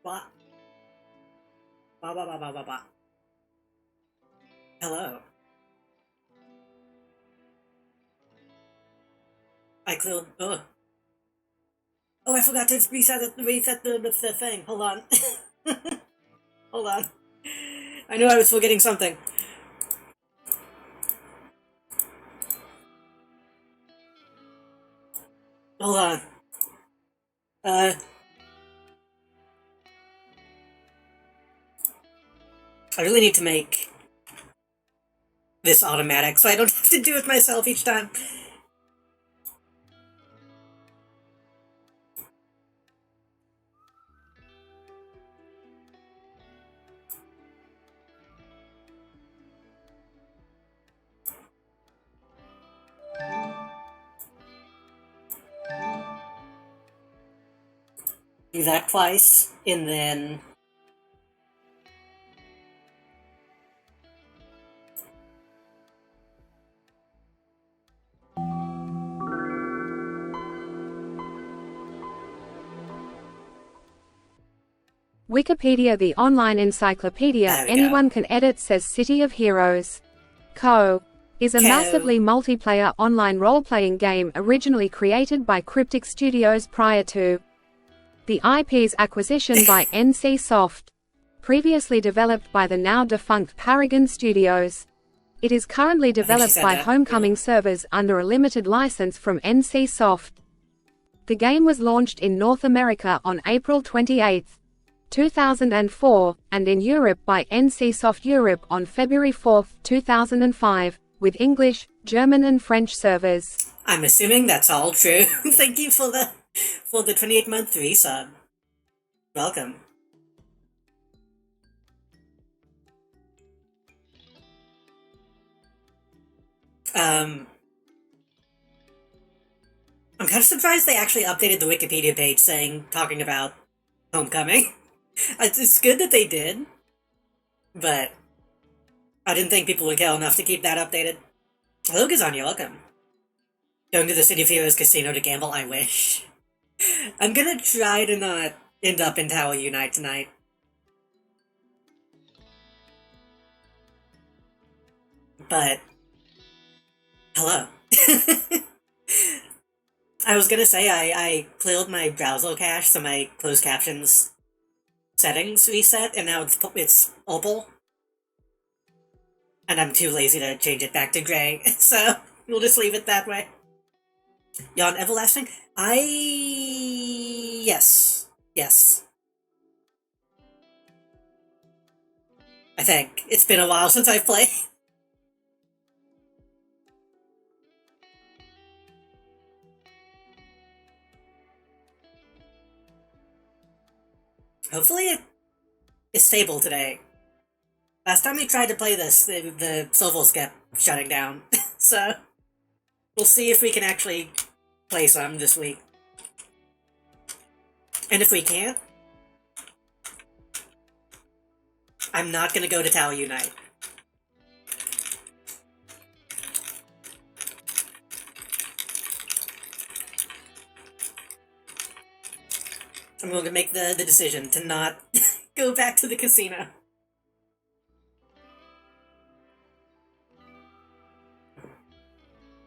Ba ba ba ba ba ba ba. Hello. I cloned. Oh. Oh, I forgot to reset the thing. Hold on. Hold on. I knew I was forgetting something. Hold on. Uh, I really need to make this automatic so I don't have to do it myself each time. Do that twice, and then Wikipedia, the online encyclopedia there we anyone go. can edit, says City of Heroes. Co. is a Co. massively multiplayer online role-playing game originally created by Cryptic Studios prior to the IP's acquisition by NC Soft. Previously developed by the now-defunct Paragon Studios. It is currently I think she developed said by that. Homecoming Yeah. servers under a limited license from NC Soft. The game was launched in North America on April 28, 2004, and in Europe by NCSoft Europe on February 4, 2005, with English, German and French servers. I'm assuming that's all true. Thank you for the 28-month resub. Welcome. Um, I'm kind of surprised they actually updated the Wikipedia page talking about Homecoming. It's good that they did, but I didn't think people would care enough to keep that updated. Hello, Gazan, you're welcome. Going to the City of Heroes casino to gamble, I wish. I'm gonna try to not end up in Tower Unite tonight. But, hello. I was gonna say, I cleared my browser cache, so my closed captions settings reset, and now it's opal. And I'm too lazy to change it back to gray, so we'll just leave it that way. You're on Everlasting? Yes. Yes. I think. It's been a while since I've played. Hopefully it is stable today. Last time we tried to play this, the servers kept shutting down. So, we'll see if we can actually play some this week. And if we can't, I'm not gonna go to Tower Unite. I'm going to make the decision to not go back to the casino.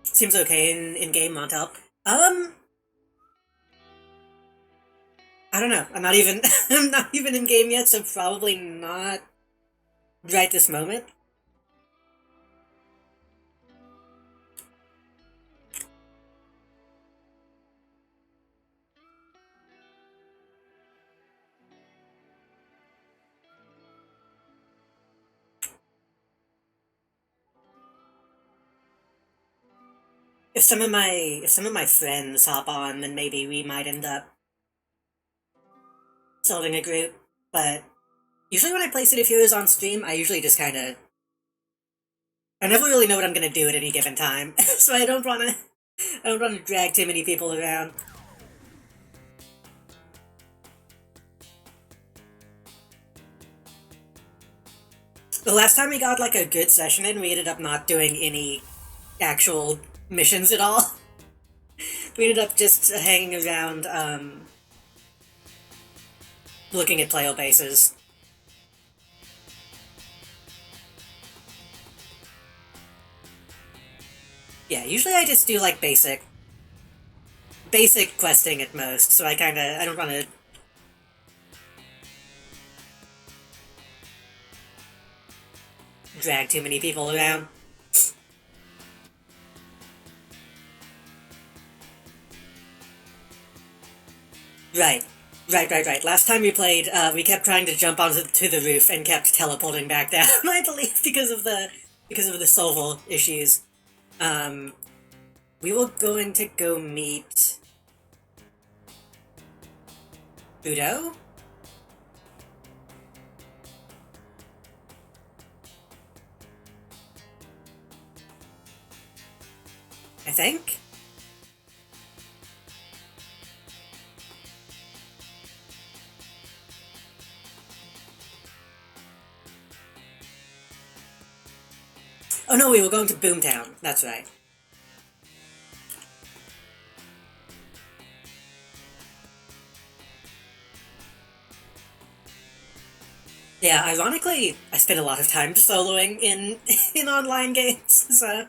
Seems okay in game Montel. I don't know. I'm not even I'm not even in game yet, so probably not right this moment. If some of my friends hop on, then maybe we might end up starting a group. But usually when I play City of Heroes on stream, I usually just kind of I never really know what I'm gonna do at any given time, so I don't wanna drag too many people around. The last time we got like a good session in, we ended up not doing any actual missions at all. We ended up just hanging around looking at player bases. Yeah, usually I just do like basic questing at most, so I don't want to drag too many people around. Right. Right. Last time we played, we kept trying to jump onto the roof and kept teleporting back down, I believe, because of the solval issues. We were going to go meet Udo? I think? Oh no, we were going to Boomtown. That's right. Yeah, ironically, I spent a lot of time soloing in in online games, so...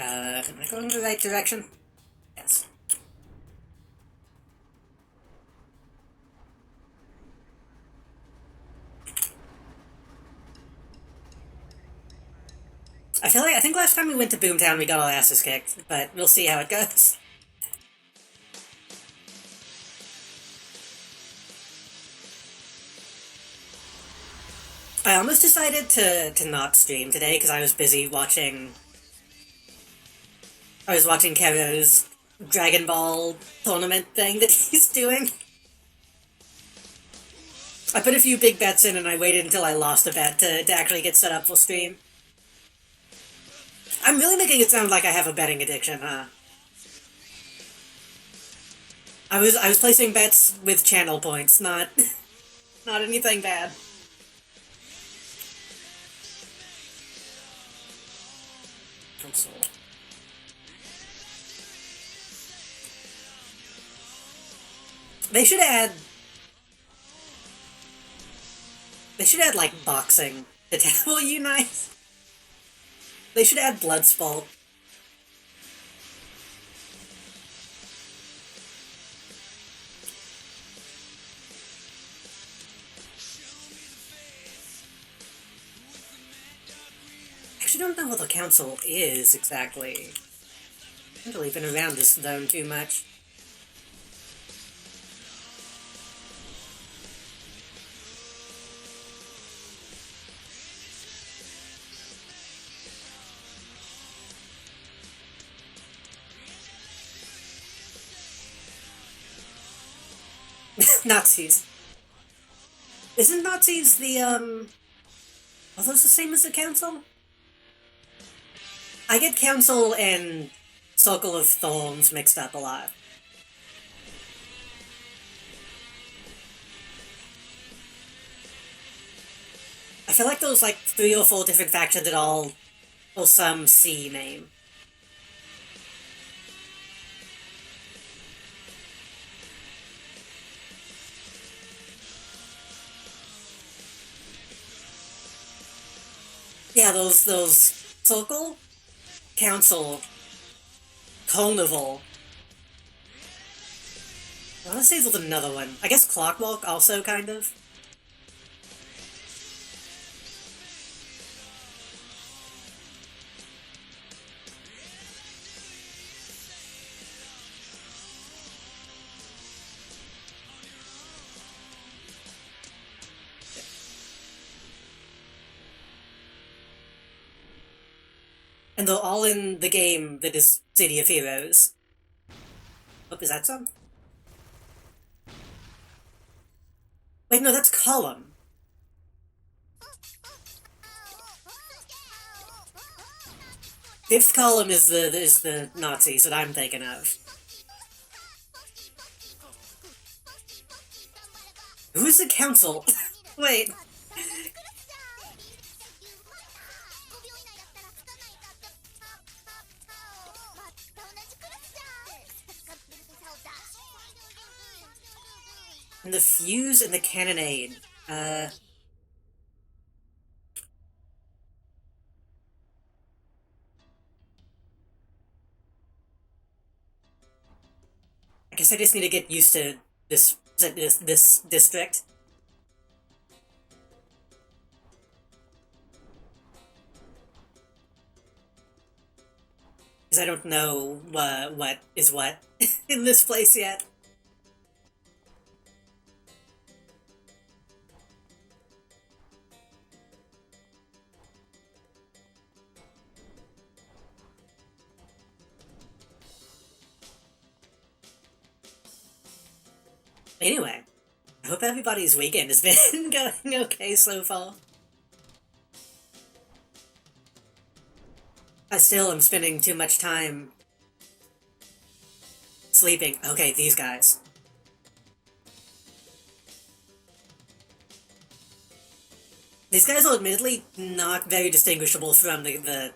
am I going in the right direction? Yes. I think last time we went to Boomtown we got our asses kicked, but we'll see how it goes. I almost decided to not stream today because I was busy watching... I was watching Kero's Dragon Ball tournament thing that he's doing. I put a few big bets in and I waited until I lost a bet to actually get set up for stream. I'm really making it sound like I have a betting addiction, huh? I was placing bets with channel points, not not anything bad. Console. They should add like boxing to Table Unite. They should add Bloodsport. I actually don't know what the council is exactly. I haven't really been around this zone too much. Nazis. Isn't Nazis the, are those the same as the Council? I get Council and Circle of Thorns mixed up a lot. I feel like those, like, 3 or 4 different factions that all some C name. Yeah, those Circle, Council, Carnival. I want to say there's another one. I guess Clockwork also, kind of. And they're all in the game that is City of Heroes. Oh, is that some? Wait, no, that's Column. Fifth Column is the Nazis that I'm thinking of. Who's the council? Wait. And the fuse and the cannonade. I guess I just need to get used to this district. Because I don't know what is what in this place yet. Anyway, I hope everybody's weekend has been going okay so far. I still am spending too much time sleeping. Okay, these guys. These guys are admittedly not very distinguishable from the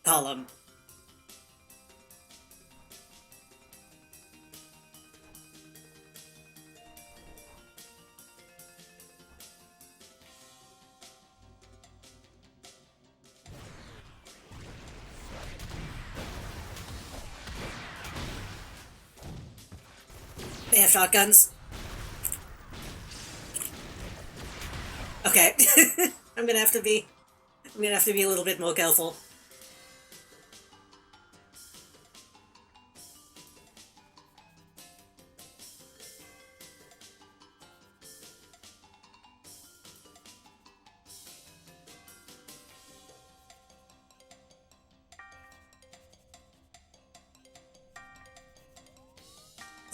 column. They have shotguns. Okay. I'm gonna have to be a little bit more careful.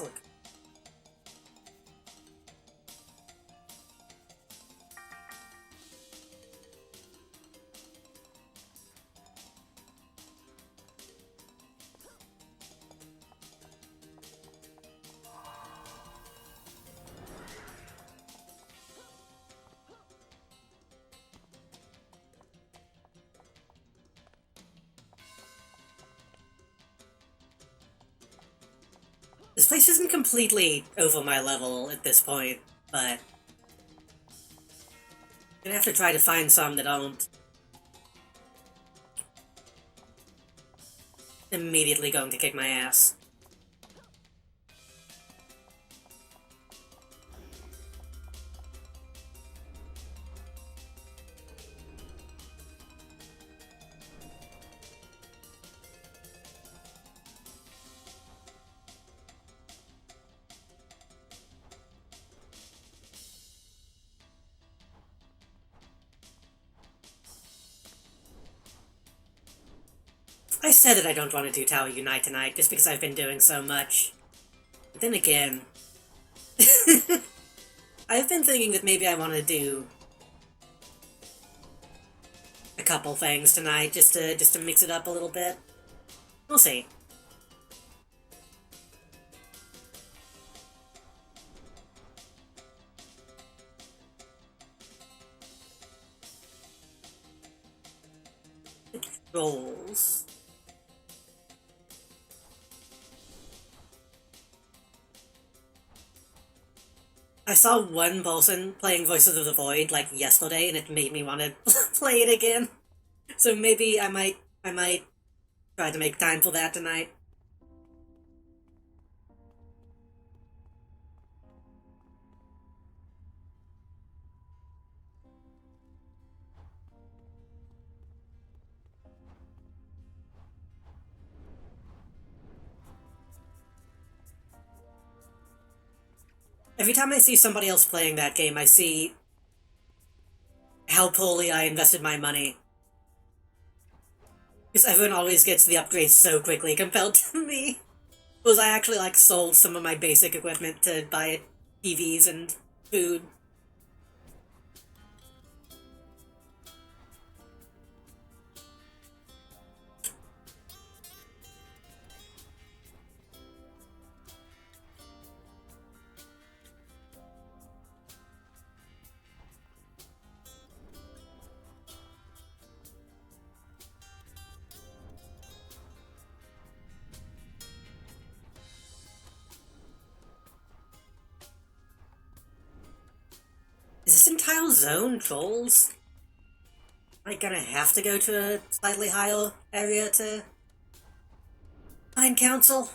Look. This place isn't completely over my level at this point, but I'm gonna have to try to find some that aren't immediately going to kick my ass. I said that I don't want to do Tower Unite tonight, just because I've been doing so much. But then again... I've been thinking that maybe I want to do... a couple things tonight, just to mix it up a little bit. We'll see. Rolls. I saw one person playing Voices of the Void, like, yesterday, and it made me want to play it again. So maybe I might try to make time for that tonight. Every time I see somebody else playing that game, I see how poorly I invested my money. Because everyone always gets the upgrades so quickly compared to me. Because I actually, like, sold some of my basic equipment to buy TVs and food. Is this entire zone trolls? Am I gonna have to go to a slightly higher area to find council?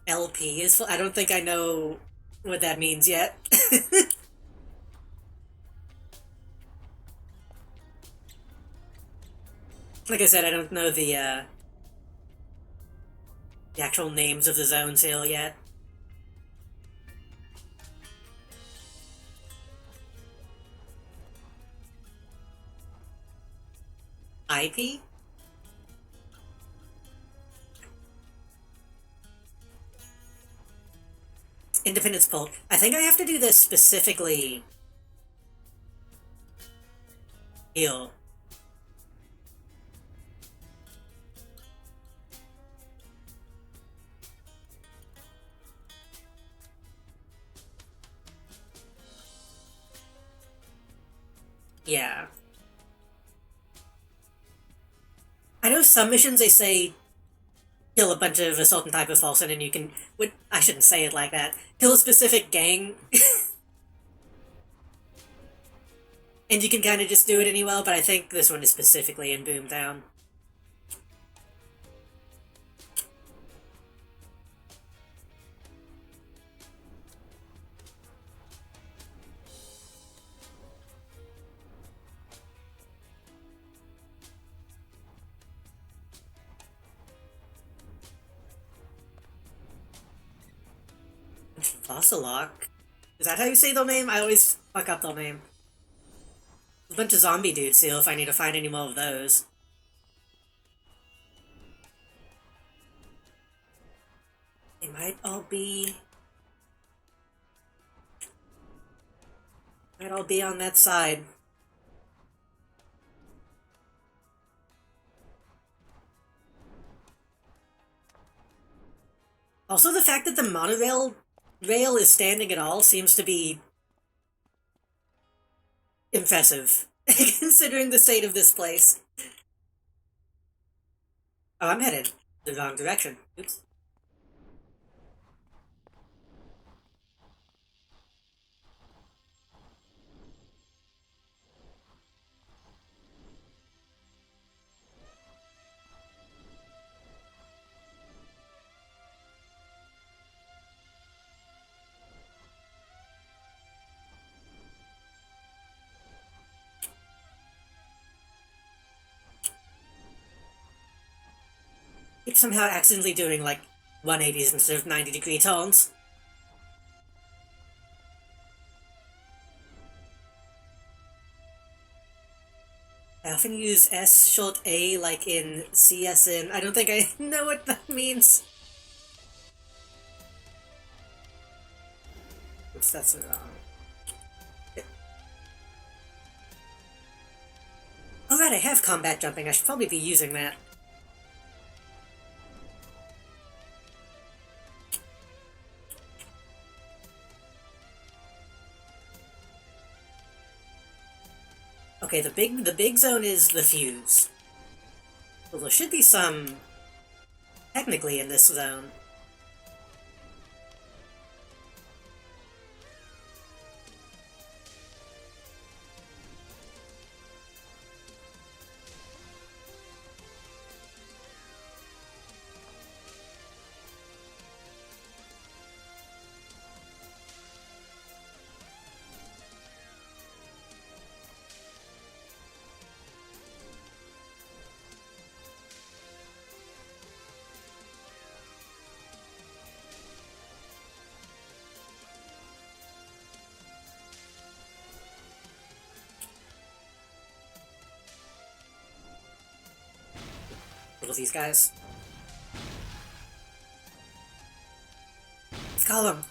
LP is I don't think I know what that means yet. Like I said, I don't know the actual names of the zones here yet. IP? Independence Bolt. I think I have to do this specifically here. Yeah. I know some missions they say kill a bunch of a certain type of false and you can... I shouldn't say it like that. Kill a specific gang. And you can kind of just do it anywhere, but I think this one is specifically in Boomtown. Fossilok? Is that how you say their name? I always fuck up their name. A bunch of zombie dudes here if I need to find any more of those. They might all be... Might all be on that side. Also, the fact that the monorail rail is standing at all seems to be impressive, considering the state of this place. Oh, I'm headed the wrong direction. Oops. Keep somehow accidentally doing like 180s instead of 90-degree turns. I often use S short A like in CSN. I don't think I know what that means. Oops, that's wrong. Alright, I have combat jumping. I should probably be using that. Okay, the big zone is the fuse. Well, there should be some technically in this zone. Look at these guys. Fifth column.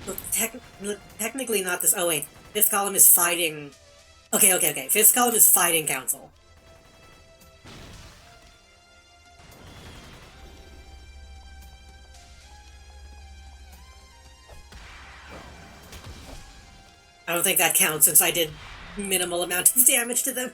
Look, technically not this. Oh wait, fifth column is fighting. Okay. Fifth column is fighting council. I don't think that counts since I did minimal amount of damage to them.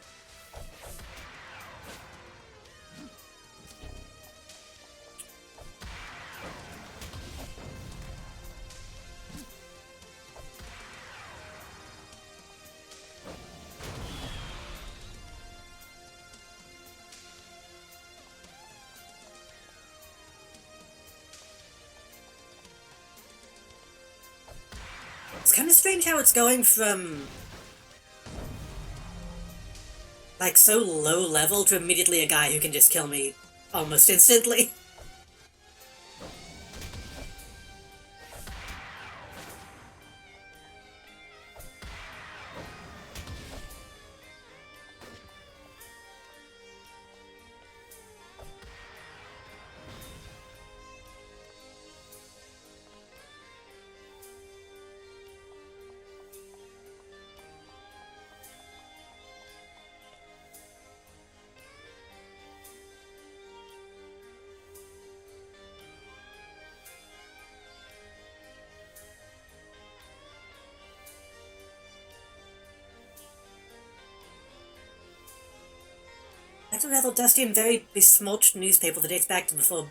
It's kind of strange how it's going from like so low level to immediately a guy who can just kill me almost instantly. That's a rather dusty and very besmirched newspaper that dates back to before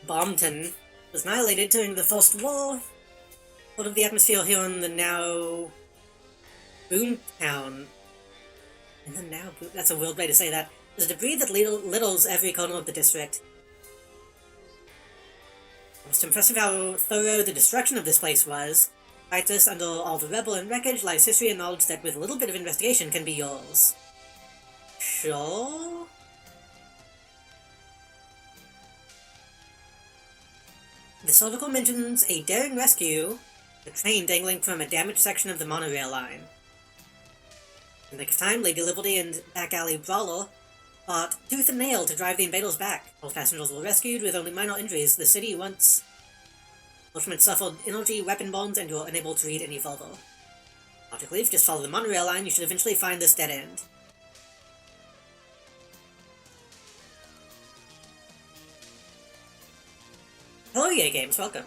Bombton was annihilated during the First War. Part of the atmosphere here in the now Boomtown. In the now Boom... That's a weird way to say that. There's debris that littles every corner of the district. Most impressive how thorough the destruction of this place was. Despite this, under all the rebel and wreckage lies history and knowledge that with a little bit of investigation can be yours. Sure? This article mentions a daring rescue, a train dangling from a damaged section of the monorail line. In the nick of time, Lady Liberty and back alley Brawler fought tooth and nail to drive the invaders back. All passengers were rescued with only minor injuries. The city once suffered energy, weapon bombs, and you're unable to read any further. Logically, if you just follow the monorail line, you should eventually find this dead end. Hello, EA Games, welcome.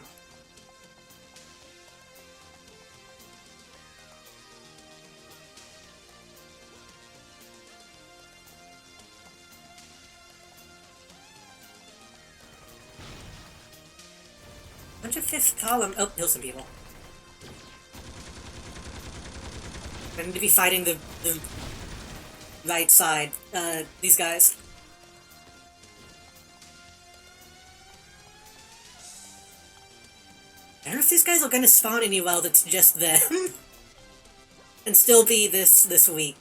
Bunch of fifth column. Oh, here's some people. I need to be fighting the right side, these guys. I don't know if these guys are gonna spawn anywhere that's just them. And still be this weak.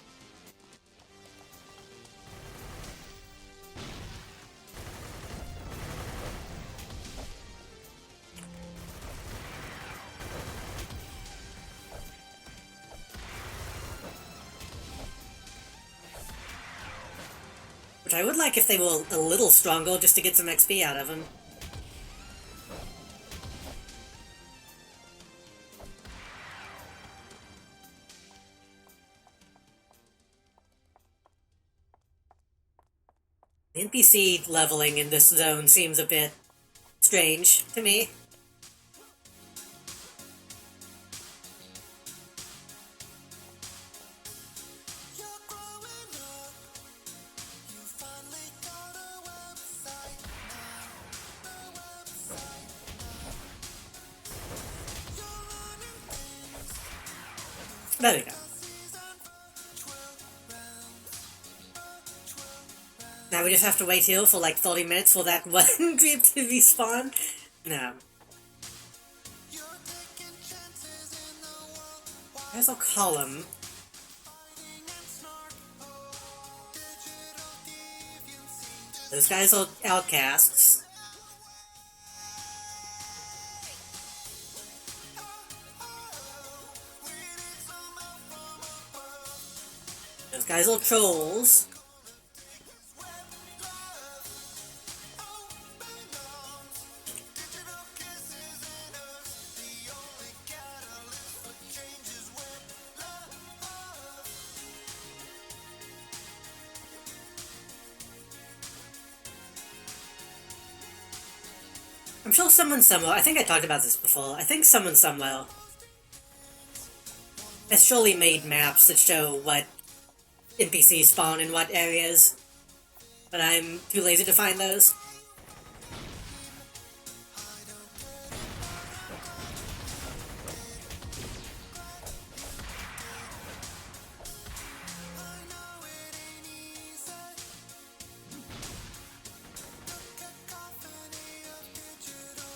Which I would like if they were a little stronger just to get some XP out of them. The NPC leveling in this zone seems a bit strange to me. There we go. Now we just have to wait here for like 30 minutes for that one group to respawn? No. There's a column. Those guys are outcasts. Those guys are trolls. I'm sure someone somewhere, I think I talked about this before, I think someone somewhere has surely made maps that show what NPCs spawn in what areas, but I'm too lazy to find those.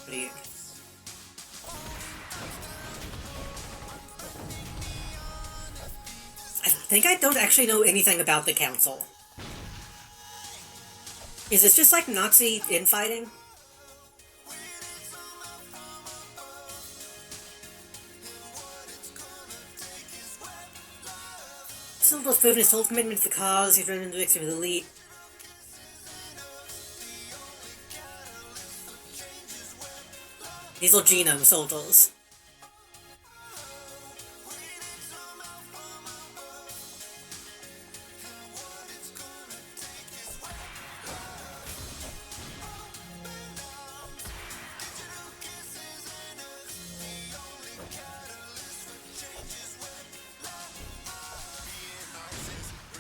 What do you... I think I don't actually know anything about the council. Is this just like Nazi infighting? Sildor's proven his whole commitment to the cause, he's run into the victory of the elite. These are genome soldiers.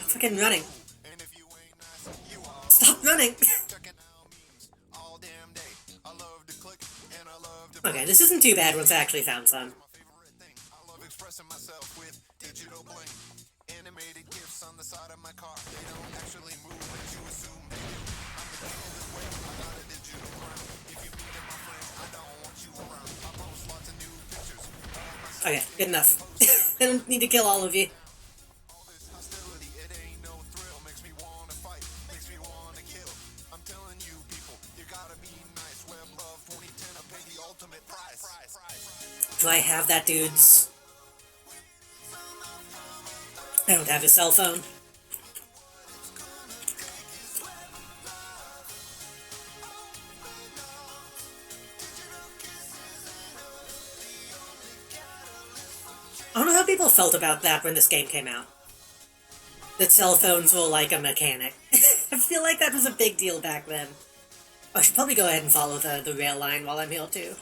Fucking running. Stop running! Okay, this isn't too bad once I actually found some. Okay, good enough. I don't need to kill all of you. Do I have that dude's... I don't have his cell phone. I don't know how people felt about that when this game came out. That cell phones were like a mechanic. I feel like that was a big deal back then. I should probably go ahead and follow the rail line while I'm here too.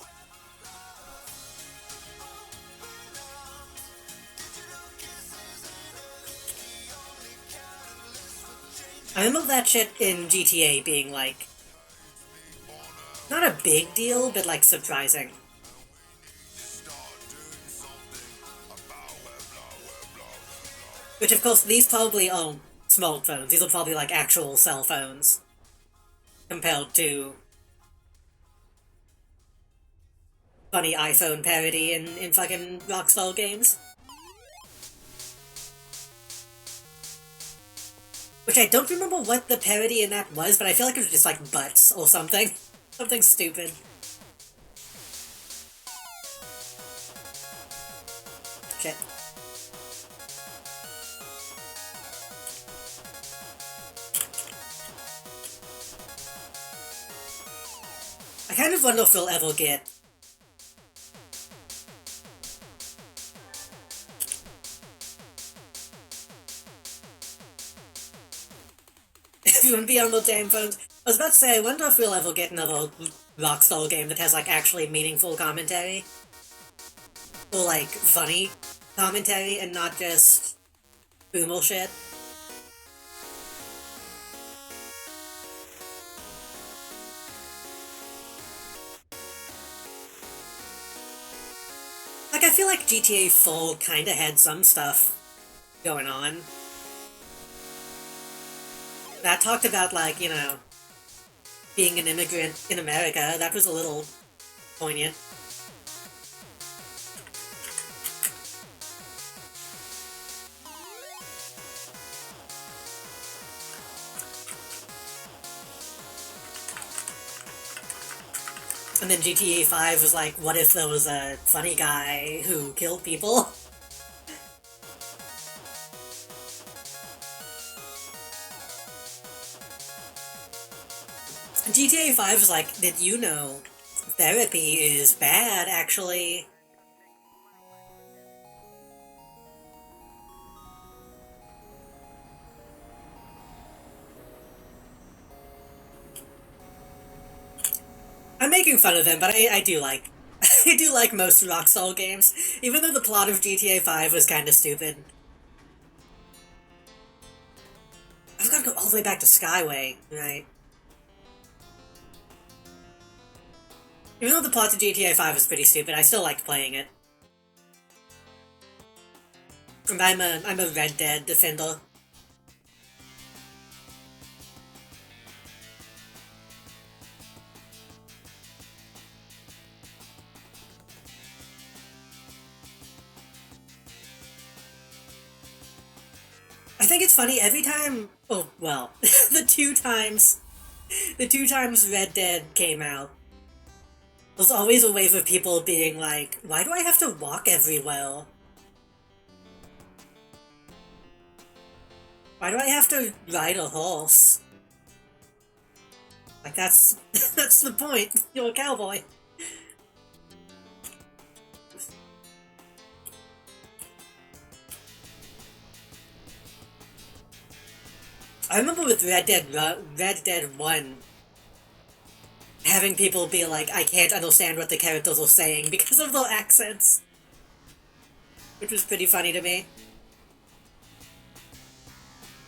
I remember that shit in GTA being like, not a big deal, but like surprising. Which of course, these probably aren't smartphones, these are probably like actual cell phones. Compared to funny iPhone parody in fucking Rockstar games. Which I don't remember what the parody in that was, but I feel like it was just like butts or something. Something stupid. Shit. I kind of wonder if we'll ever get everyone be on the damn phones. I was about to say, I wonder if we'll ever get another Rockstar game that has like actually meaningful commentary. Or like funny commentary and not just boomer shit. Like, I feel like GTA 4 kinda had some stuff going on. That talked about, like, you know, being an immigrant in America. That was a little poignant. And then GTA 5 was like, what if there was a funny guy who killed people? GTA 5 was like, did you know therapy is bad, actually? I I'm making fun of them, but I do like I do like most Rockstar games, even though the plot of GTA 5 was kind of stupid. I've got to go all the way back to Skyway, right? Even though the plot to GTA 5 was pretty stupid, I still liked playing it. And I'm a Red Dead defender. I think it's funny every time. Oh well, the two times Red Dead came out, there's always a wave of people being like, "Why do I have to walk everywhere? Why do I have to ride a horse?" Like that's that's the point. You're a cowboy. I remember with Red Dead 1, having people be like, I can't understand what the characters are saying because of their accents. Which was pretty funny to me.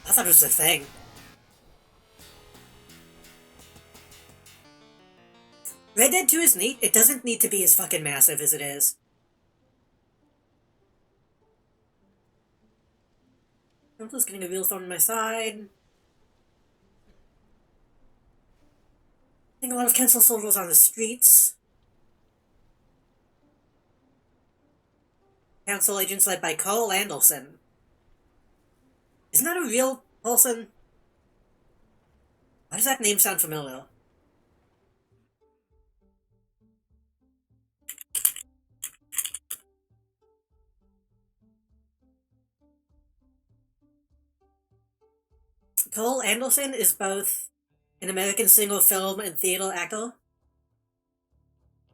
I thought it was a thing. Red Dead 2 is neat. It doesn't need to be as fucking massive as it is. I'm just getting a wheel thrown on my side. I think a lot of cancel soldiers on the streets. Council agents led by Carl Anderson. Isn't that a real person? Why does that name sound familiar? Carl Anderson is both an American single film and theater actor,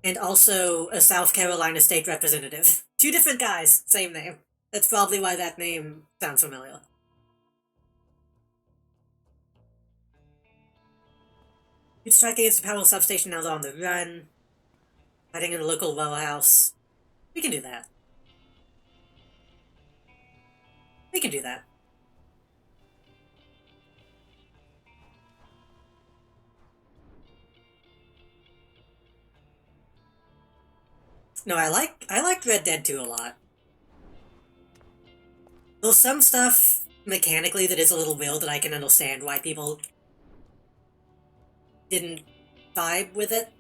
and also a South Carolina state representative. Two different guys, same name. That's probably why that name sounds familiar. You'd strike against the power substation, now they're on the run. Hiding in a local warehouse. We can do that. We can do that. No, I liked Red Dead 2 a lot. There's some stuff mechanically that is a little weird that I can understand why people didn't vibe with it.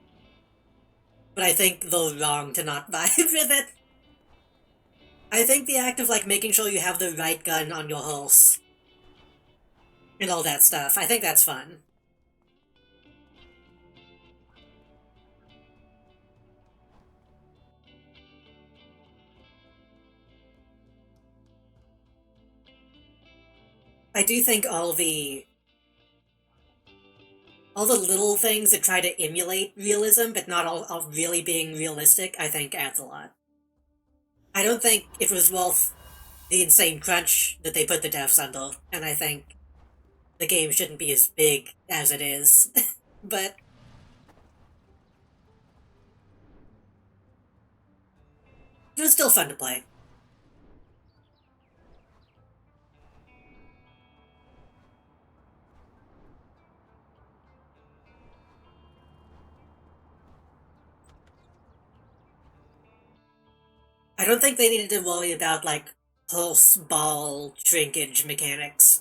But I think they're wrong to not vibe with it. I think the act of like making sure you have the right gun on your horse and all that stuff, I think that's fun. I do think all the little things that try to emulate realism, but not all really being realistic, I think adds a lot. I don't think it was worth the insane crunch that they put the devs under, and I think the game shouldn't be as big as it is. But it was still fun to play. I don't think they needed to worry about, like, pulse ball shrinkage mechanics.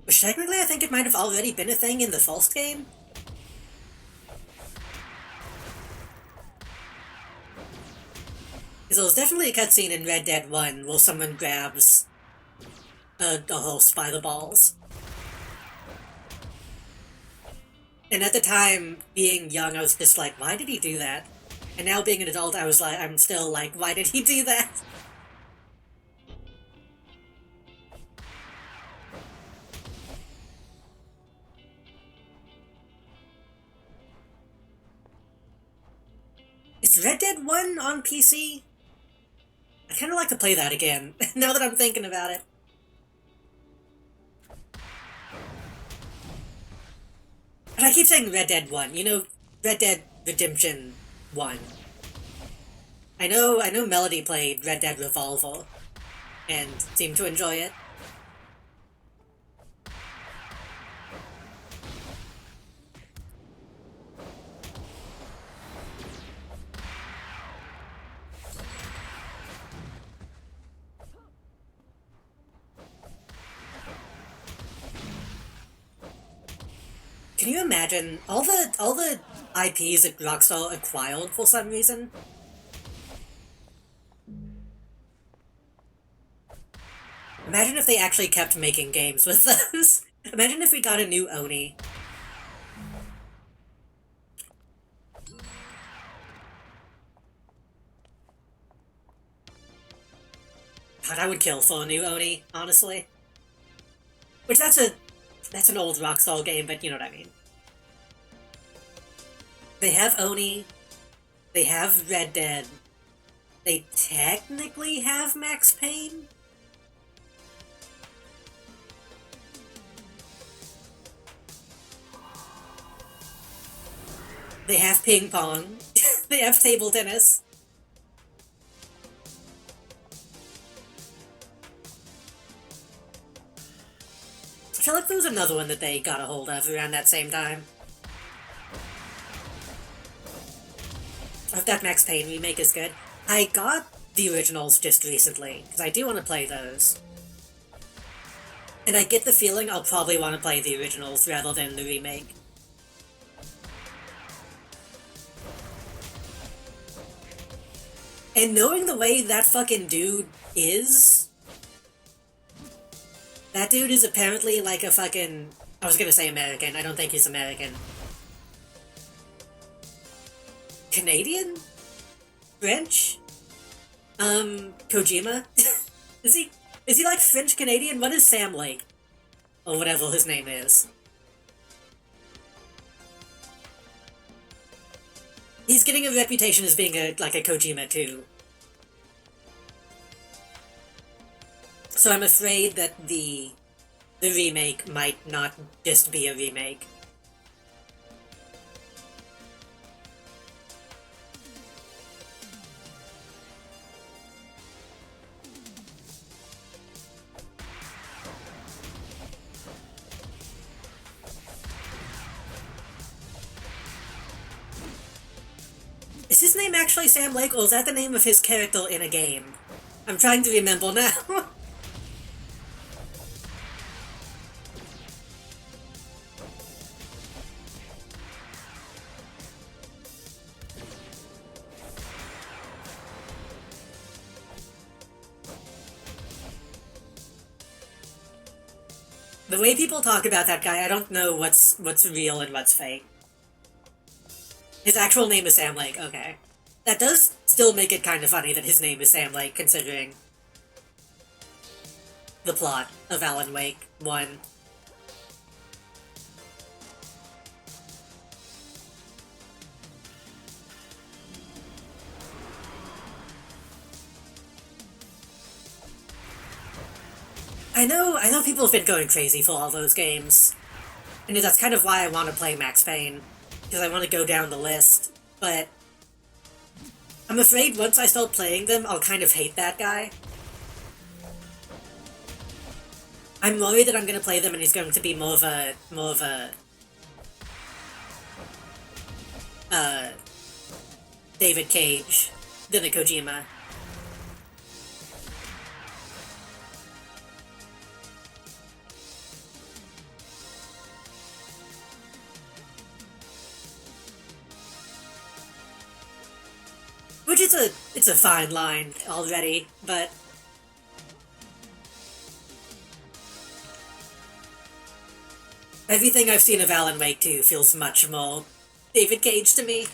Which technically I think it might have already been a thing in the first game. Because there was definitely a cutscene in Red Dead 1 where someone grabs a horse by the balls. And at the time, being young, I was just like, why did he do that? And now being an adult, I'm still like, why did he do that? Is Red Dead 1 on PC? I'd kind of like to play that again, now that I'm thinking about it. And I keep saying Red Dead 1, you know, Red Dead Redemption 1. I know Melody played Red Dead Revolver, and seemed to enjoy it. Can you imagine all the IPs that Rockstar acquired for some reason? Imagine if they actually kept making games with those. Imagine if we got a new Oni. God, I would kill for a new Oni, honestly. Which that's an old Rockstar game, but you know what I mean. They have Oni, they have Red Dead, they technically have Max Payne? They have ping pong, they have table tennis. I feel like there was another one that they got a hold of around that same time. If that Max Payne remake is good. I got the originals just recently, because I do want to play those. And I get the feeling I'll probably want to play the originals rather than the remake. And knowing the way that fucking dude is... That dude is apparently like a fucking... I was gonna say American, I don't think he's American. Canadian? French? Kojima? Is he like French Canadian? What is Sam Lake? Or whatever his name is. He's getting a reputation as being like a Kojima too. So I'm afraid that the remake might not just be a remake. Is his name actually Sam Lake, or is that the name of his character in a game? I'm trying to remember now. The way people talk about that guy, I don't know what's real and what's fake. His actual name is Sam Lake, okay. That does still make it kind of funny that his name is Sam Lake, considering the plot of Alan Wake 1. I know people have been going crazy for all those games. And that's kind of why I want to play Max Payne. Because I want to go down the list. But I'm afraid once I start playing them, I'll kind of hate that guy. I'm worried that I'm going to play them and he's going to be more of a David Cage than a Kojima. Which it's a fine line already, but everything I've seen of Alan Wake 2 feels much more David Cage to me.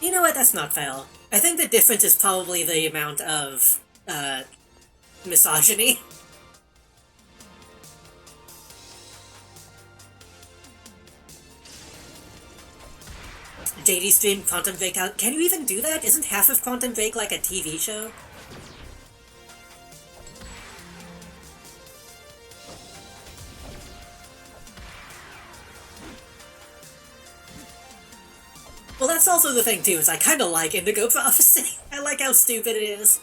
You know what, that's not fair. I think the difference is probably the amount of uh, misogyny. JD stream Quantum Break out. Can you even do that? Isn't half of Quantum Break like a TV show? Well, that's also the thing too, is I kinda like Indigo Prophecy. I like how stupid it is.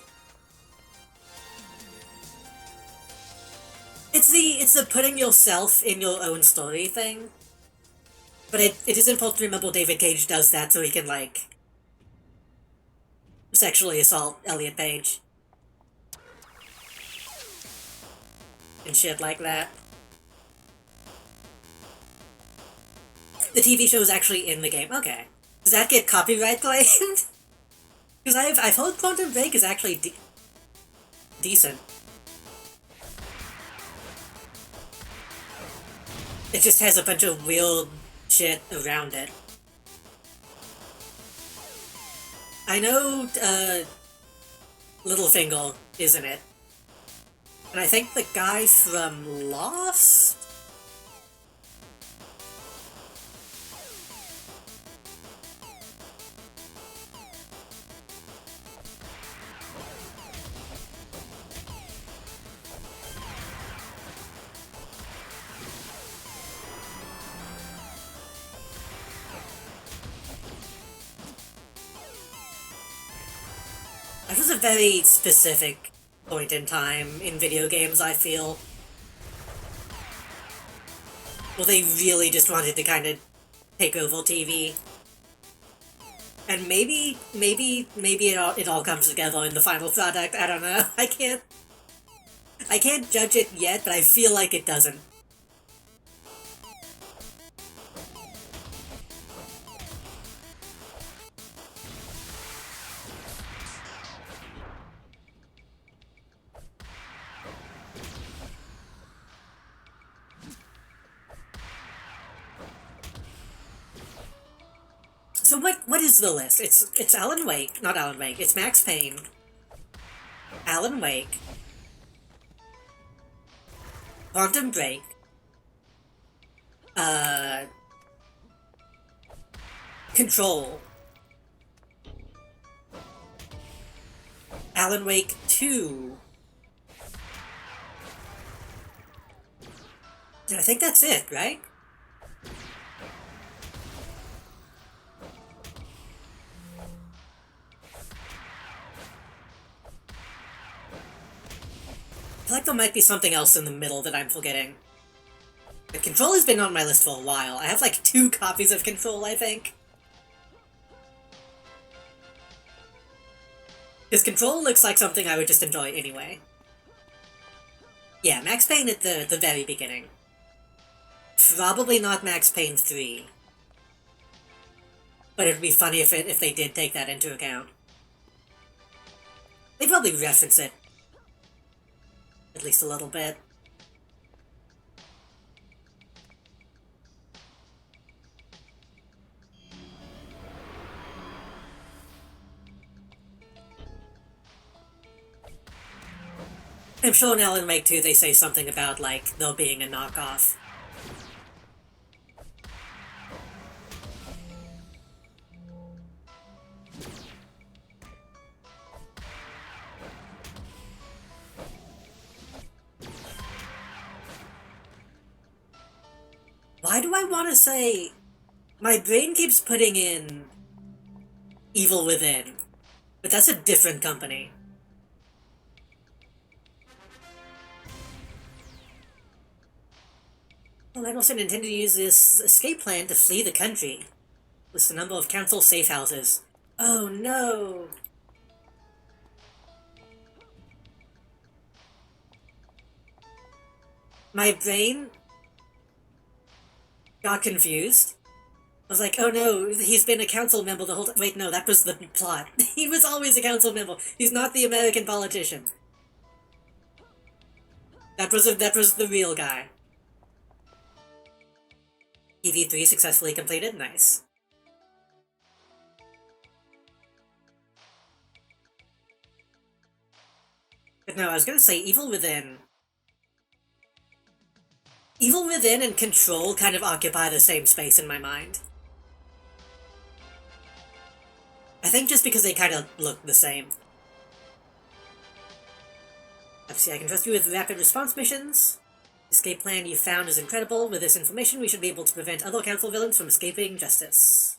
It's the putting yourself in your own story thing. But it is important to remember David Cage does that so he can, like, sexually assault Elliot Page. And shit like that. The TV show is actually in the game. Okay. Does that get copyright claimed? Because I've heard Quantum Break is actually decent. It just has a bunch of weird shit around it. I know, Littlefinger is in it. And I think the guy from Lost? That was a very specific point in time in video games, I feel. Well, they really just wanted to kind of take over TV. And maybe it all comes together in the final product, I don't know. I can't judge it yet, but I feel like it doesn't. So what is the list? It's Alan Wake, not Alan Wake, it's Max Payne, Alan Wake, Quantum Break, Control, Alan Wake 2. I think that's it, right? I feel like there might be something else in the middle that I'm forgetting. The Control has been on my list for a while. I have like 2 copies of Control, I think. Because Control looks like something I would just enjoy anyway. Yeah, Max Payne at the very beginning. Probably not Max Payne 3. But it'd be funny if they did take that into account. They probably reference it. At least a little bit. I'm sure in Alan Wake 2 they say something about, like, there being a knockoff. Why do I want to say... My brain keeps putting in Evil Within, but that's a different company. Well, I also intend to use this escape plan to flee the country. List the number of council safe houses. Oh no! My brain got confused. I was like, oh no, he's been a council member the whole time. Wait, no, that was the plot. He was always a council member. He's not the American politician. That was the real guy. EV3 successfully completed, nice. But no, I was gonna say Evil Within. Evil Within and Control kind of occupy the same space in my mind. I think just because they kind of look the same. Let's see, I can trust you with rapid response missions. The escape plan you found is incredible. With this information, we should be able to prevent other council villains from escaping justice.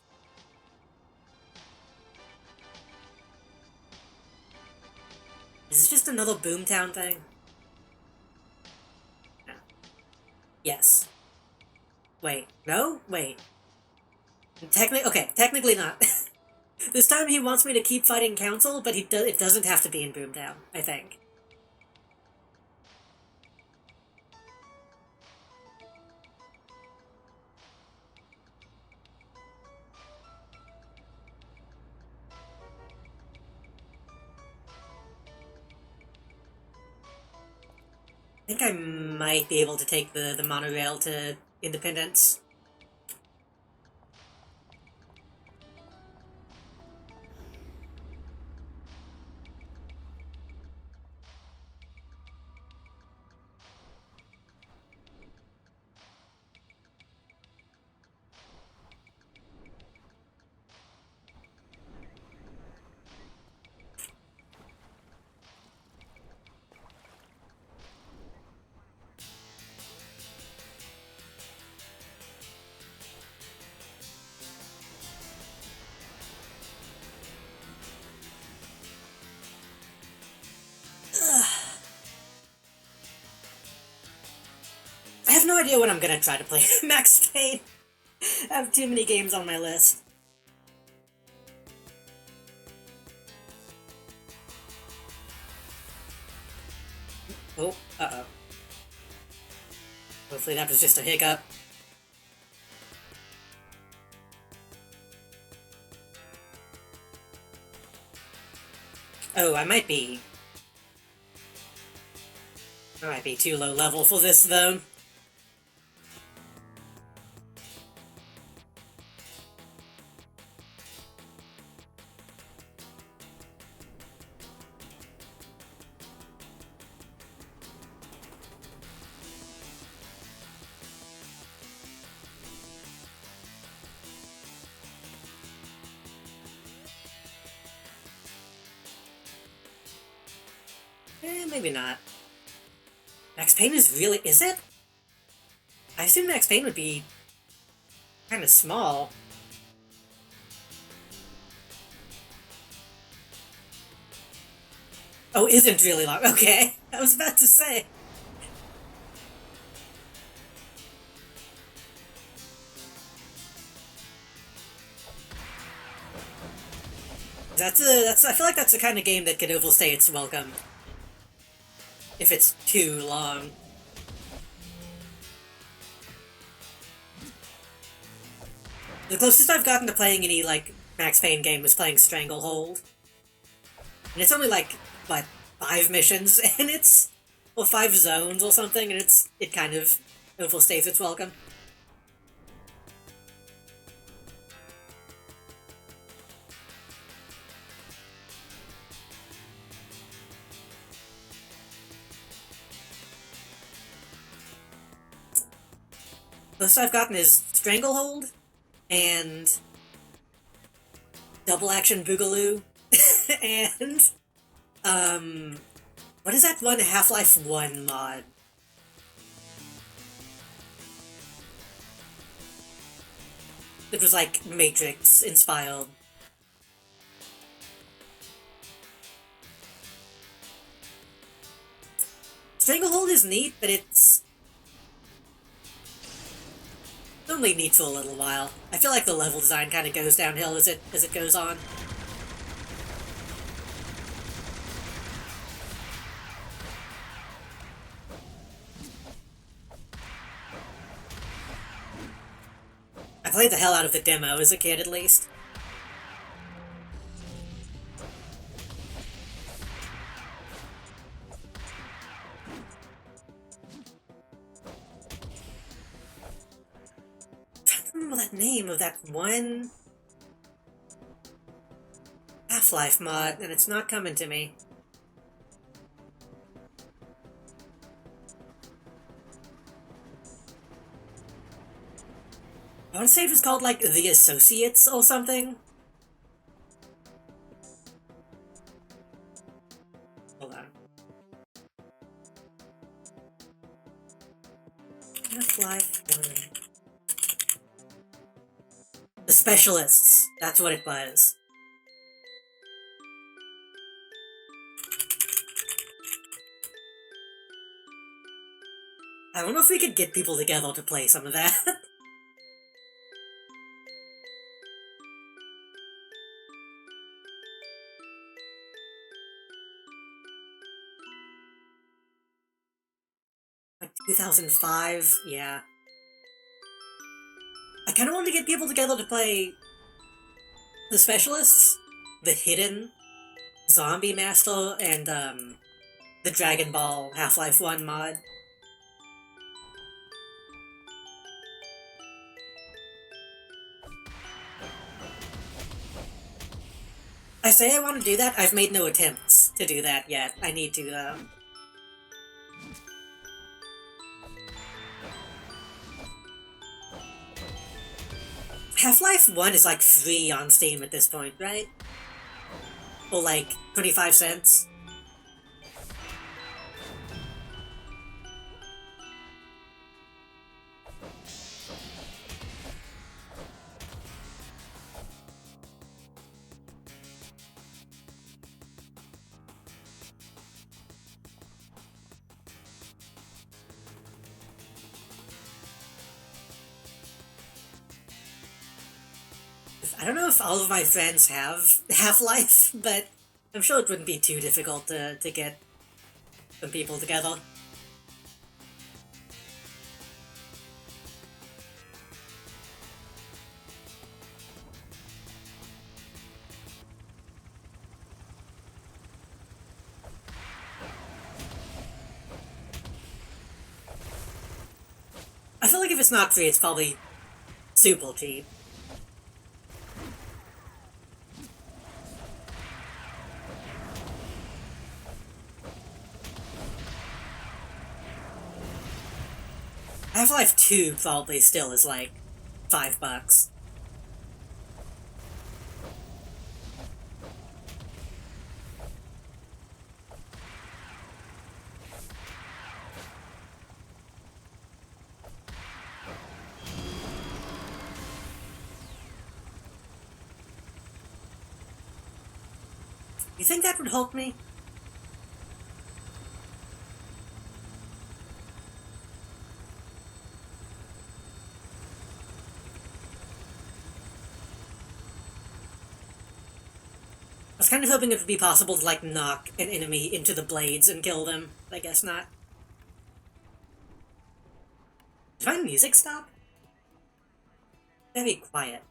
Is this just another Boomtown thing? No. Yes. Wait. No? Wait. Technically not. This time he wants me to keep fighting council, but it doesn't have to be in Boomtown, I think. I think I might be able to take the monorail to Independence. I have no idea when I'm gonna try to play Max Payne. I have too many games on my list. Oh, uh-oh. Hopefully that was just a hiccup. Oh, I might be too low level for this, though. Maybe not. Max Payne is really... is it? I assume Max Payne would be kind of small. Oh, isn't really long. Okay, I was about to say. I feel like that's the kind of game that could overstay its welcome. If it's too long. The closest I've gotten to playing any, like, Max Payne game was playing Stranglehold. And it's only, like, what, 5 missions, and it's... or 5 zones or something, and it kind of overstays its welcome. Closest I've gotten is Stranglehold, and Double Action Boogaloo, and, what is that one Half-Life 1 mod? It was, like, Matrix-inspired. Stranglehold is neat, but it's only neat for a little while. I feel like the level design kind of goes downhill as it goes on. I played the hell out of the demo as a kid, at least. I don't remember that name of that one Half-Life mod, and it's not coming to me. I want to say it was called, like, The Associates or something. Hold on. Half-Life 1. The Specialists. That's what it was. I don't know if we could get people together to play some of that. Like 2005? Yeah. I kind of wanted to get people together to play The Specialists, The Hidden, Zombie Master, and, the Dragon Ball Half-Life 1 mod. I say I want to do that, I've made no attempts to do that yet. I need to, Half-Life 1 is like free on Steam at this point, right? Or like 25 cents? I don't know if all of my friends have Half-Life, but I'm sure it wouldn't be too difficult to get some people together. I feel like if it's not free, it's probably super cheap. Half-Life 2 probably still is like $5. You think that would help me? I was kind of hoping it would be possible to, like, knock an enemy into the blades and kill them. I guess not. Did my music stop? Very quiet.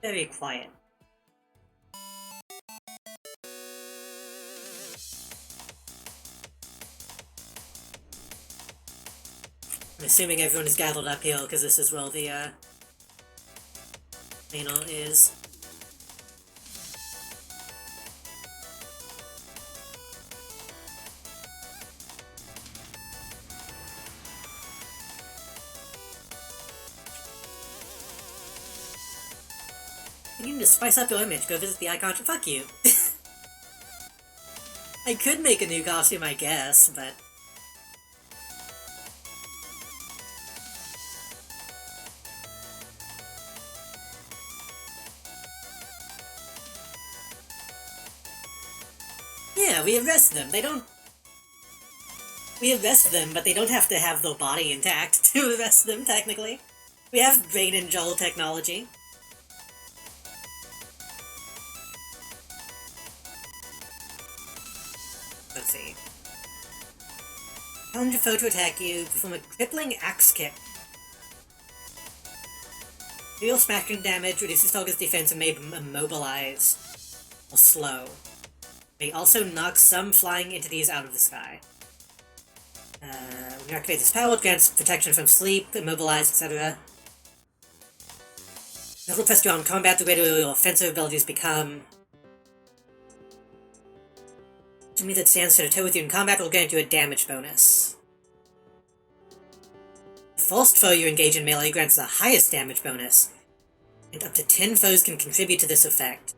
Very quiet. I'm assuming everyone is gathered up here because this is where the panel is. You need to spice up your image, go visit the icon. Fuck you. I could make a new costume, I guess, but... Yeah, we arrest them. They don't... We arrest them, but they don't have to have their body intact to arrest them, technically. We have Brain and Joel technology. Let's see. Challenge a foe to attack you, perform a crippling axe kick. Deal smashing damage, reduces target's defense, and may immobilize or slow. May also knock some flying entities out of the sky. When you activate this power, it grants protection from sleep, immobilize, etc. Never press you on combat, the greater your offensive abilities become. enemy that stands toe-to-toe with you in combat will grant you a damage bonus. The first foe you engage in melee grants the highest damage bonus, and up to 10 foes can contribute to this effect.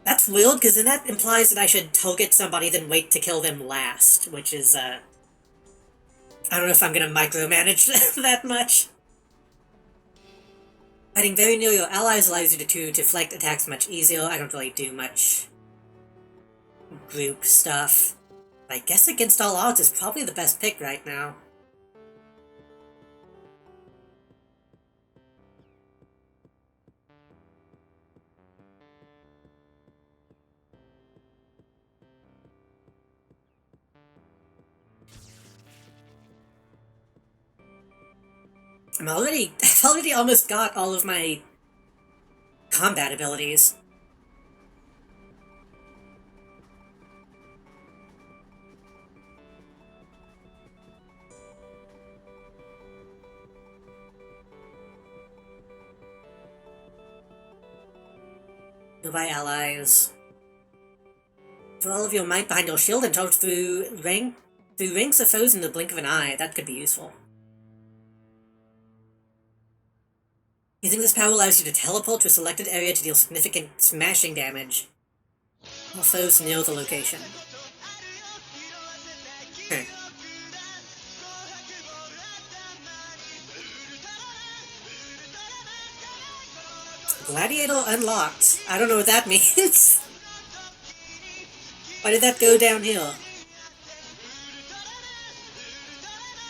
That's weird, because then that implies that I should target somebody then wait to kill them last, which is, I don't know if I'm gonna micromanage that much. Fighting very near your allies allows you to deflect attacks much easier. I don't really do much group stuff. I guess Against All Odds is probably the best pick right now. I've already almost got all of my combat abilities. Goodbye, allies. For all of your might behind your shield and charge through ranks of foes in the blink of an eye. That could be useful. Using this power allows you to teleport to a selected area to deal significant smashing damage while foes near the location. Gladiator unlocked. I don't know what that means. Why did that go down here?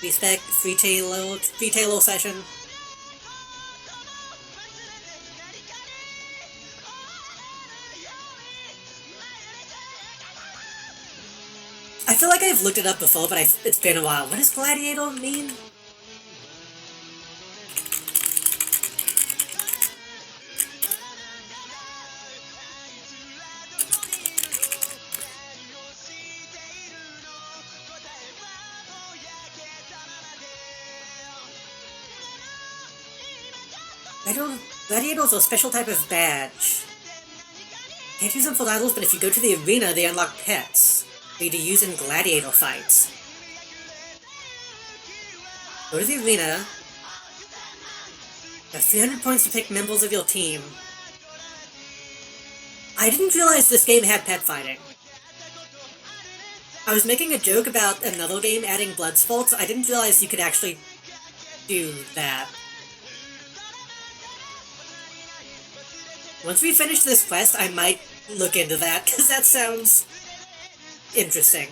Respect, free Taylor session. I feel like I've looked it up before, but it's been a while. What does Gladiator mean? Gladiator's a special type of badge. Can't use them for battles, but if you go to the arena, they unlock pets for you to use in gladiator fights. Go to the arena. You have 300 points to pick members of your team. I didn't realize this game had pet fighting. I was making a joke about another game adding blood sports. I didn't realize you could actually do that. Once we finish this quest, I might look into that, because that sounds interesting.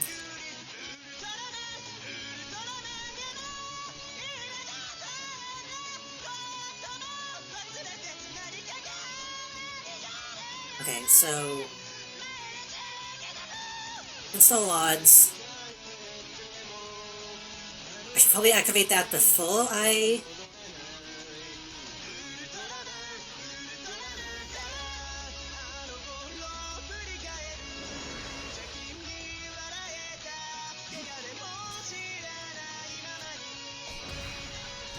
Okay, so... Install odds. I should probably activate that before I...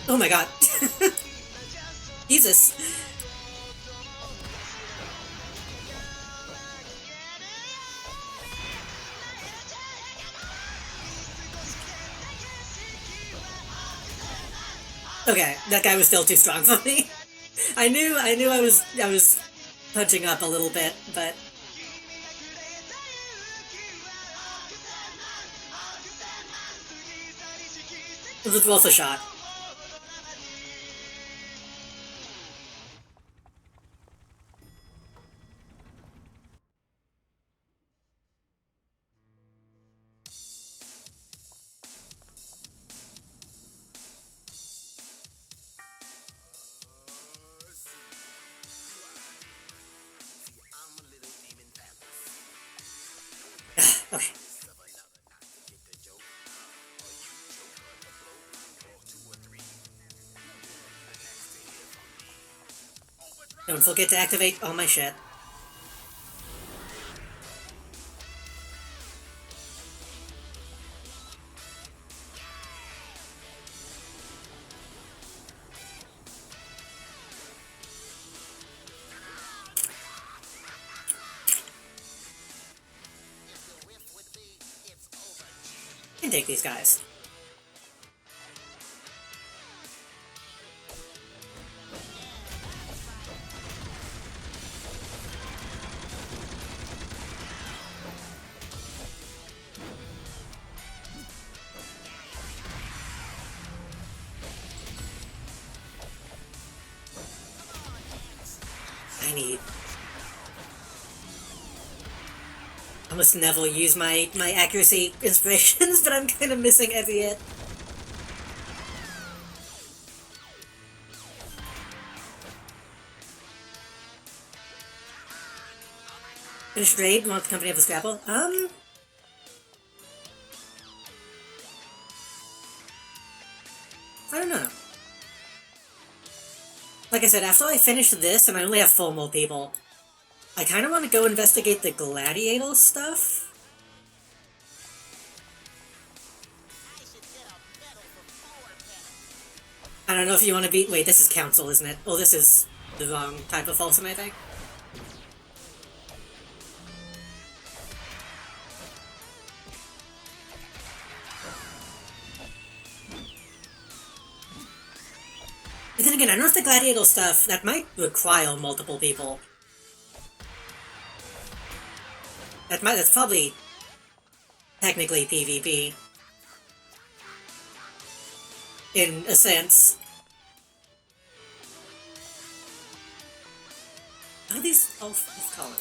Oh my god. Jesus. Okay, that guy was still too strong for me. I knew I was punching up a little bit, but it was worth a shot. Okay. Don't forget to activate all my shit. take these guys. I must never use my accuracy inspirations, but I'm kind of missing every hit. Finished raid, want the company of a Scrapple? I don't know. Like I said, after I finish this, and I only have 4 more people, I kind of want to go investigate the gladiator stuff. I don't know if you want to be... Wait, this is Council, isn't it? Oh, this is the wrong type of Folsom, I think. But then again, I don't know if the gladiator stuff, that might require multiple people. That's probably technically PvP. In a sense. How are these all calling?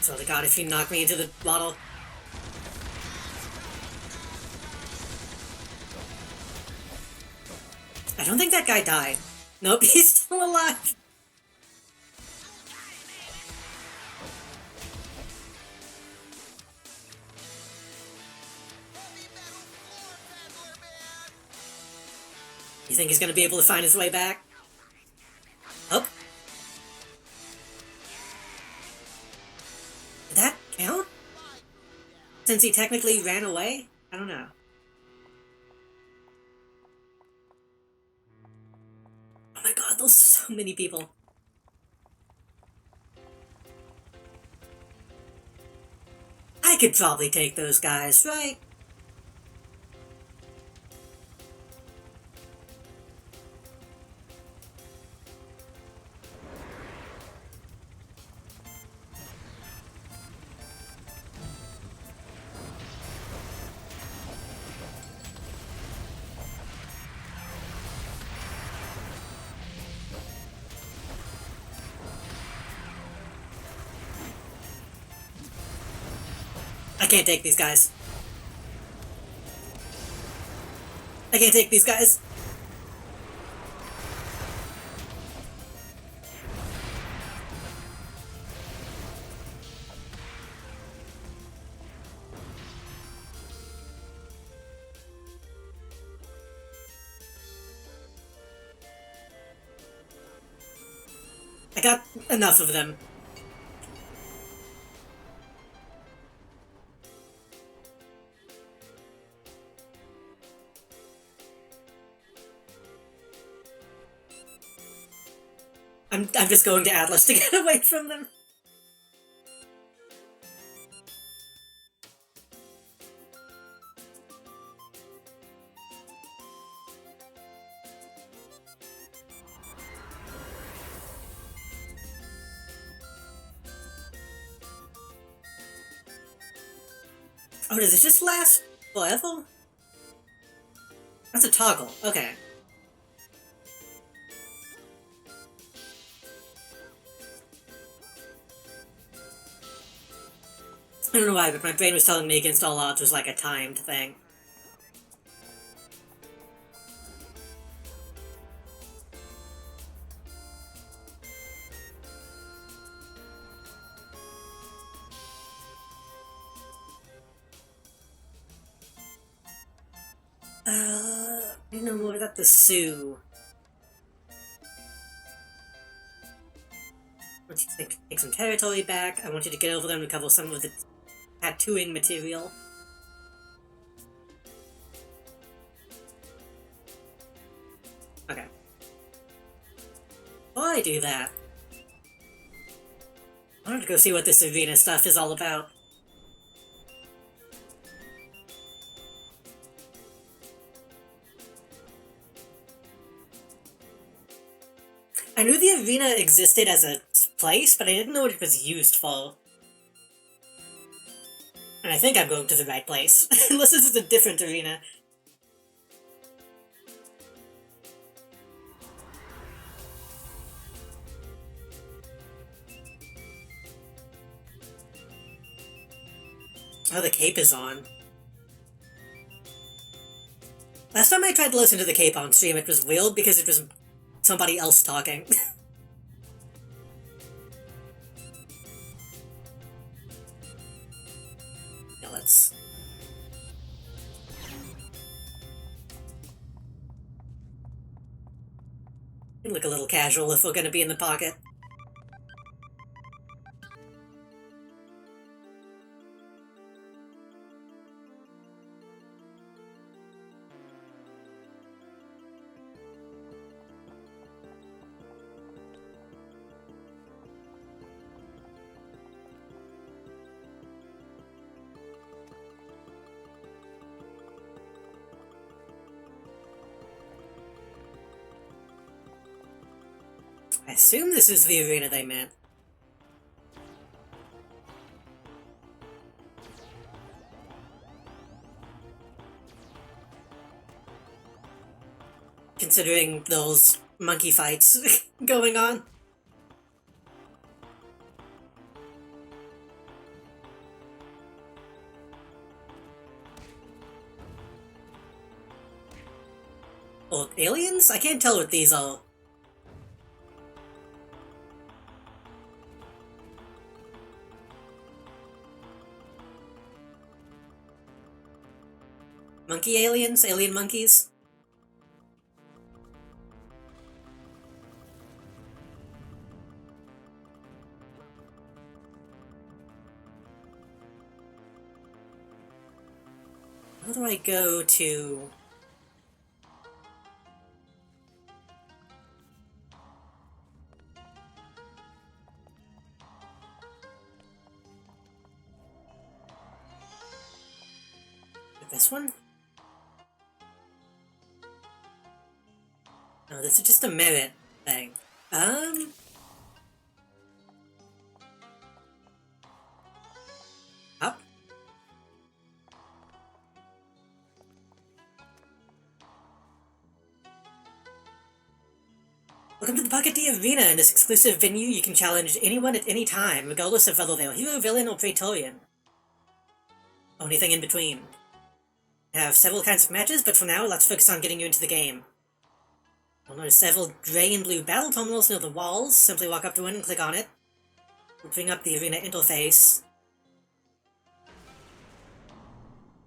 So the god, if you knock me into the bottle. I don't think that guy died. Nope, he's still alive. You think he's gonna be able to find his way back? Oh. Did that count? Since he technically ran away? I don't know. Oh my god, there's so many people. I could probably take those guys, right? I can't take these guys. I can't take these guys. I got enough of them. I'm just going to Atlas to get away from them. Oh, does it just last forever? That's a toggle. Okay. I don't know why, but my brain was telling me against all odds was like a timed thing. I know more about the Sioux. want you to take some territory back. I want you to get over there and recover some of the tattooing material. Okay. Before I do that, I wanted to go see what this arena stuff is all about. I knew the arena existed as a place, but I didn't know what it was used for. And I think I'm going to the right place, unless this is a different arena. Oh, the cape is on. Last time I tried to listen to the cape on stream, it was weird because it was somebody else talking. Yeah, let's... We can look a little casual if we're gonna be in the pocket. I assume this is the arena they meant. Considering those monkey fights going on. Or aliens? I can't tell what these are. Monkey aliens? Alien monkeys? How do I go to... this one? No, this is just a merit thing. Up? Welcome to the Pocket D Arena. In this exclusive venue, you can challenge anyone at any time, regardless of whether they're hero, villain, or Praetorian. Or anything in between. I have several kinds of matches, but for now, let's focus on getting you into the game. You'll notice several grey and blue battle terminals near the walls. Simply walk up to one and click on it. We'll bring up the arena interface.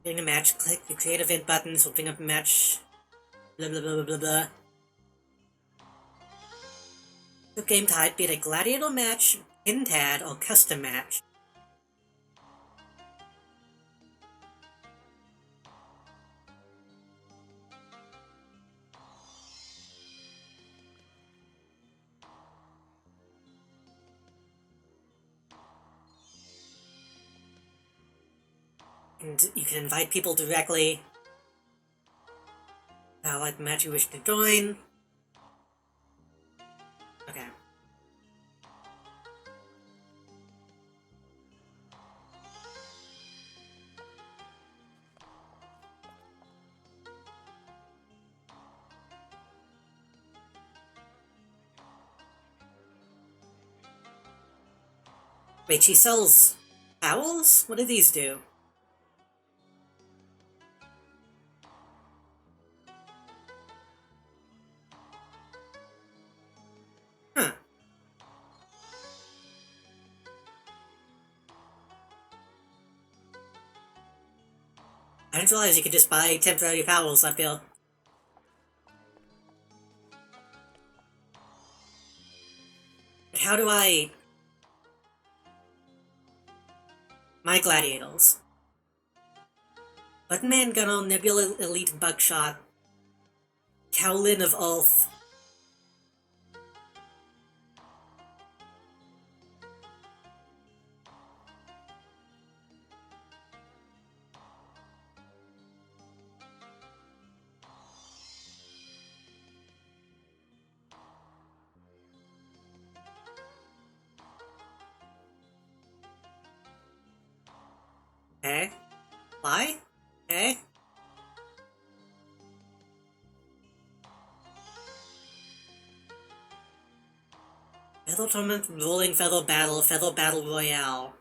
Getting a match, click the create event buttons, we'll bring up a match. Blah blah blah blah blah blah. Your game type, be it a gladiator match, pin-tad, or custom match. And you can invite people directly. Like the match you wish to join. Okay. Wait, she sells owls? What do these do? Huh. I didn't realize you could just buy temporary owls, I feel. How do I My gladiators. Buttonman Gunno, Nebula Elite Buckshot, Cowlin of Ulth. Okay. Why? Okay. Feather Tournament, Rolling Feather Battle Royale.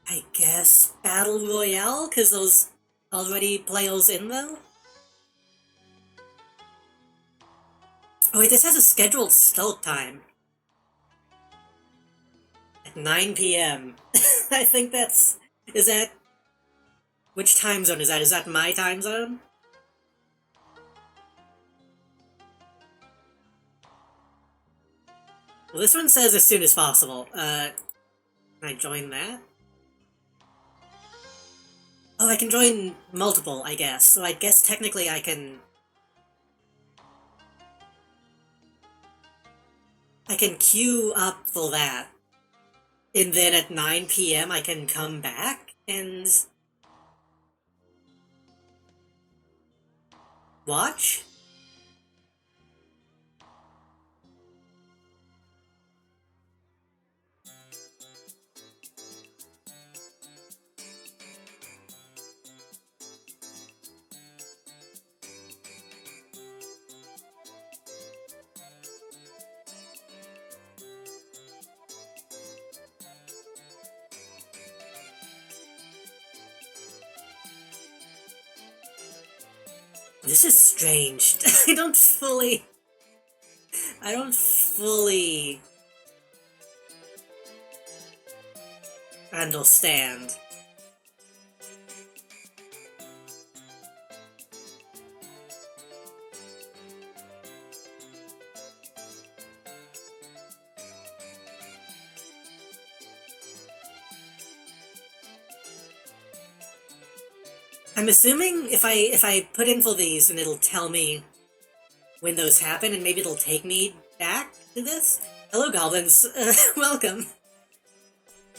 I guess Battle Royale, because those already players in there? Oh wait, this has a scheduled start time. At 9 p.m. I think that's... Is that... Which time zone is that? Is that my time zone? Well, this one says as soon as possible. Can I join that? Oh, I can join multiple, I guess. So I guess technically I can queue up for that. And then at 9 p.m. I can come back and watch? This is strange. I don't fully understand. I'm assuming if I put in for these, and it'll tell me when those happen, and maybe it'll take me back to this. Hello, goblins. Welcome.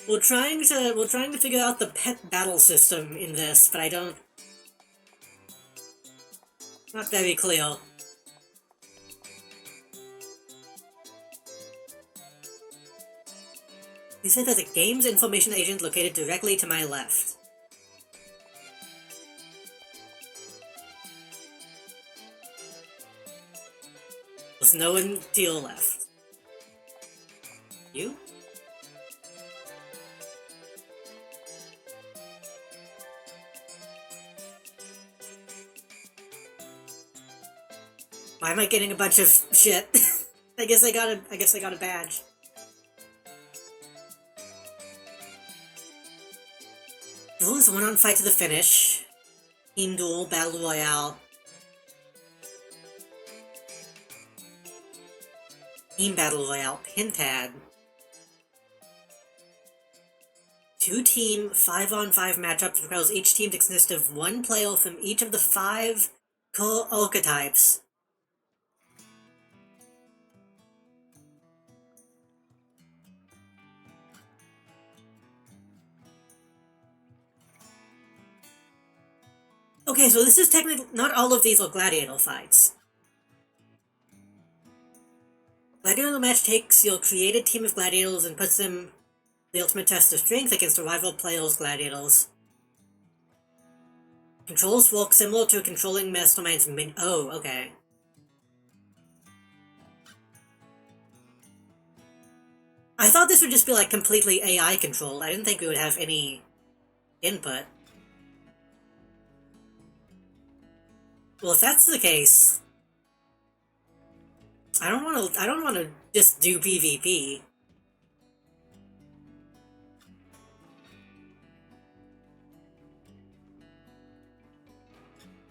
We're trying to figure out the pet battle system in this, but I don't... Not very clear. You said that the game's information agent located directly to my left. With no one to your left. You? Why am I getting a bunch of shit? I guess I got a badge. Duel is a one-on fight to the finish. Team Duel, Battle Royale. Team Battle Royale, Pintad. 2-team, 5-on-5 matchups requires each team to consist of one player from each of the 5 core archetypes. Okay, so this is technically... Not all of these are gladiator fights. Gladiator match takes your created team of gladiators and puts them the ultimate test of strength against a rival player's gladiators. Controls work similar to a controlling mastermind's oh, okay. I thought this would just be like completely AI controlled. I didn't think we would have any input. Well, if that's the case, I don't want to just do PvP.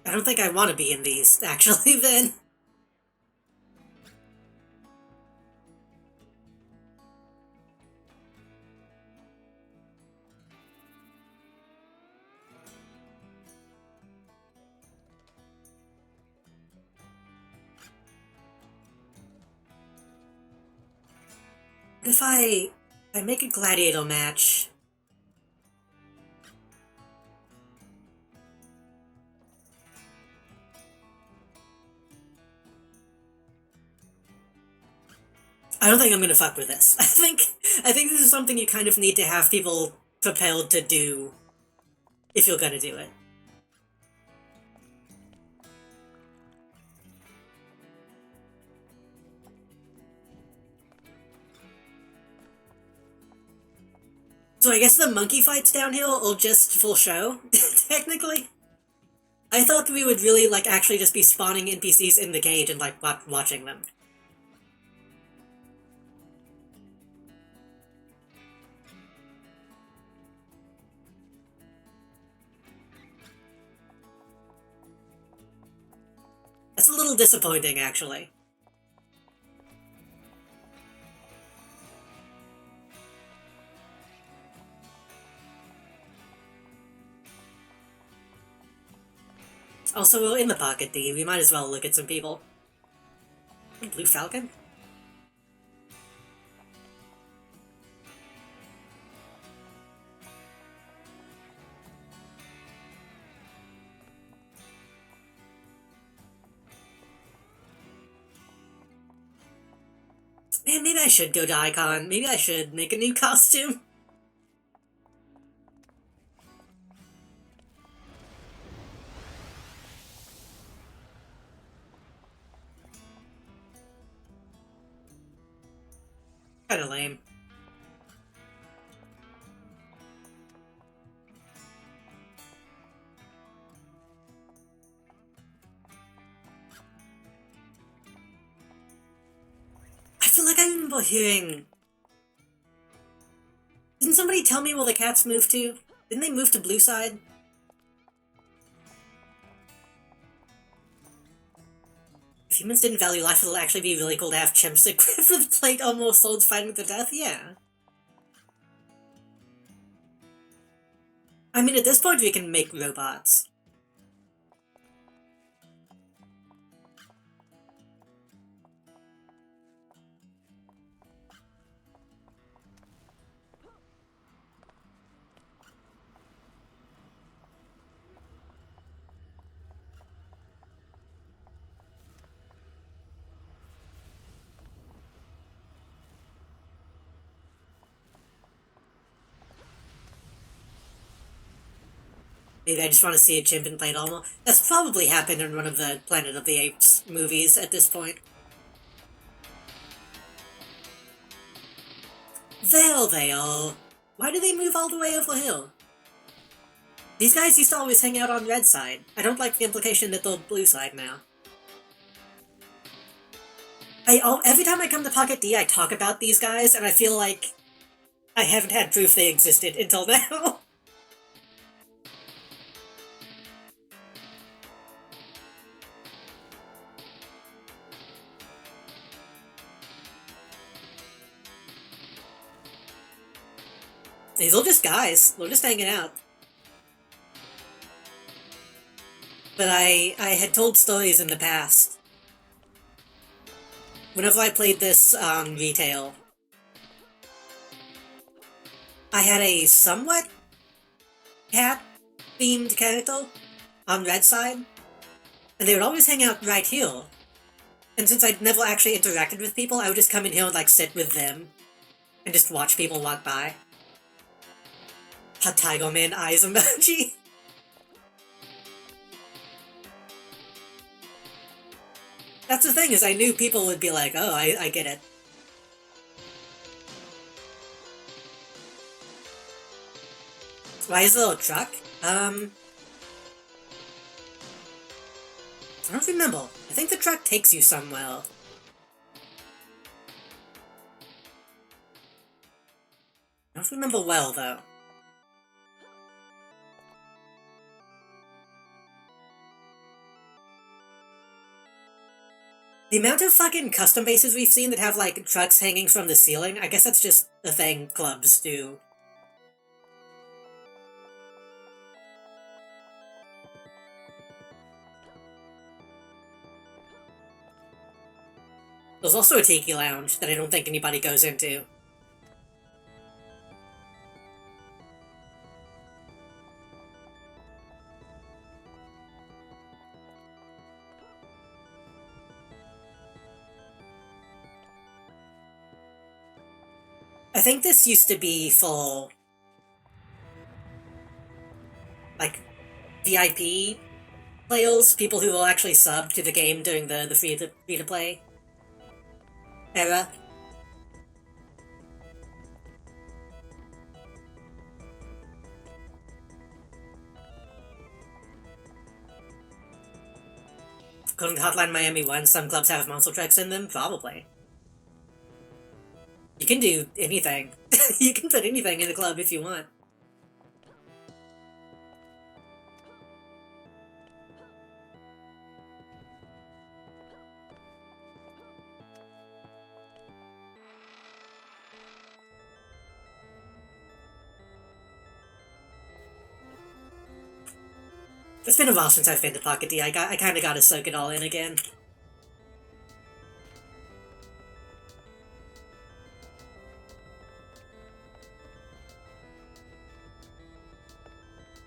I don't think I want to be in these, actually, then. What if I make a gladiator match? I don't think I'm gonna fuck with this. I think this is something you kind of need to have people propelled to do if you're gonna do it. So I guess the monkey fights downhill are just full show, technically. I thought we would really, like, actually just be spawning NPCs in the cage and, like, watching them. That's a little disappointing, actually. Also, we're in the Pocket D, we might as well look at some people. Blue Falcon? Man, maybe I should go to Icon. Maybe I should make a new costume. Kinda lame. I feel like I remember hearing... Didn't somebody tell me where the cats moved to? Didn't they move to Blue Side? If humans didn't value life, it'll actually be really cool to have chimps equipped with plate armor swords fighting to death, yeah. I mean, at this point we can make robots. Maybe I just want to see a chimp in plate armor. That's probably happened in one of the Planet of the Apes movies at this point. There they are. Why do they move all the way over hill? These guys used to always hang out on red side. I don't like the implication that they're blue side now. Every time I come to Pocket D, I talk about these guys, and I feel like I haven't had proof they existed until now. These are just guys. They're just hanging out. But I had told stories in the past. Whenever I played this on retail, I had a somewhat cat-themed character on red side, and they would always hang out right here. And since I'd never actually interacted with people, I would just come in here and, like, sit with them, and just watch people walk by. Hot Tiger Man eyes emoji. That's the thing, is I knew people would be like, oh, I get it. Why is there a truck? I don't remember. I think the truck takes you somewhere. I don't remember well, though. The amount of fucking custom bases we've seen that have, like, trucks hanging from the ceiling, I guess that's just a thing clubs do. There's also a tiki lounge that I don't think anybody goes into. I think this used to be for, like, VIP players, people who will actually sub to the game during the free-to-play era. Couldn't Hotline Miami 1 some clubs have monster trucks in them? Probably. You can do anything. You can put anything in the club if you want. It's been a while since I've been to Pocket D. I kinda gotta soak it all in again.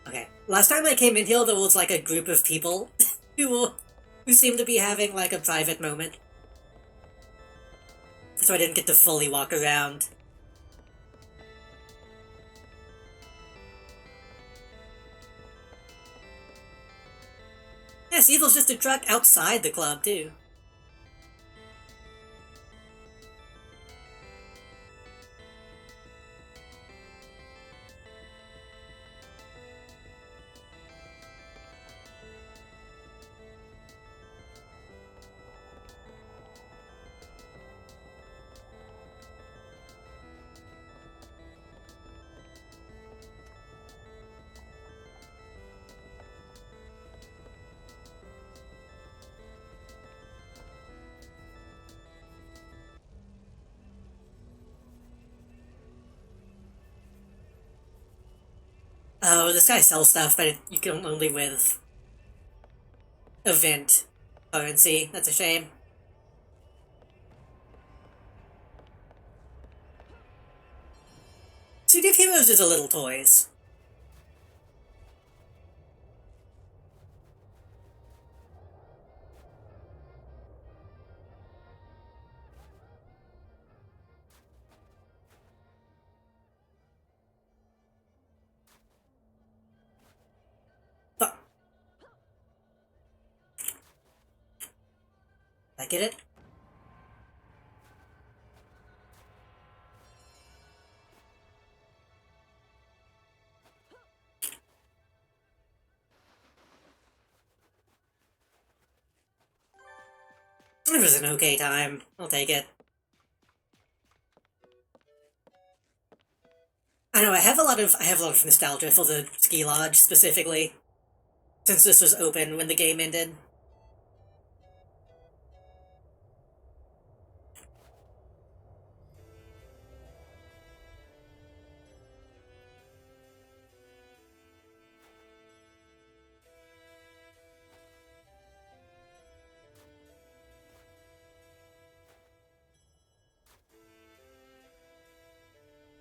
Okay, last time I came in here, there was like a group of people who seemed to be having like a private moment. So I didn't get to fully walk around. Yeah, see, there's just a truck outside the club, too. Oh, this guy sells stuff, but you can only with event currency. That's a shame. City of Heroes is a little toys. But I get it. It was an okay time. I'll take it. I know I have a lot of nostalgia for the ski lodge specifically, since this was open when the game ended.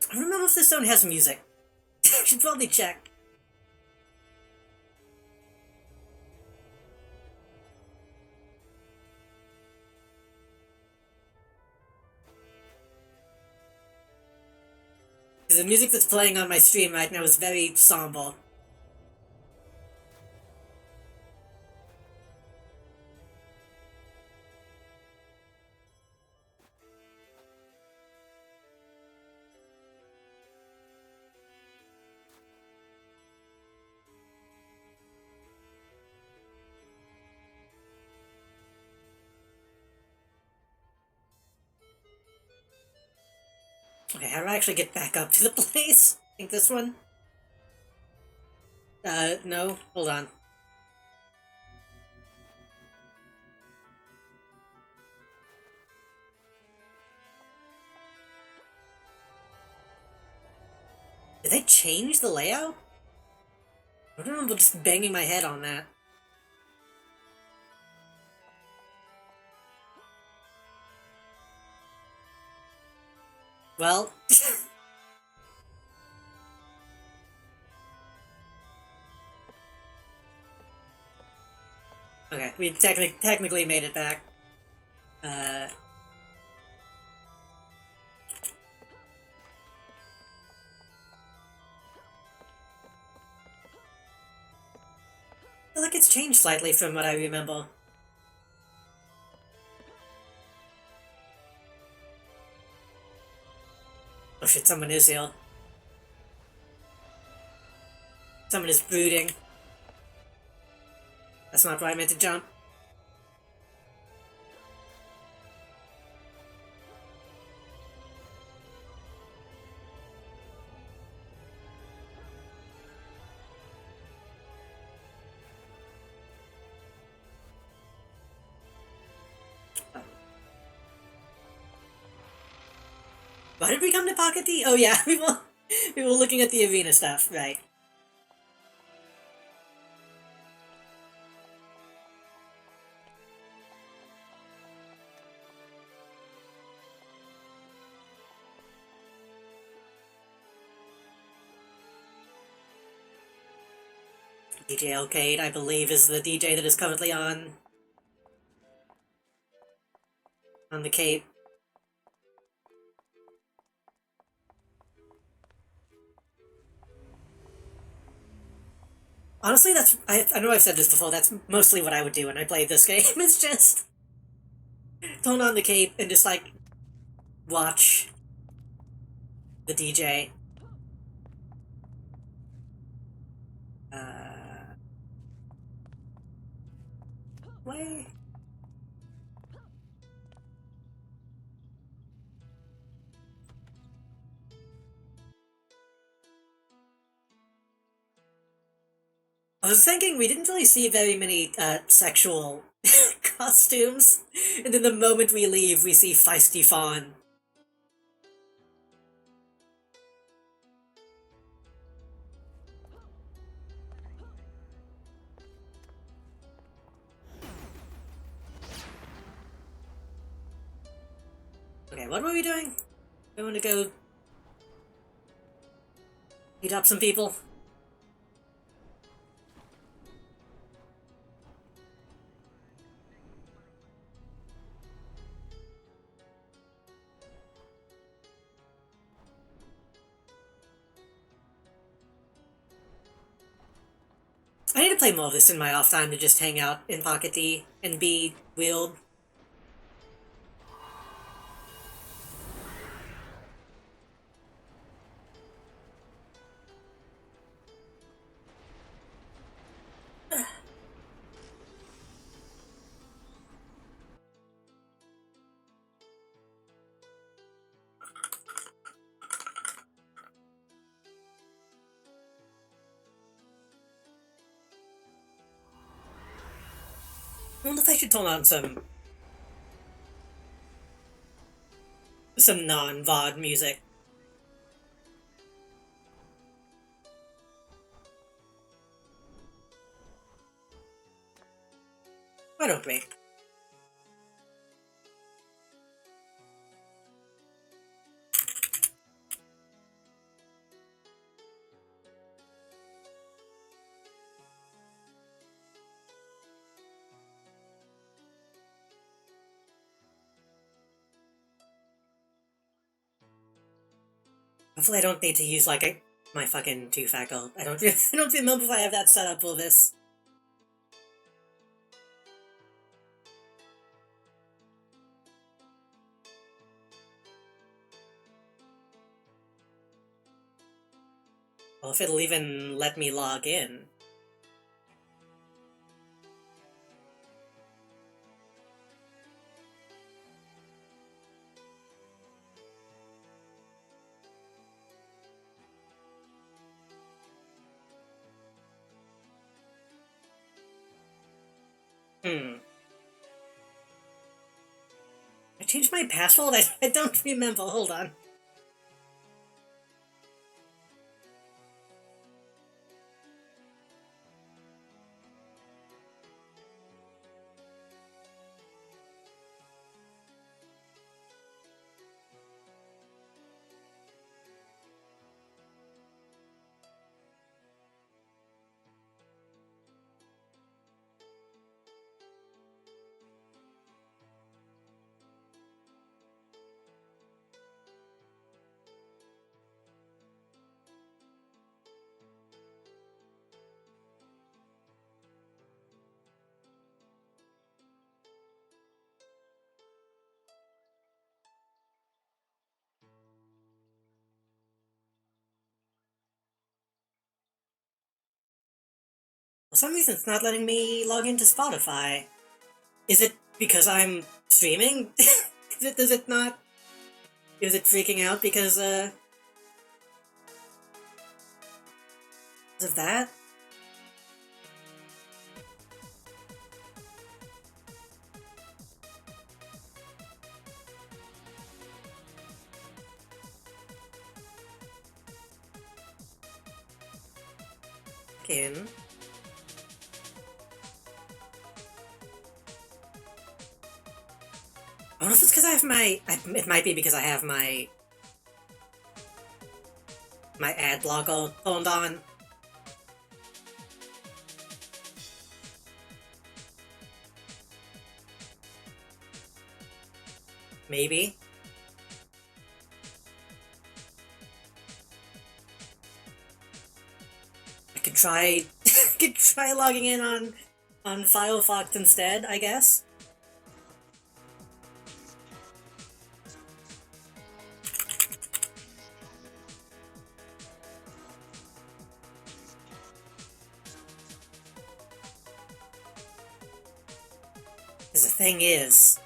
I don't remember if this zone has music. I should probably check. The music that's playing on my stream right now is very somber. Okay, how do I actually get back up to the place? I think this one? No. Hold on. Did they change the layout? I don't remember just banging my head on that. Well... okay, we technically made it back. I feel like it's changed slightly from what I remember. Oh shit, someone is here. Someone is brooding. That's not where I meant to jump. Why did we come to Pocket D? Oh yeah, we were looking at the arena stuff, right. DJ Alcade, I believe, is the DJ that is currently on the Cape. Honestly, I know I've said this before, that's mostly what I would do when I played this game, is just turn on the Cape and just, like, watch the DJ. Way? I was thinking we didn't really see very many, sexual costumes, and then the moment we leave, we see Feisty Fawn. Okay, what were we doing? I want to go beat up some people. I need to play more of this in my off time to just hang out in Pocket D and be weird. I wonder if I should turn on some non-VOD music. Why don't we? Hopefully I don't need to use, like, my fucking two-factor. I don't remember if I have that set up for this. Or if it'll even let me log in. I changed my password? I don't remember. Hold on. For some reason, it's not letting me log into Spotify. Is it because I'm streaming? Does it not? Is it freaking out because of that? In. I don't know if it's because I have my. It might be because I have my ad block turned on. Maybe. I could try. Could try logging in on Firefox instead, I guess. Because the thing is,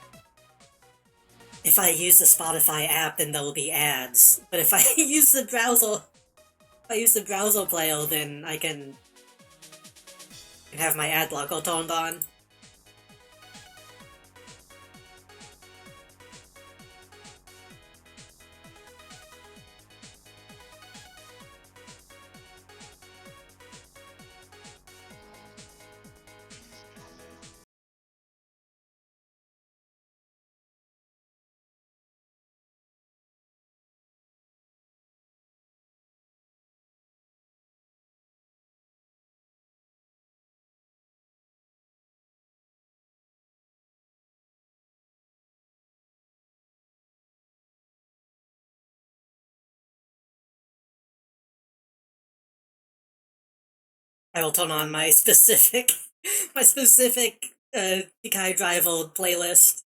if I use the Spotify app, then there will be ads. But if I use the browser player, then I can have my ad block all turned on. I will turn on my specific Ikai Driver playlist.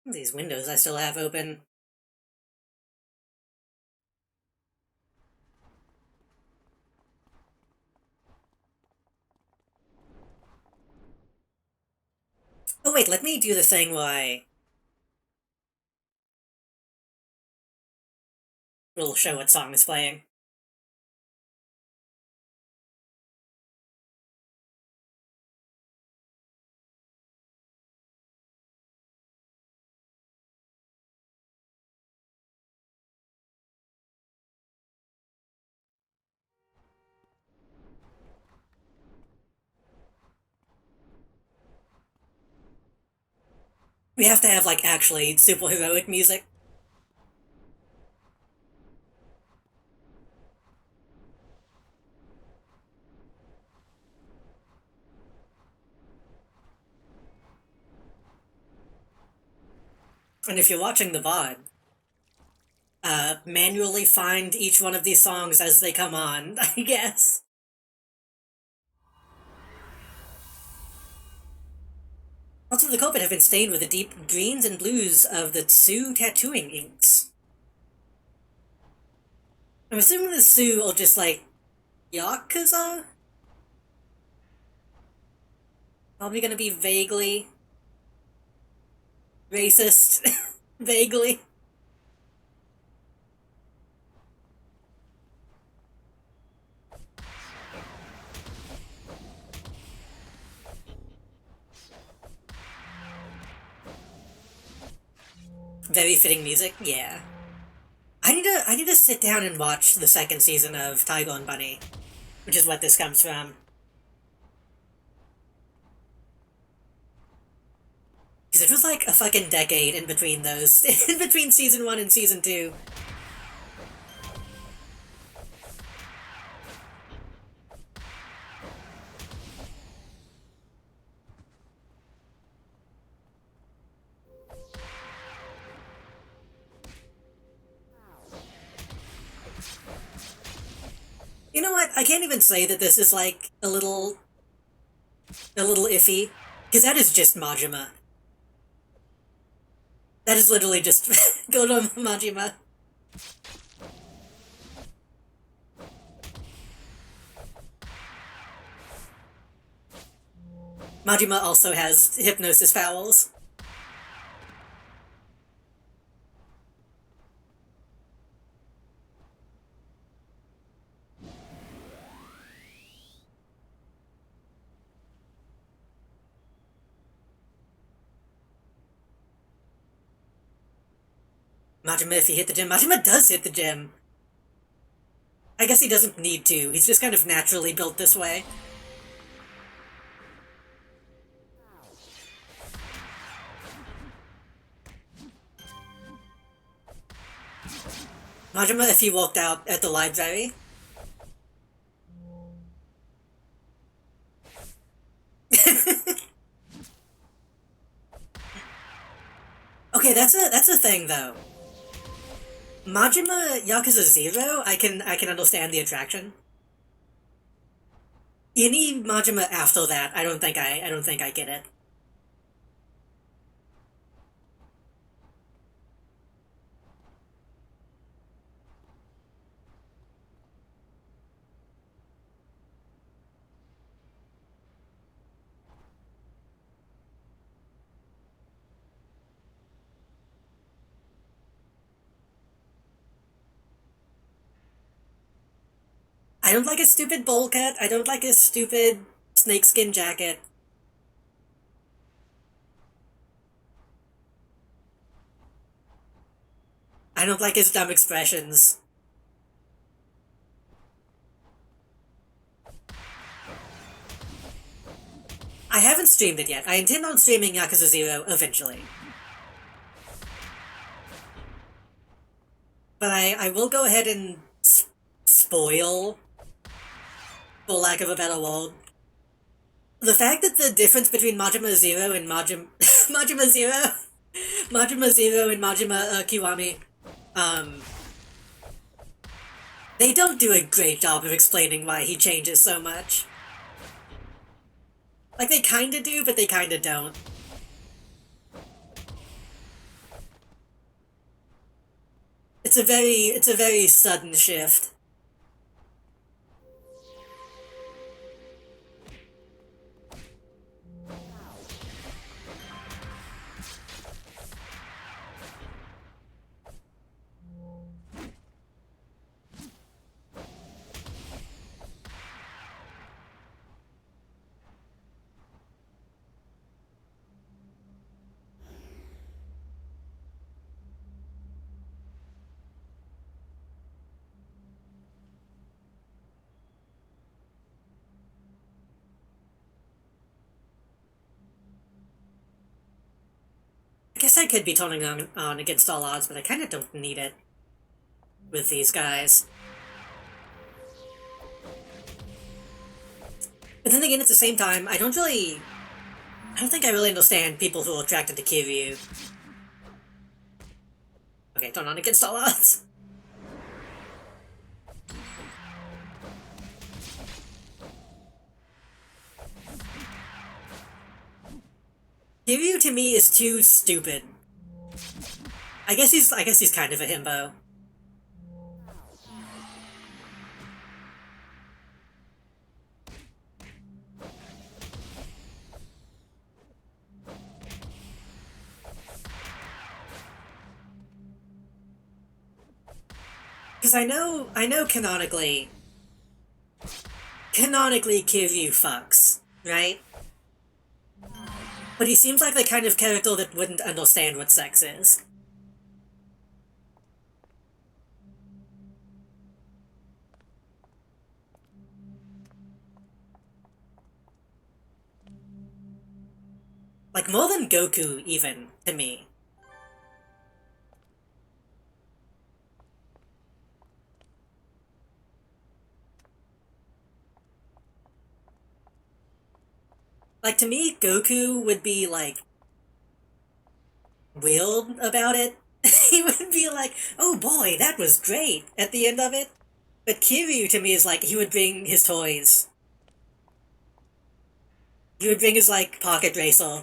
These windows I still have open. Oh wait, let me do the thing where I will show what song is playing. We have to have, like, actually super heroic music. And if you're watching the VOD, manually find each one of these songs as they come on, I guess. Also, the carpet have been stained with the deep greens and blues of the Tsu tattooing inks. I'm assuming the Tsu are just like Yakuza? Probably gonna be vaguely racist. Vaguely. Very fitting music, yeah. I need to sit down and watch the second season of Tiger and Bunny, which is what this comes from. Because it was like a fucking decade in between those, in between season 1 and season 2. You know what? I can't even say that this is like a little iffy, because that is just Majima. That is literally just Goto Majima. Majima also has hypnosis powers. Majima, if he hit the gym, Majima does hit the gym. I guess he doesn't need to. He's just kind of naturally built this way. Majima, if he walked out at the library. Okay, that's a thing though. Majima Yakuza 0, I can understand the attraction. Any Majima after that, I don't think I get it. I don't like his stupid bowl cut. I don't like his stupid snakeskin jacket. I don't like his dumb expressions. I haven't streamed it yet. I intend on streaming Yakuza 0 eventually. But I will go ahead and spoil, for lack of a better word. The fact that the difference between Majima Zero and Majima Zero, Majima Zero and Majima Kiwami, they don't do a great job of explaining why he changes so much. Like, they kinda do, but they kinda don't. It's a very sudden shift. I guess I could be turning on Against All Odds, but I kinda don't need it with these guys. But then again, at the same time, I don't think I really understand people who are attracted to Kiryu. Okay, turn on Against All Odds. Kiryu to me is too stupid. I guess he's kind of a himbo. Because I know canonically Kiryu fucks, right? But he seems like the kind of character that wouldn't understand what sex is. Like, more than Goku, even, to me. Like, to me, Goku would be, like, weird about it. He would be like, oh boy, that was great, at the end of it. But Kiryu, to me, is like, he would bring his toys. He would bring his, like, pocket racer.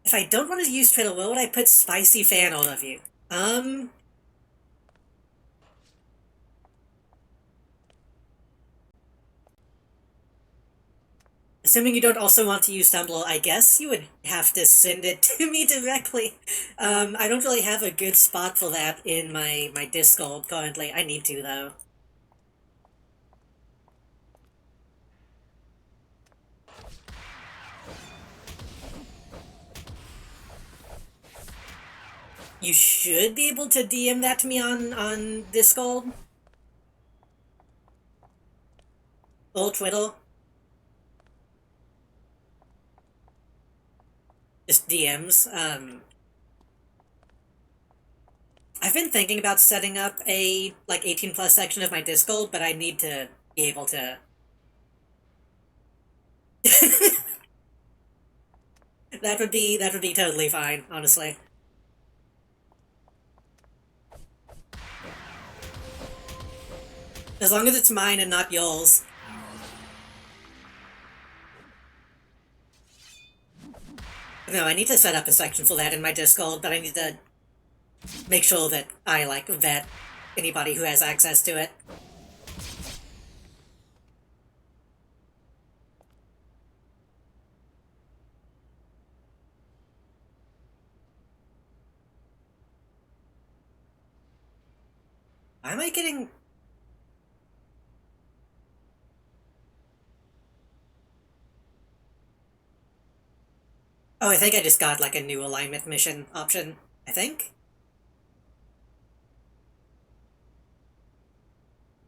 If I don't want to use Twiddle, where would I put Spicy Fan all of you? Assuming you don't also want to use Tumblr, I guess you would have to send it to me directly. I don't really have a good spot for that in my Discord currently. I need to, though. You should be able to DM that to me on Discord. Or Twitter. Just DMs. I've been thinking about setting up a, like, 18 plus section of my Discord, but I need to be able to... that would be totally fine, honestly. As long as it's mine and not yours. No, I need to set up a section for that in my Discord, but I need to make sure that I, like, vet anybody who has access to it. Why am I getting... Oh, I think I just got, like, a new alignment mission option, I think?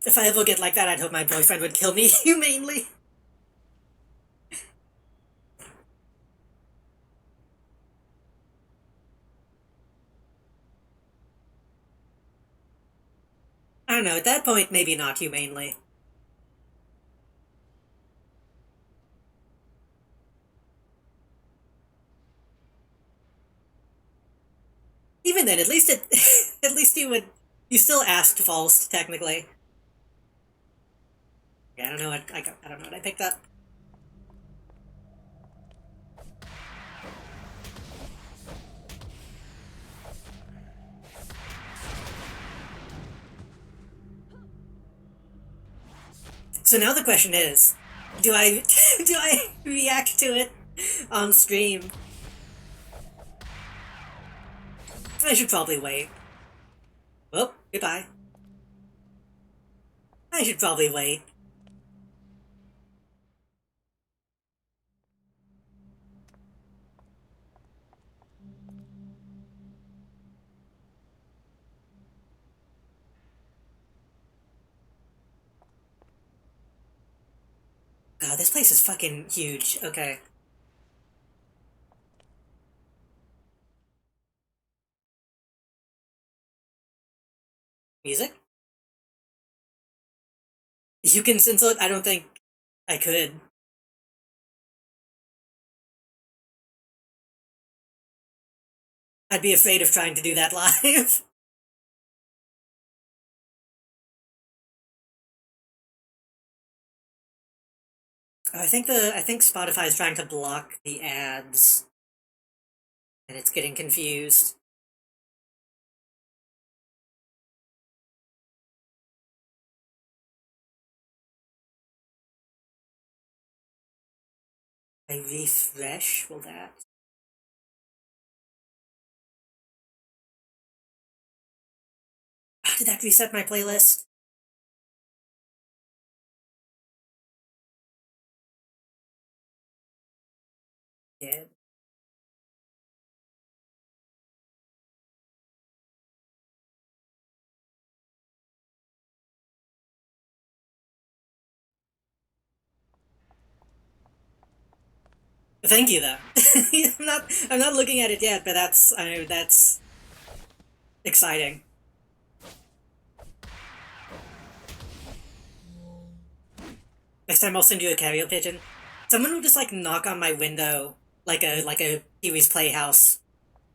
If I ever get like that, I'd hope my boyfriend would kill me humanely. I don't know, at that point, maybe not humanely. Even then, at least at least you still asked false, technically. Yeah, I don't know what, I don't know what I picked up. So now the question is, do I do I react to it on stream? I should probably wait. Well, goodbye. I should probably wait. God, this place is fucking huge. Okay. Music? You can censor it? I don't think I could. I'd be afraid of trying to do that live. I think Spotify is trying to block the ads, and it's getting confused. I refresh, will that? Did that reset my playlist? Yeah. Thank you, though. I'm not looking at it yet, but that's exciting. Next time I'll send you a carrier pigeon. Someone will just like knock on my window like a Pee-wee's Playhouse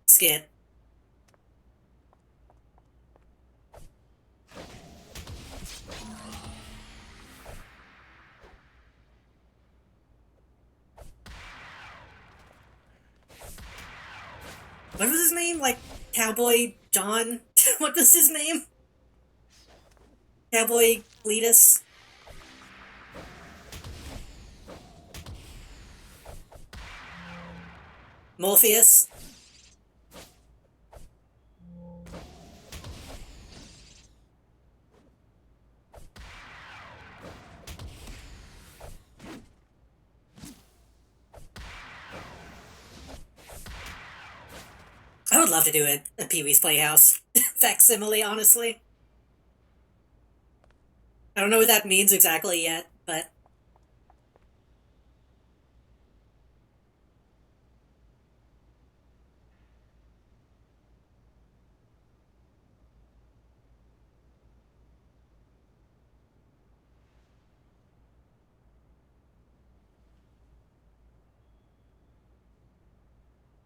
skit. what was his name? Like, Cowboy John? What was his name? Cowboy Cletus? Morpheus? I would love to do a Pee-wee's Playhouse facsimile, honestly. I don't know what that means exactly yet, but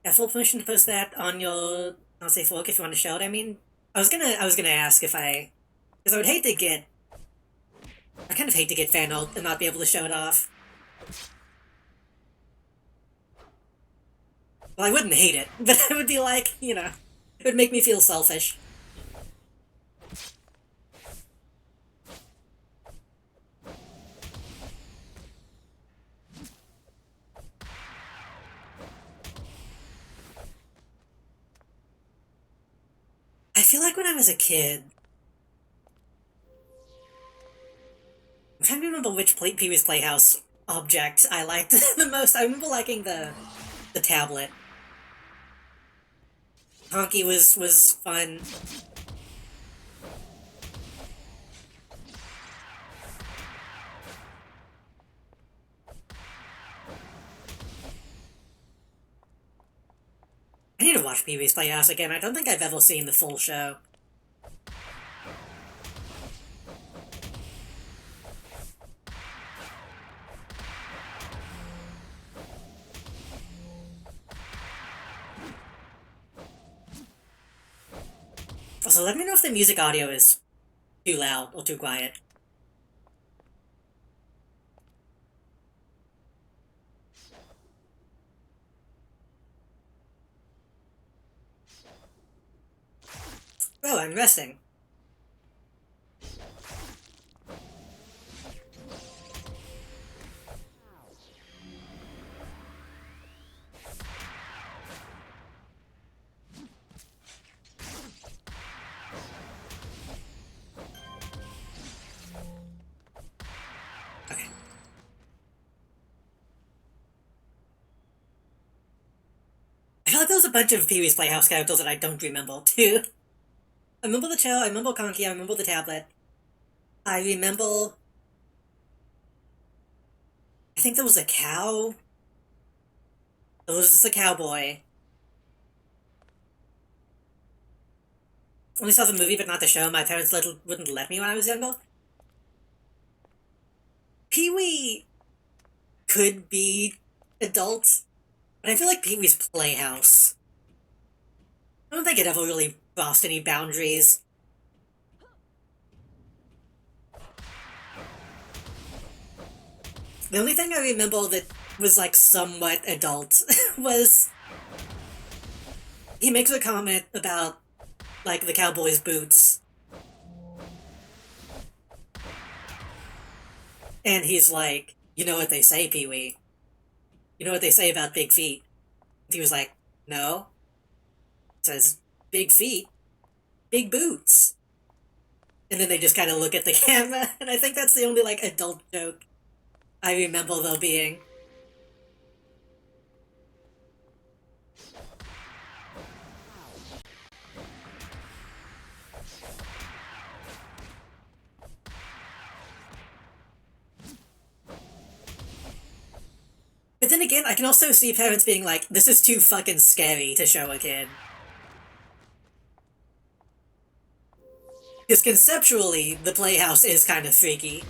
yeah, full permission to post that on your Safe Fork if you want to show it. I mean, I was gonna ask if because I would hate to get, I kind of hate to get fan art and not be able to show it off. Well, I wouldn't hate it, but it would be like, it would make me feel selfish. I feel like when I was a kid, I'm trying to remember which Pee-wee's Playhouse object I liked the most. I remember liking the tablet. Honky was fun. I need to watch Pee-wee's Playhouse again. I don't think I've ever seen the full show. Also, let me know if the music audio is too loud or too quiet. Oh, I'm resting. Okay. I feel like there's a bunch of Pee-wee's Playhouse characters that I don't remember, too. I remember the chair, I remember Conky, I remember the tablet. I remember... I think there was a cow. There was just a cowboy. Only saw the movie, but not the show. My parents wouldn't let me when I was younger. Pee-wee could be adult, but I feel like Pee-wee's Playhouse. I don't think it ever really crossed any boundaries. The only thing I remember that was like somewhat adult was he makes a comment about like the cowboy's boots. And he's like, you know what they say, Pee-wee? You know what they say about big feet? He was like, no. It says, big feet, big boots. And then they just kind of look at the camera, and I think that's the only, like, adult joke I remember there being. But then again, I can also see parents being like, this is too fucking scary to show a kid. Because conceptually, the Playhouse is kind of freaky.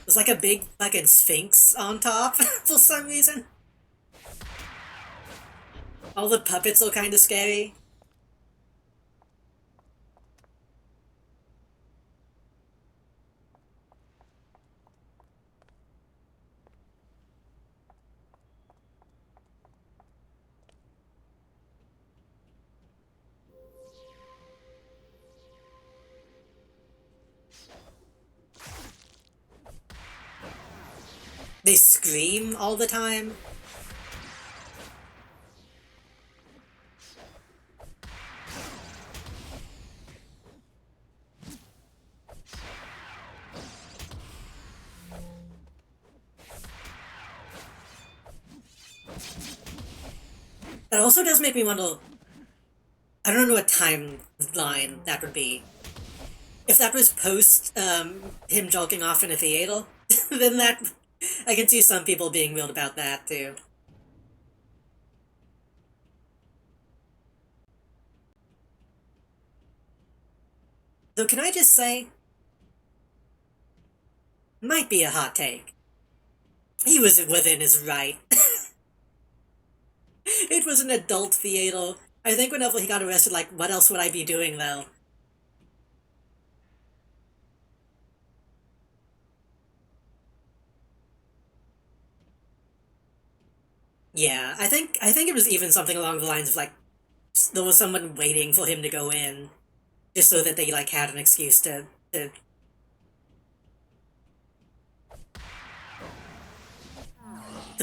There's like a big fucking sphinx on top for some reason. All the puppets are kind of scary. they scream all the time. That also does make me wonder, I don't know what timeline that would be. If that was post him jogging off in a theater, then that I can see some people being weird about that too. Though can I just say, might be a hot take. He was within his right. It was an adult theater. I think whenever he got arrested, like, what else would I be doing though? Yeah, I think it was even something along the lines of like there was someone waiting for him to go in, just so that they like had an excuse to to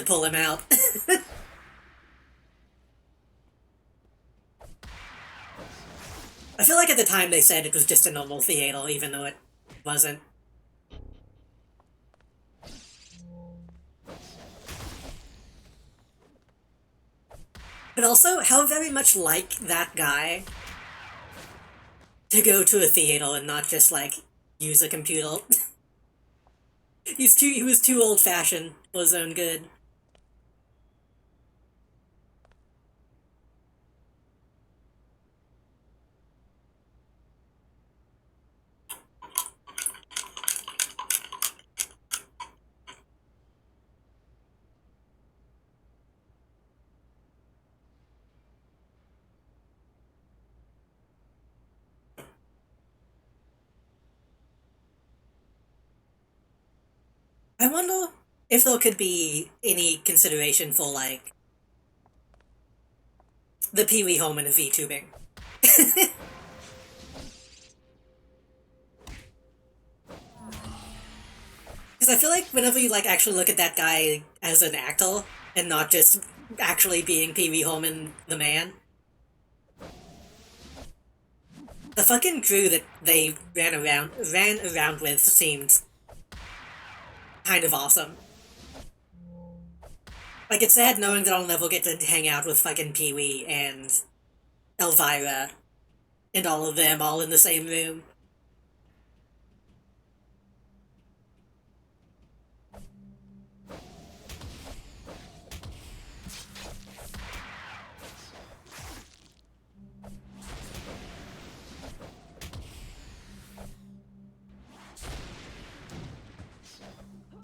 pull him out. I feel like at the time they said it was just a normal theater, even though it wasn't. But also, how very much like that guy to go to a theater and not just like use a computer. He was too old fashioned for his own good. I wonder if there could be any consideration for like the Pee Wee Herman of VTubing. Because I feel like whenever you like actually look at that guy as an actor and not just actually being Pee Wee Herman the man, the fucking crew that they ran around with seemed kind of awesome. Like it's sad knowing that I'll never get to hang out with fucking Pee Wee and Elvira and all of them all in the same room.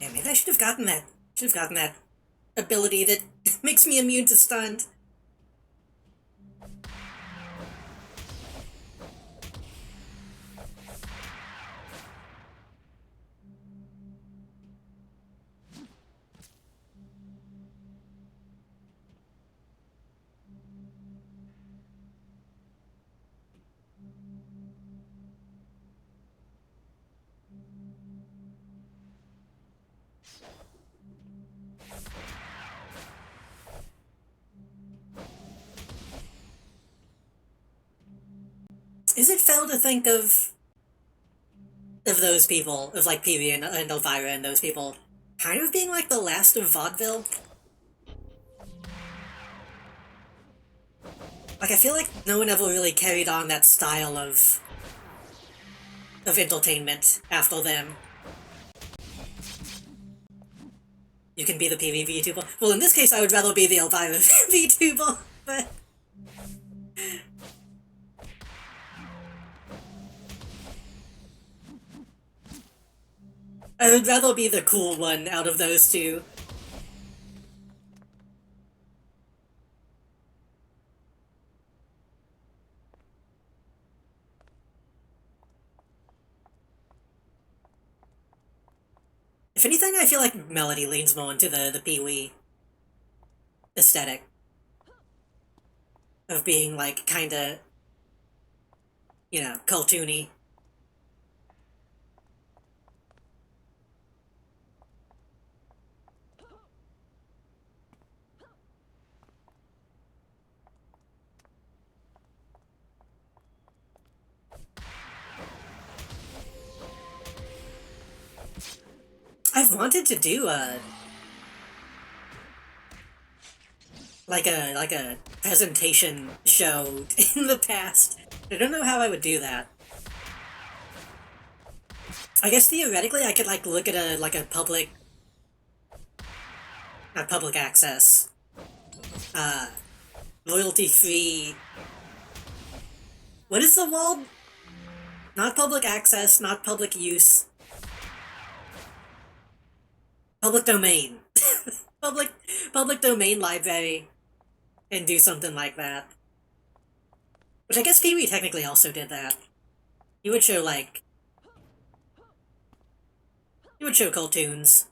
Yeah, maybe I should have gotten that. Should have gotten that ability that makes me immune to stunned. Is it fair to think of those people, of like Pee Wee and Elvira and those people, kind of being like the last of vaudeville? Like I feel like no one ever really carried on that style of entertainment after them. You can be the Pee Wee VTuber. Well, in this case, I would rather be the Elvira VTuber, but I would rather be the cool one out of those two. If anything, I feel like Melody leans more into the Pee Wee aesthetic of being like kinda, cartoony. I've wanted to do a like a presentation show in the past. I don't know how I would do that. I guess theoretically I could like look at a public, not public access, uh royalty free. What is the wall? Not public access, not public use. Public domain. public public domain library and do something like that. Which I guess Pee-wee technically also did that. He would show like he would show cartoons.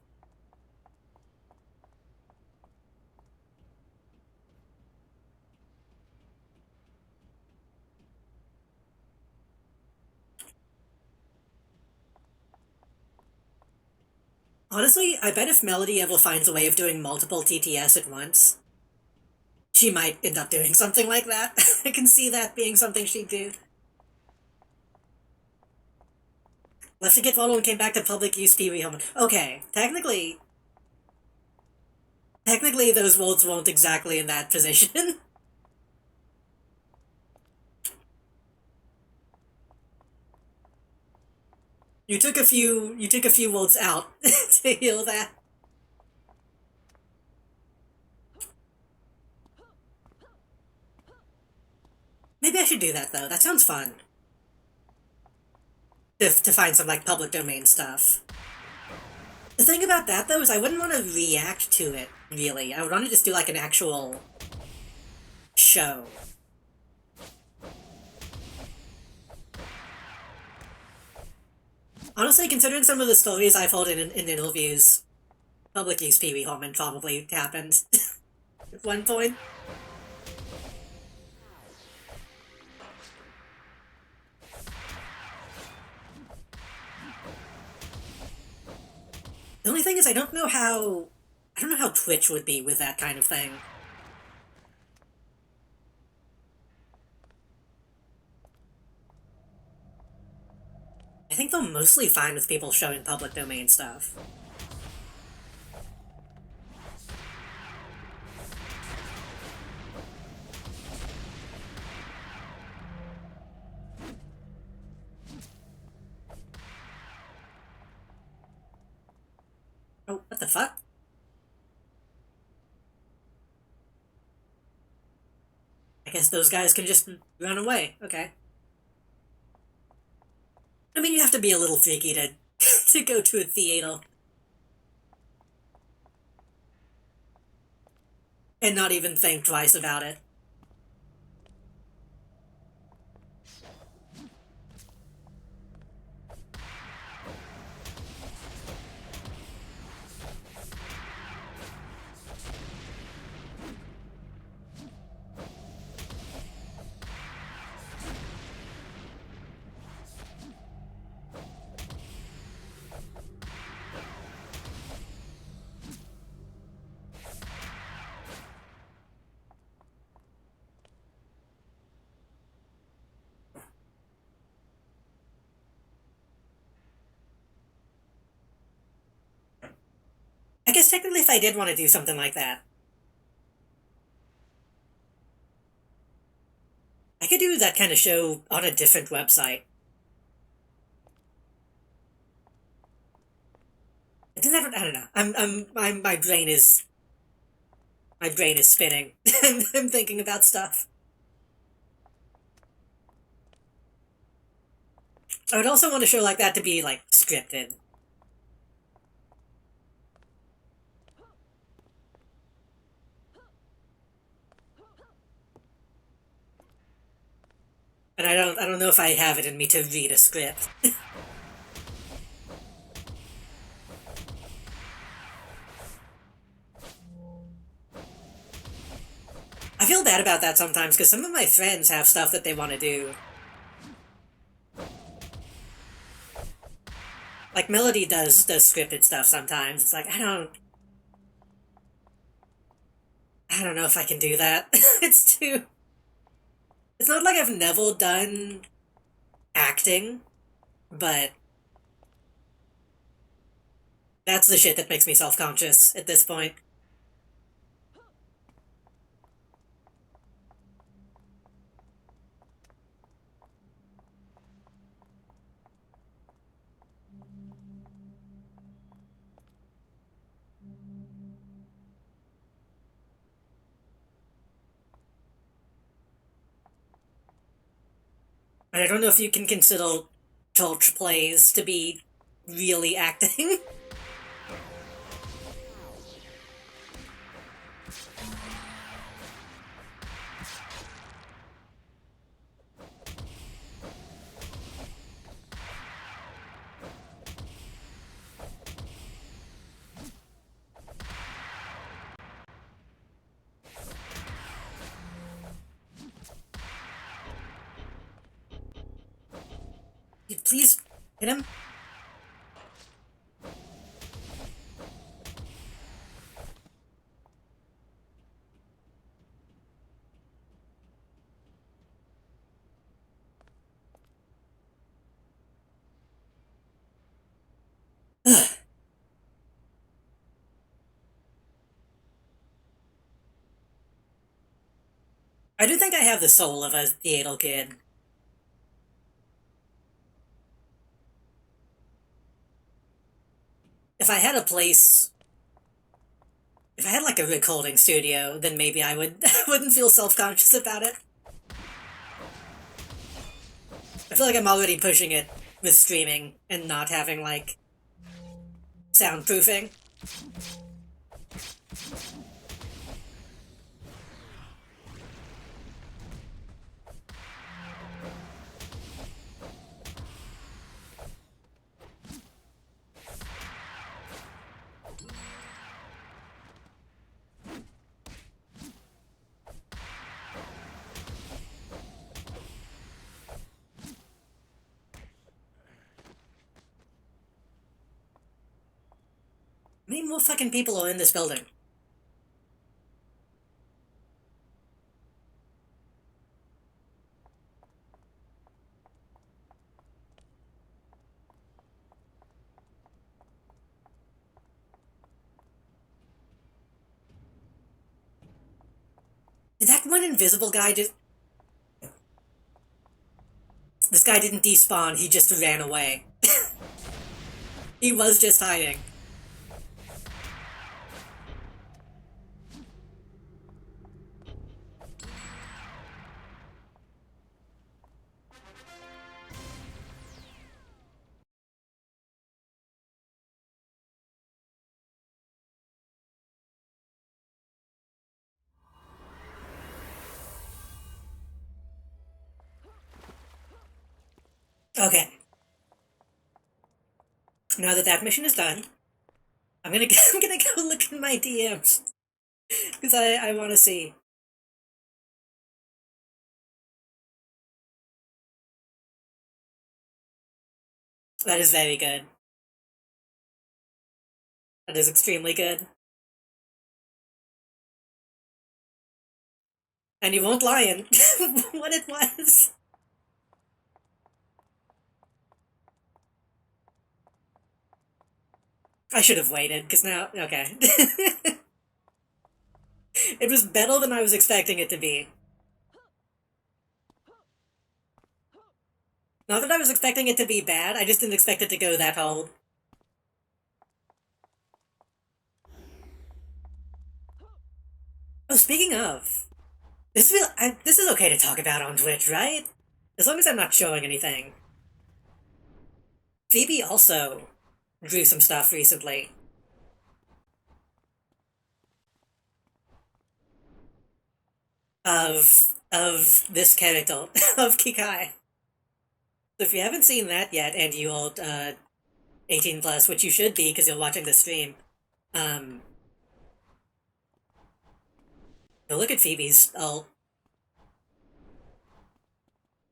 Honestly, I bet if Melody ever finds a way of doing multiple TTS at once, she might end up doing something like that. I can see that being something she'd do. Left to get follow and came back to public use Pee-wee Herman. Okay, technically those worlds weren't exactly in that position. You took a few worlds out to heal that. Maybe I should do that though. That sounds fun. To find some like public domain stuff. The thing about that though is I wouldn't want to react to it, really. I would want to just do like an actual show. Honestly, considering some of the stories I've heard in interviews, public use Pee-wee Herman probably happened at one point. The only thing is I don't know how Twitch would be with that kind of thing. I think they're mostly fine with people showing public domain stuff. Oh, what the fuck? I guess those guys can just run away. Okay. I mean, you have to be a little freaky to to go to a theater and not even think twice about it. I guess technically if I did want to do something like that, I could do that kind of show on a different website. I don't know. My brain is spinning. I'm thinking about stuff. I would also want a show like that to be like scripted. And I don't know if I have it in me to read a script. I feel bad about that sometimes because some of my friends have stuff that they want to do. Like Melody does scripted stuff sometimes. It's like I don't know if I can do that. It's too. It's not like I've never done acting, but That's the shit that makes me self-conscious at this point. And I don't know if you can consider torch plays to be really acting. Please hit him. Ugh. I do think I have the soul of a Theatle kid. If I had a place, if I had like a recording studio, then maybe I would wouldn't feel self-conscious about it. I feel like I'm already pushing it with streaming and not having like soundproofing. How many more fucking people are in this building? Did that one invisible guy just... This guy didn't despawn, he just ran away. He was just hiding. Okay. Now that that mission is done, I'm gonna I'm gonna go look in my DMs because I want to see. That is very good. That is extremely good. And you won't lie in what it was. I should have waited because now okay. It was better than I was expecting it to be. Not that I was expecting it to be bad, I just didn't expect it to go that hard. Oh, speaking of, this is okay to talk about on Twitch, right? As long as I'm not showing anything. Phoebe also drew some stuff recently. Of this character, of Kikai. So if you haven't seen that yet, and you are 18 plus, which you should be because you're watching the stream, go look at Phoebe's.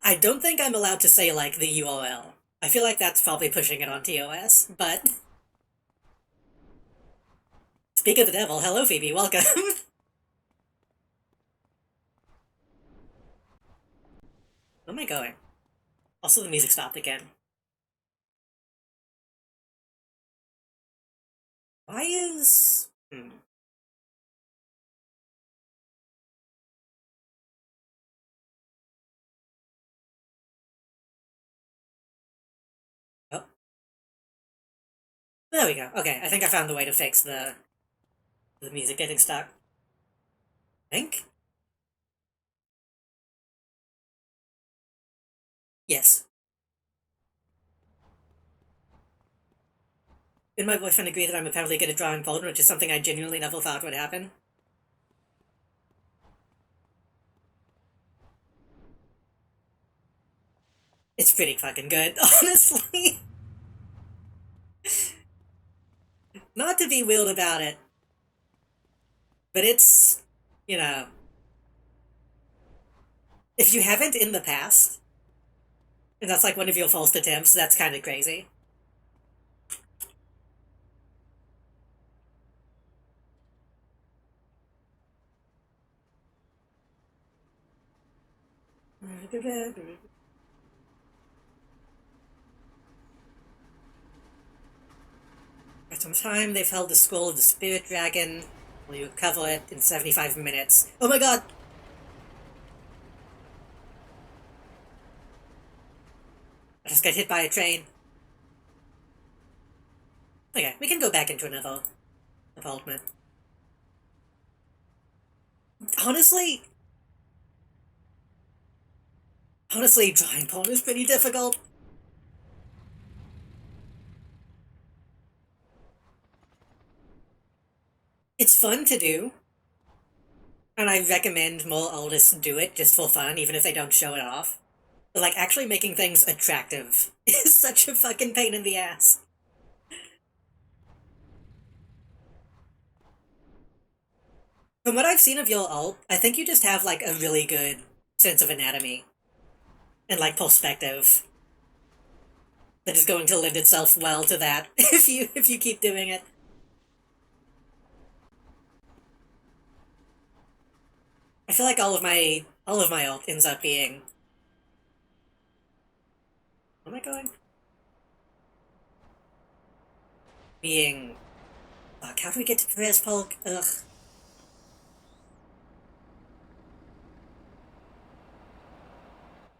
I don't think I'm allowed to say, like, the URL. I feel like that's probably pushing it on TOS, but... Speak of the devil, hello Phoebe, welcome! Where am I going? Also, the music stopped again. Why is... Oh. There we go. Okay, I think I found the way to fix the music getting stuck. I think? Yes. Did my boyfriend agree that I'm apparently good at drawing porn, which is something I genuinely never thought would happen? It's pretty fucking good, honestly. Not to be weird about it, but it's, you know, if you haven't in the past, and that's like one of your first attempts, that's kind of crazy. For some time, they've held the skull of the spirit dragon. Will you recover it in 75 minutes? Oh my god! I just got hit by a train. Okay, we can go back into another apartment. Honestly, drawing porn is pretty difficult. It's fun to do, and I recommend more artists do it just for fun, even if they don't show it off. But like, actually making things attractive is such a fucking pain in the ass. From what I've seen of your art, I think you just have like a really good sense of anatomy and like perspective that is going to lend itself well to that if you keep doing it. I feel like all of my art ends up being... Where am I going? Being... Fuck, how do we get to Perez Polk? Ugh.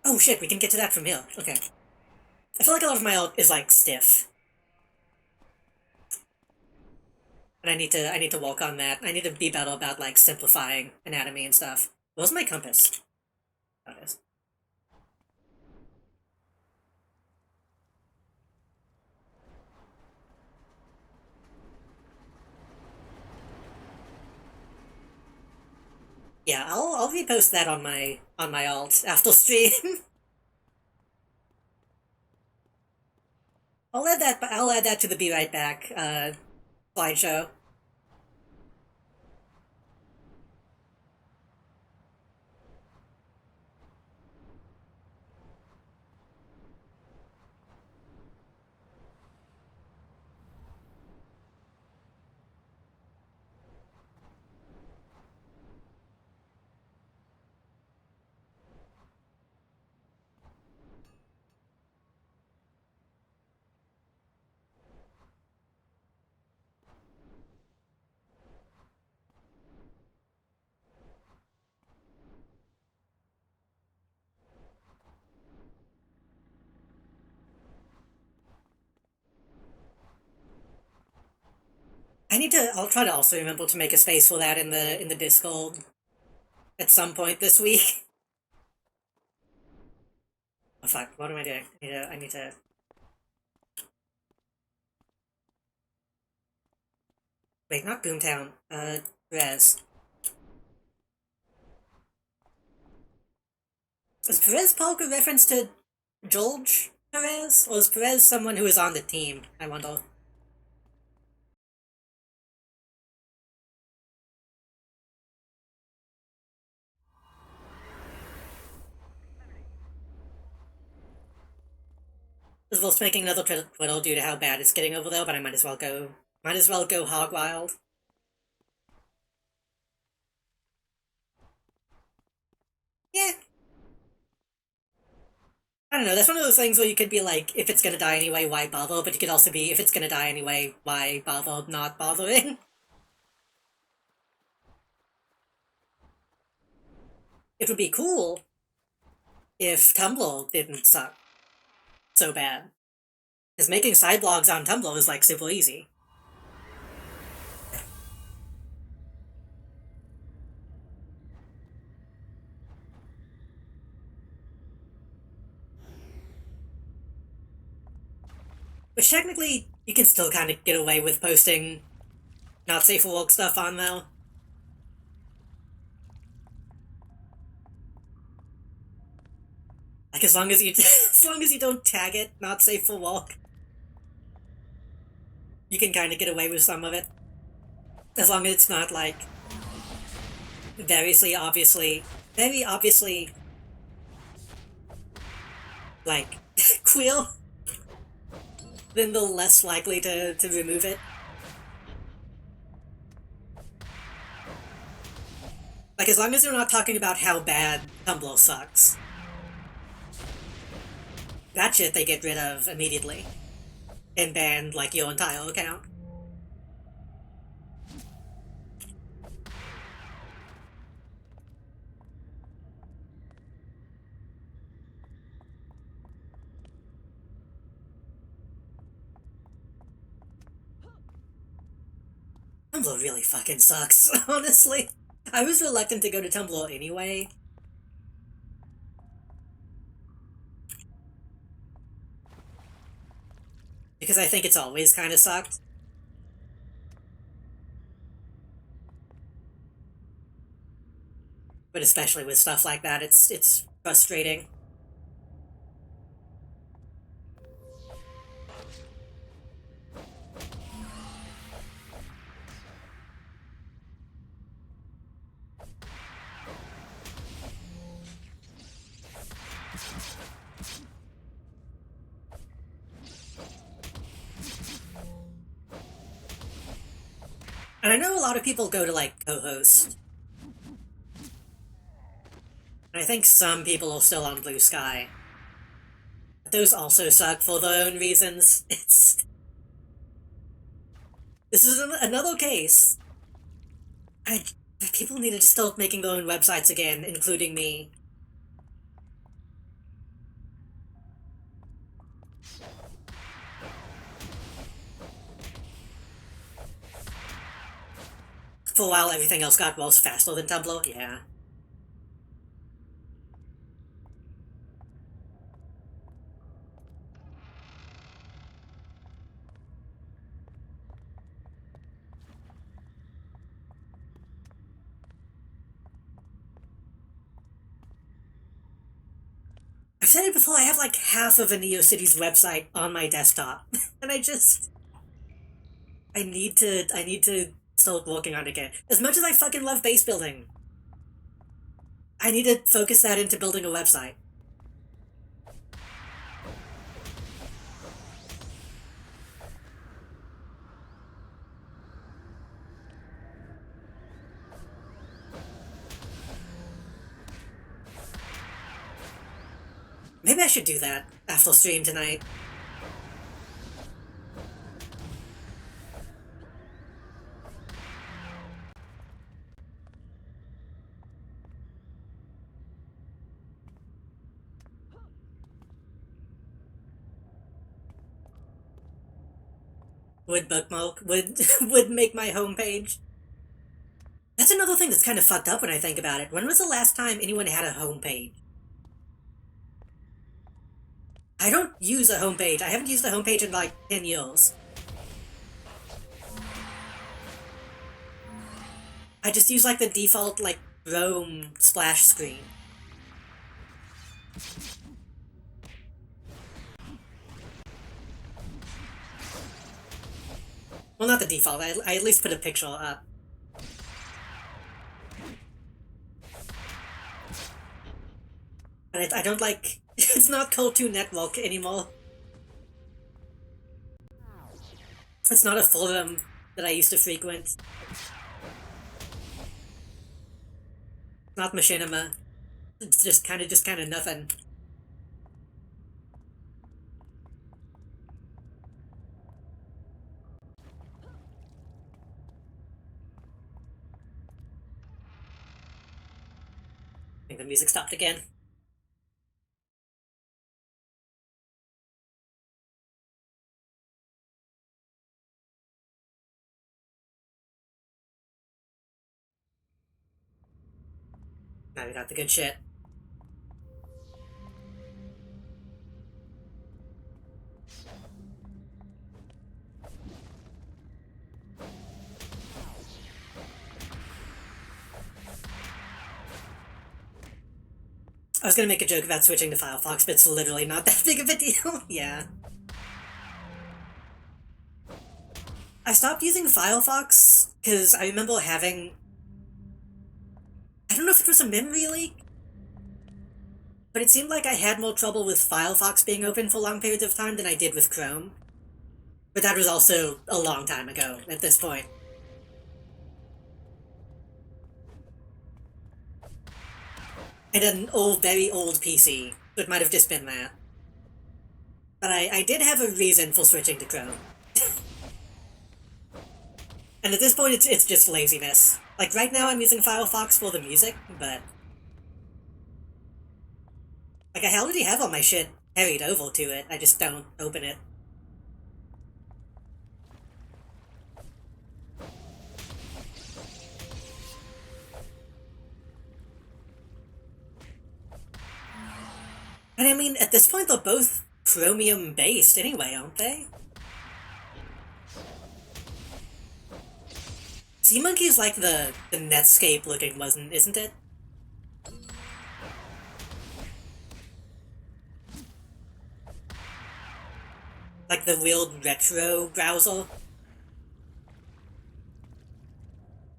Oh shit, we can get to that from here. Okay. I feel like a lot of my art is like stiff. And I need to work on that. I need to be better about like simplifying anatomy and stuff. Where's my compass? Oh, it is. Yeah, I'll repost that on my alt after stream. I'll add that to the Be Right Back slideshow. I'll try to also remember to make a space for that in the Discord at some point this week. Oh fuck, what am I doing? I need to wait, not Boomtown. Perez. Is Perez Polk a reference to George Perez? Or is Perez someone who is on the team? I wonder. This was making another twiddle due to how bad it's getting over there, but I might as well go hog wild. Yeah, I don't know, that's one of those things where you could be like, if it's gonna die anyway, why bother? But you could also be, if it's gonna die anyway, why bother not bothering? It would be cool if Tumblr didn't suck so bad. Because making side blogs on Tumblr is like super easy. Which technically, you can still kind of get away with posting not safe for work stuff on, though. Like, as long as you, as long as you don't tag it not safe for work, you can kind of get away with some of it. As long as it's not, like, very obviously, like, queer, then they're less likely to remove it. Like, as long as you're not talking about how bad Tumblr sucks. That shit they get rid of immediately. And ban, like, your entire account. Tumblr really fucking sucks, honestly. I was reluctant to go to Tumblr anyway. Because I think it's always kind of sucked. But especially with stuff like that, it's frustrating. And I know a lot of people go to, like, co-host. And I think some people are still on Blue Sky. But those also suck for their own reasons. This is another case. People need to start making their own websites again, including me. For a while, everything else got worse faster than Tumblr, yeah. I've said it before, I have like half of a NeoCities website on my desktop. And I need to start working on it again. As much as I fucking love base building, I need to focus that into building a website. Maybe I should do that after stream tonight. Would bookmark, would make my homepage. That's another thing that's kind of fucked up when I think about it. When was the last time anyone had a homepage? I don't use a homepage. I haven't used a homepage in like 10 years. I just use like the default like Chrome splash screen. Well, not the default. I at least put a picture up. But I don't like... It's not Cartoon Network anymore. It's not a forum that I used to frequent. Not Machinima. It's just kind of nothing. think the music stopped again. Now we got the good shit. I was gonna make a joke about switching to Firefox, but it's literally not that big of a deal. Yeah. I stopped using Firefox because I remember having... I don't know if it was a memory leak, but it seemed like I had more trouble with Firefox being open for long periods of time than I did with Chrome. But that was also a long time ago at this point. And an old, very old PC, so it might have just been that. But I did have a reason for switching to Chrome. And at this point, it's just laziness. Like, right now I'm using Firefox for the music, but... Like, I already have all my shit carried over to it, I just don't open it. And I mean, at this point, they're both Chromium-based anyway, aren't they? SeaMonkey's like the Netscape-looking one, isn't it? Like the weird retro browser.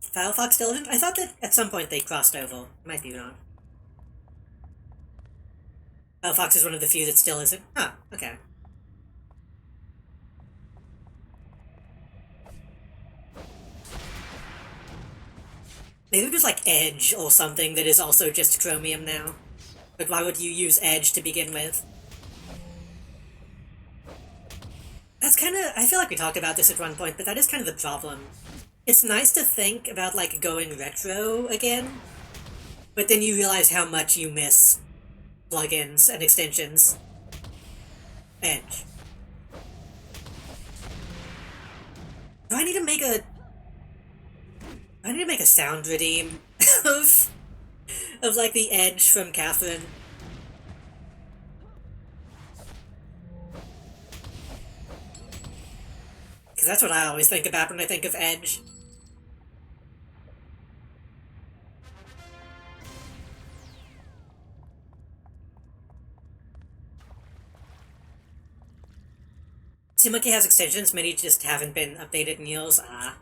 Firefox still isn't? I thought that at some point they crossed over. Might be wrong. Firefox is one of the few that still isn't. Ah, okay. Maybe it was like Edge or something that is also just Chromium now. But why would you use Edge to begin with? That's kind of... I feel like we talked about this at one point, but that is kind of the problem. It's nice to think about, like, going retro again, but then you realize how much you miss plugins and extensions. Edge. Do I need to make a... I need to make a sound redeem of like the Edge from Catherine. Because that's what I always think about when I think of Edge. Seems like it has extensions, many just haven't been updated in years. Ah.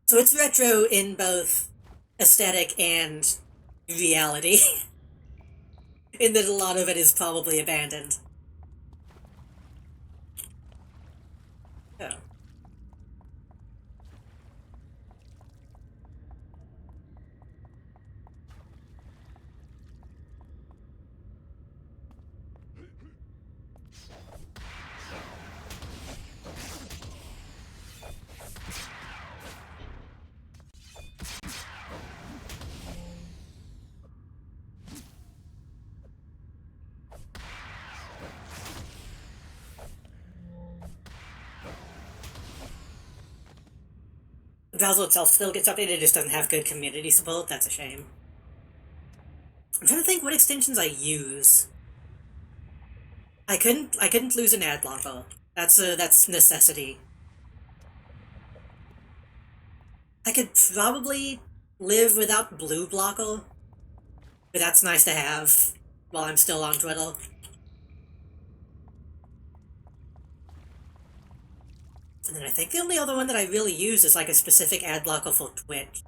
So it's retro in both aesthetic and reality. In that a lot of it is probably abandoned. Oh. The browser itself still gets updated, it just doesn't have good community support. That's a shame. I'm trying to think what extensions I use. I couldn't lose an ad blocker. That's necessity. I could probably live without Blue Blocker, but that's nice to have while I'm still on Twitter. And then I think the only other one that I really use is like a specific ad blocker for Twitch.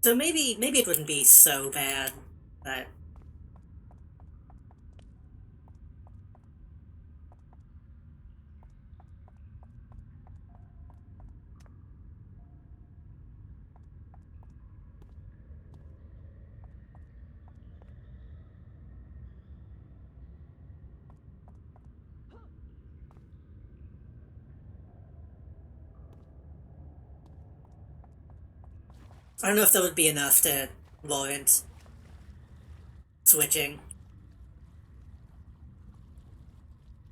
So maybe it wouldn't be so bad, but... I don't know if that would be enough to warrant switching.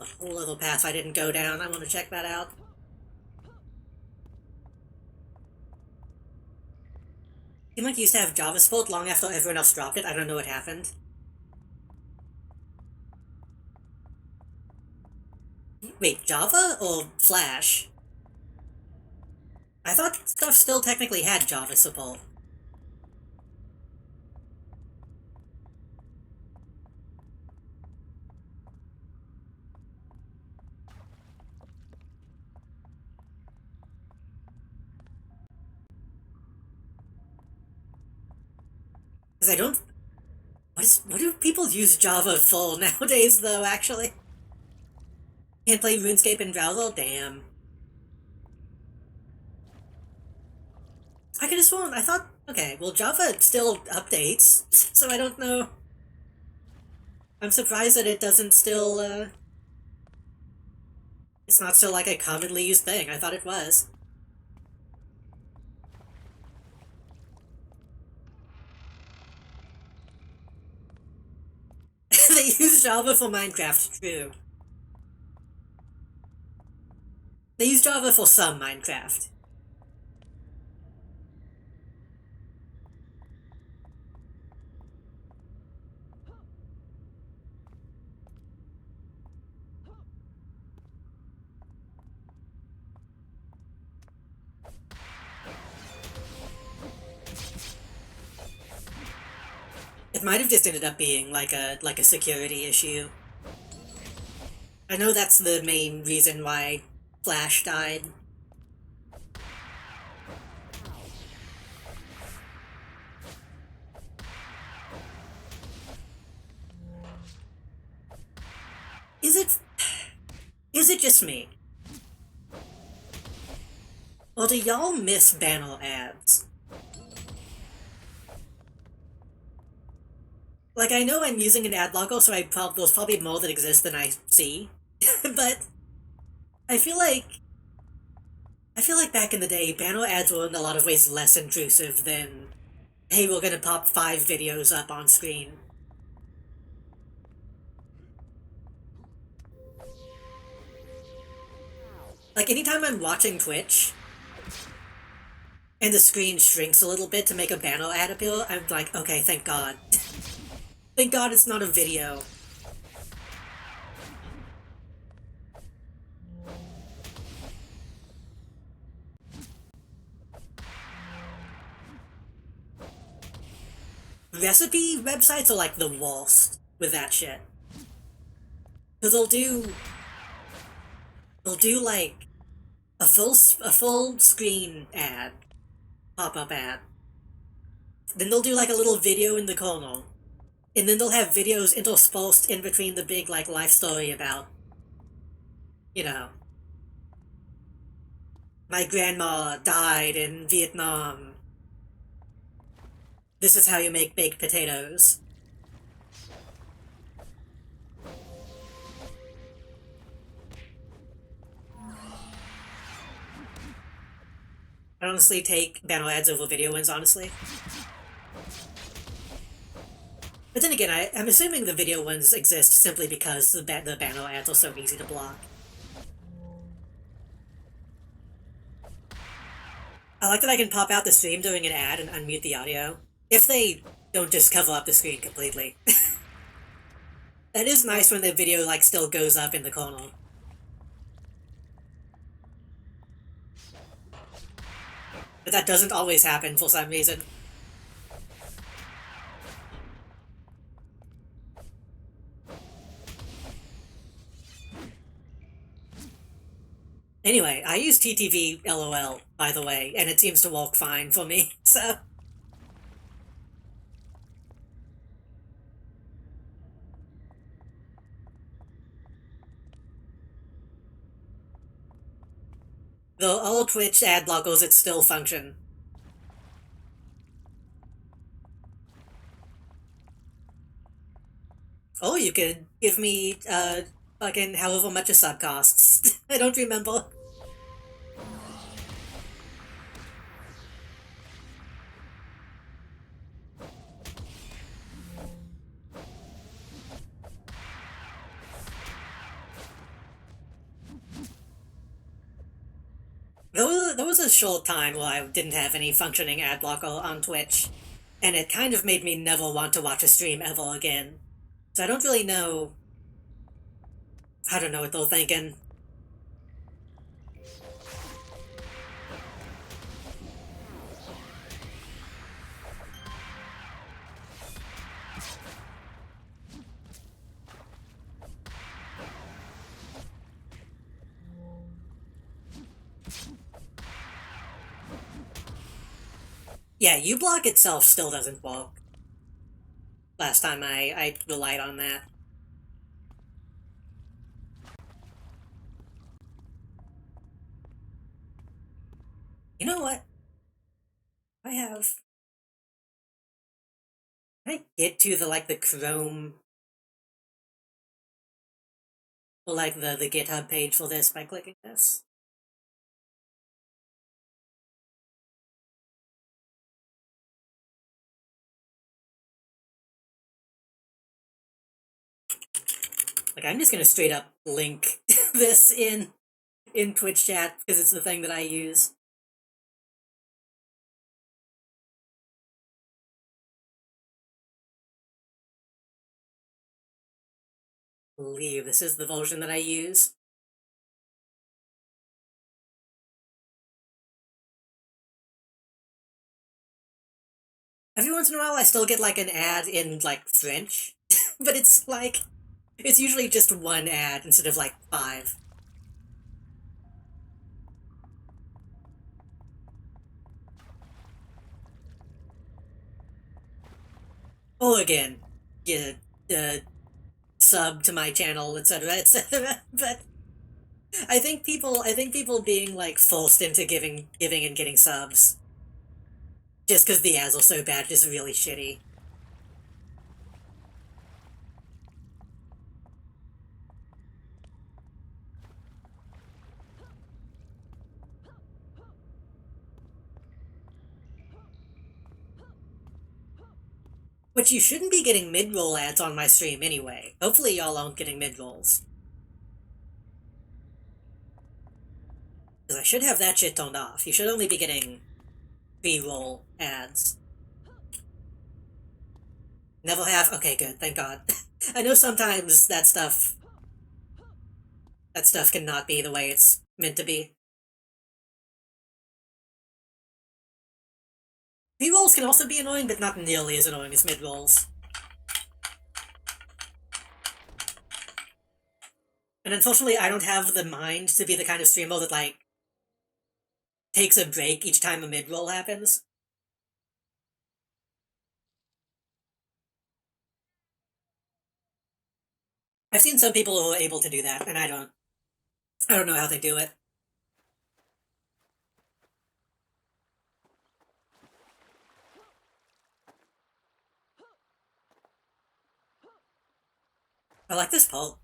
A whole other path I didn't go down. I want to check that out. Seemed like used to have Java support long after everyone else dropped it. I don't know what happened. Wait, Java or Flash? I thought stuff still technically had Java support. Because I don't... What do people use Java for nowadays, though, actually? Can't play RuneScape in browser? Damn. I could have sworn, I thought... Okay, well, Java still updates, so I don't know. I'm surprised that it doesn't still, It's not still, like, a commonly used thing. I thought it was. They use Java for Minecraft, true. They use Java for some Minecraft. It might have just ended up being like a security issue. I know that's the main reason why Flash died. Is it just me? Or do y'all miss banner ads? Like, I know I'm using an ad logo, so there's probably more that exist than I see. But I feel like back in the day, banner ads were in a lot of ways less intrusive than, hey, we're gonna pop 5 videos up on screen. Like, anytime I'm watching Twitch, and the screen shrinks a little bit to make a banner ad appear, I'm like, okay, thank God. Thank God it's not a video. Recipe websites are like the worst with that shit. Cause they'll do like a full screen ad, pop-up ad. Then they'll do like a little video in the corner. And then they'll have videos interspersed in between the big like life story about, you know, my grandma died in Vietnam. This is how you make baked potatoes. I honestly take banner ads over video ones, honestly. But then again, I'm assuming the video ones exist simply because the banner ads are so easy to block. I like that I can pop out the stream during an ad and unmute the audio. If they don't just cover up the screen completely. That is nice when the video, like, still goes up in the corner. But that doesn't always happen for some reason. Anyway, I use TTV LOL, by the way, and it seems to work fine for me, so... Though all Twitch ad blockers, it still function. Oh, you could give me, fucking however much a sub costs. I don't remember. was a short time where I didn't have any functioning ad blocker on Twitch, and it kind of made me never want to watch a stream ever again. So I don't really know. I don't know what they're thinking. Yeah, uBlock itself still doesn't work. Last time I relied on that. You know what? I have... Can I get to the Chrome... or the GitHub page for this by clicking this? Like, I'm just gonna straight up link this in Twitch chat, because it's the thing that I use. I believe this is the version that I use. Every once in a while I still get like an ad in like French, but it's usually just one ad instead of like 5. Oh, again, yeah, sub to my channel, etc., etc. But I think people being like forced into giving and getting subs just because the ads are so bad is really shitty. Which you shouldn't be getting mid-roll ads on my stream anyway. Hopefully y'all aren't getting mid-rolls. Because I should have that shit turned off. You should only be getting B-roll ads. Never have? Okay, good, thank God. I know sometimes that stuff cannot be the way it's meant to be. B-rolls can also be annoying, but not nearly as annoying as mid-rolls. And unfortunately, I don't have the mind to be the kind of streamer that, like, takes a break each time a mid-roll happens. I've seen some people who are able to do that, and I don't know how they do it. I like this pulp.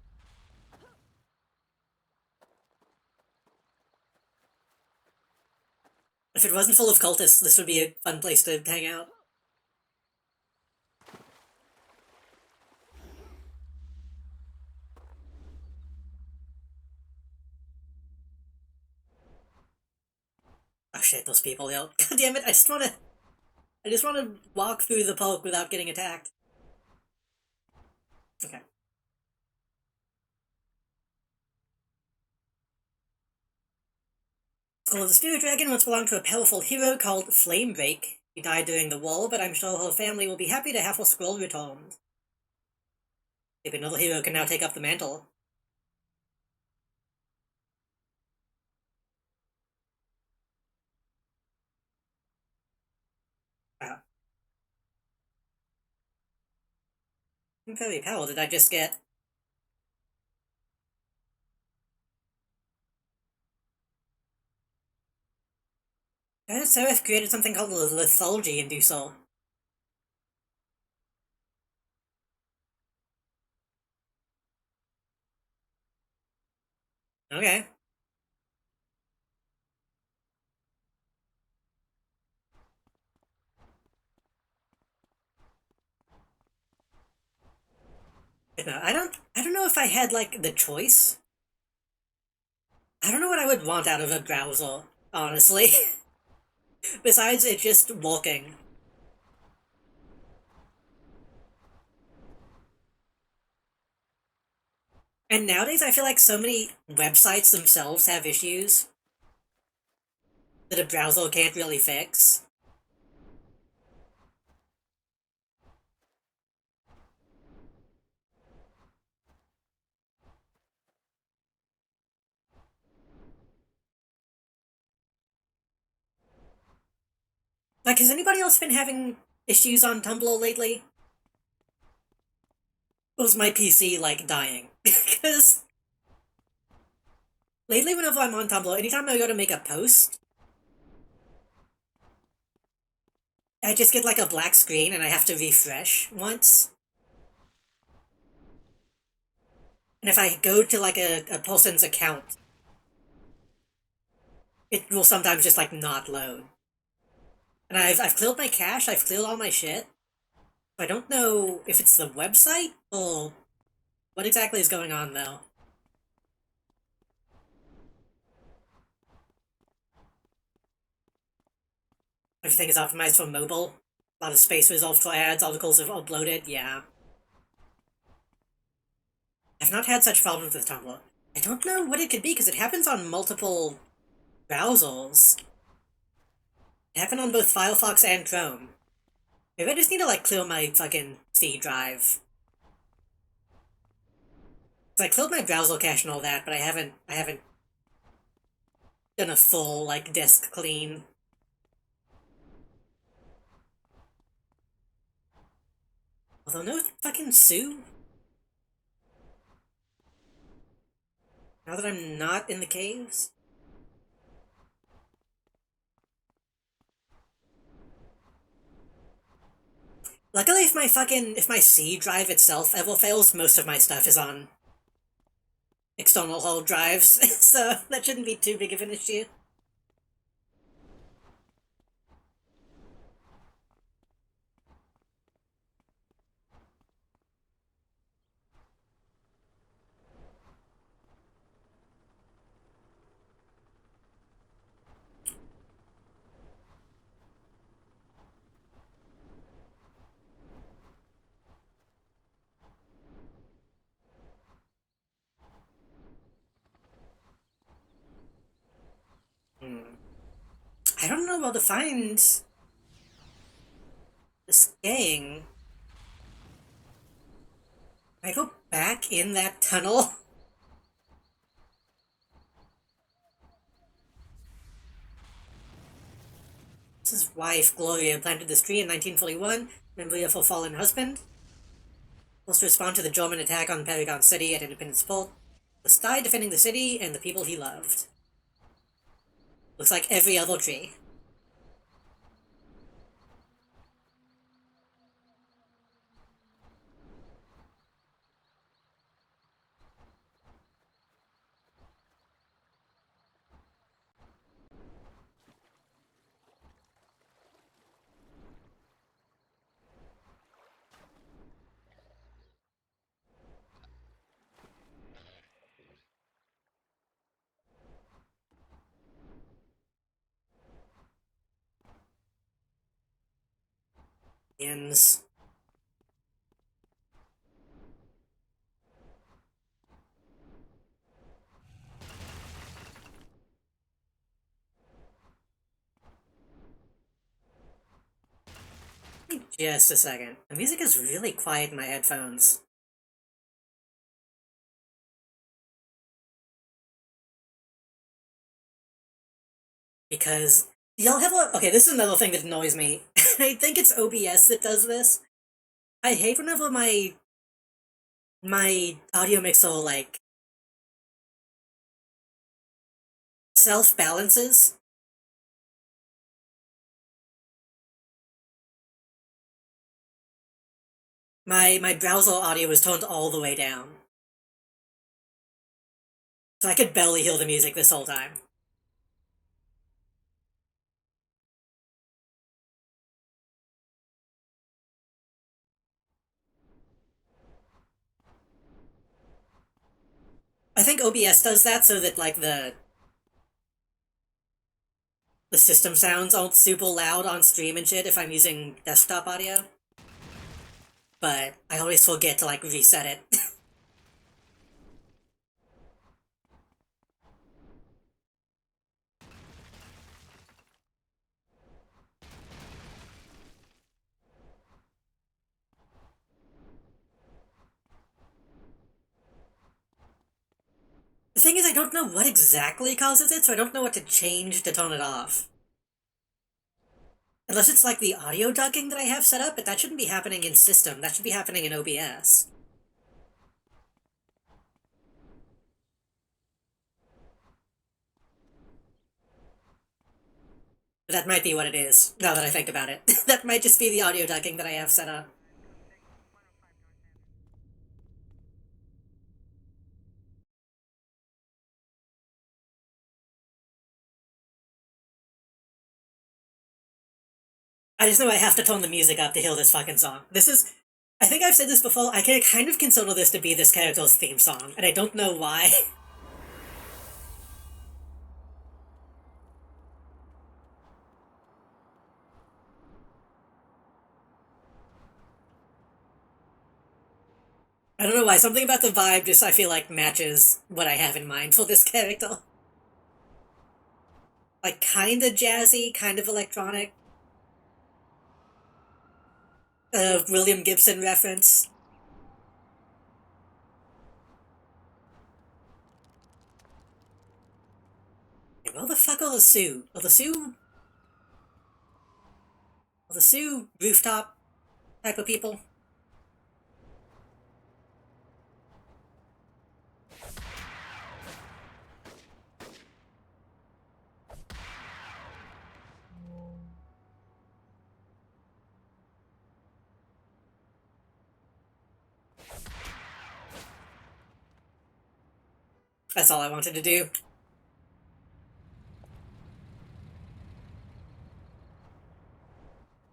If it wasn't full of cultists, this would be a fun place to hang out. Oh shit, those people, yo. God damn it, I just wanna walk through the pulp without getting attacked. Okay. Well, the Spirit Dragon once belonged to a powerful hero called Flamebreak. He died during the war, but I'm sure her family will be happy to have her scroll returned. Maybe another hero can now take up the mantle. Wow. Very power did I just get? Seraph created something called the Lithology Inducer. Okay. No, I don't know if I had, like, the choice. I don't know what I would want out of a browser. honestly. Besides it just walking. And nowadays I feel like so many websites themselves have issues that a browser can't really fix. Like, has anybody else been having issues on Tumblr lately? Or was my PC, like, dying? Because lately, whenever I'm on Tumblr, anytime I go to make a post, I just get, like, a black screen and I have to refresh once. And if I go to, like, a person's account, it will sometimes just, like, not load. And I've cleared my cache, I've cleared all my shit. I don't know if it's the website or what exactly is going on, though. Everything is optimized for mobile. A lot of space reserved for ads, articles have uploaded, yeah. I've not had such problems with Tumblr. I don't know what it could be, because it happens on multiple browsers. It happened on both Firefox and Chrome. Maybe I just need to, like, clear my fucking C drive. So I cleared my browser cache and all that, but I haven't done a full, like, disk clean. Although no fucking Sue. Now that I'm not in the caves. Luckily, if my C drive itself ever fails, most of my stuff is on external hard drives, so that shouldn't be too big of an issue. Hmm. I don't know where to find this gang. Can I go back in that tunnel? His wife, Gloria, planted this tree in 1941, memory of her fallen husband. Was to respond to the German attack on Paragon City at Independence Fort. Was died defending the city and the people he loved. Looks like every other tree. Ends. Just a second. The music is really quiet in my headphones. Because y'all have a okay, this is another thing that annoys me. I think it's OBS that does this. I hate whenever my audio mixer like self balances. My browser audio was toned all the way down. So I could barely hear the music this whole time. I think OBS does that so that like the system sounds all super loud on stream and shit if I'm using desktop audio. But I always forget to, like, reset it. The thing is, I don't know what exactly causes it, so I don't know what to change to turn it off. Unless it's like the audio ducking that I have set up, but that shouldn't be happening in system. That should be happening in OBS. But that might be what it is, now that I think about it. That might just be the audio ducking that I have set up. I just know I have to tone the music up to hear this fucking song. This is... I think I've said this before, I can kind of consider this to be this character's theme song, and I don't know why. I don't know why, something about the vibe just, I feel like, matches what I have in mind for this character. Like, kinda jazzy, kind of electronic. William Gibson reference. Where the fuck are the Sioux? Are the Sioux... Are the Sioux rooftop type of people? That's all I wanted to do.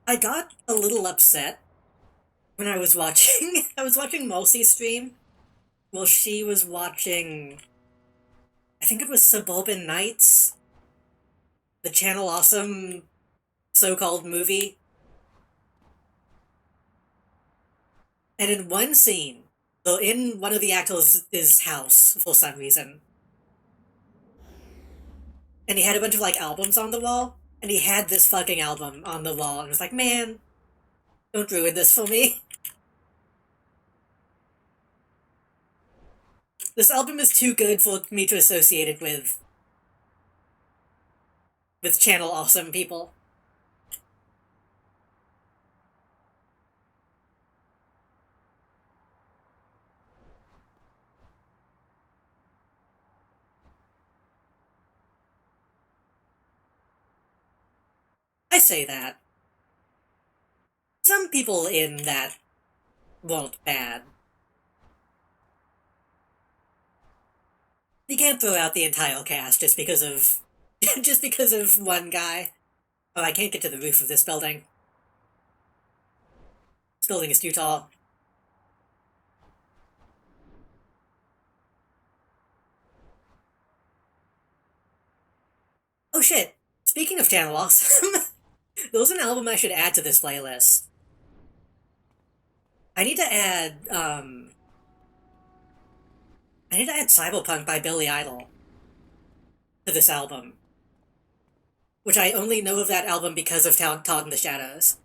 I got a little upset when I was watching... I was watching Mulsey's stream. Well, she was watching... I think it was Suburban Nights. The Channel Awesome so-called movie. And in one scene, they're in one of the actors' house for some reason. And he had a bunch of, like, albums on the wall. And he had this fucking album on the wall. And was like, man, don't ruin this for me. This album is too good for me to associate it with Channel Awesome people. I say that. Some people in that weren't bad. You can't throw out the entire cast just because of just because of one guy. Oh, I can't get to the roof of this building. This building is too tall. Oh shit! Speaking of Channel Awesome, there's an album I should add to this playlist. I need to add, I need to add Cyberpunk by Billy Idol to this album. Which I only know of that album because of Talk in the Shadows.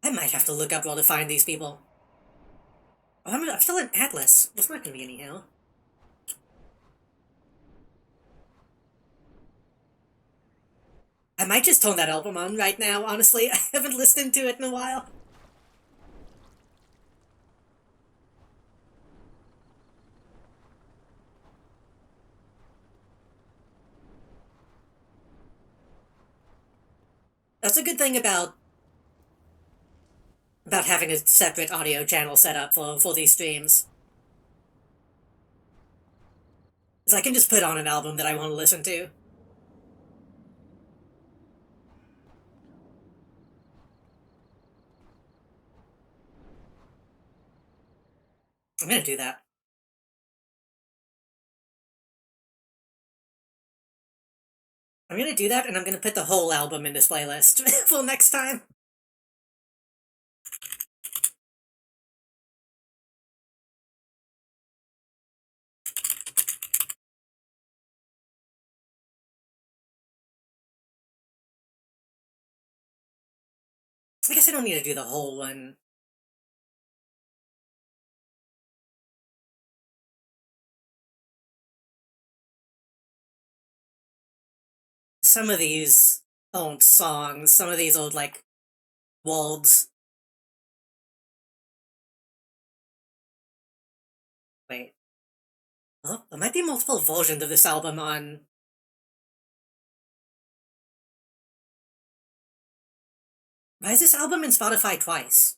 I might have to look up where to find these people. Oh, I'm still in Atlas. That's not gonna be anyhow. I might just turn that album on right now, honestly. I haven't listened to it in a while. That's a good thing about having a separate audio channel set up for these streams. Is I can just put on an album that I want to listen to. I'm gonna do that. I'm gonna do that, and I'm gonna put the whole album in this playlist for next time. I guess I don't need to do the whole one. Some of these old songs, some of these old, like, Walds. Wait. Oh, there might be multiple versions of this album on... Why is this album in Spotify twice?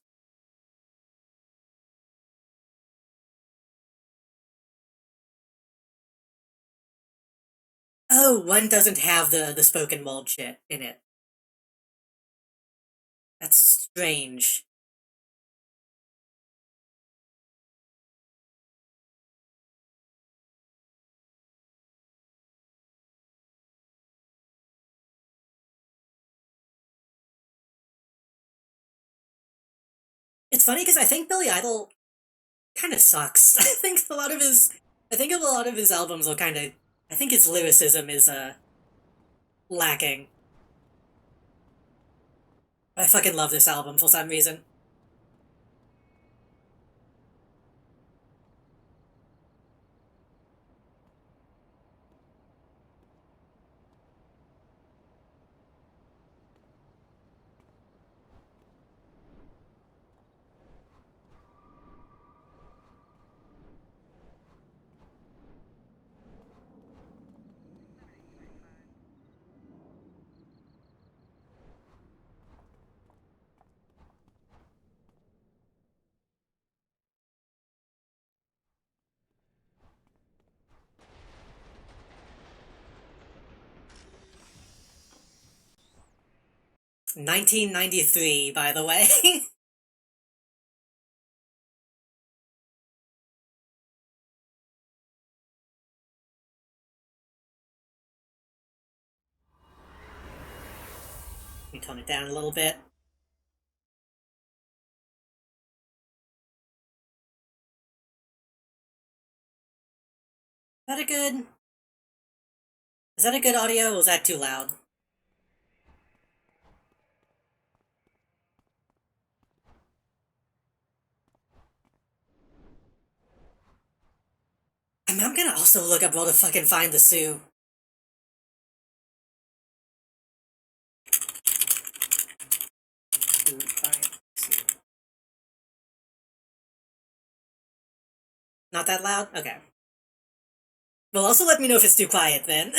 Oh, one doesn't have the spoken word shit in it. That's strange. It's funny because I think Billy Idol kind of sucks. I think a lot of his albums are kind of, I think his lyricism is lacking. I fucking love this album for some reason. $1993, by the way. Let me tone it down a little bit. Is that a good... Is that a good audio, or is that too loud? I'm gonna also look up where to fucking find the Sioux. Not that loud? Okay. Well, also let me know if it's too quiet then.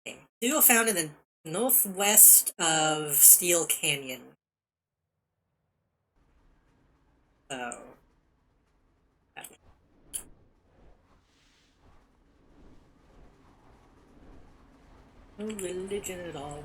Okay. Sioux are found in the northwest of Steel Canyon. So... No religion at all.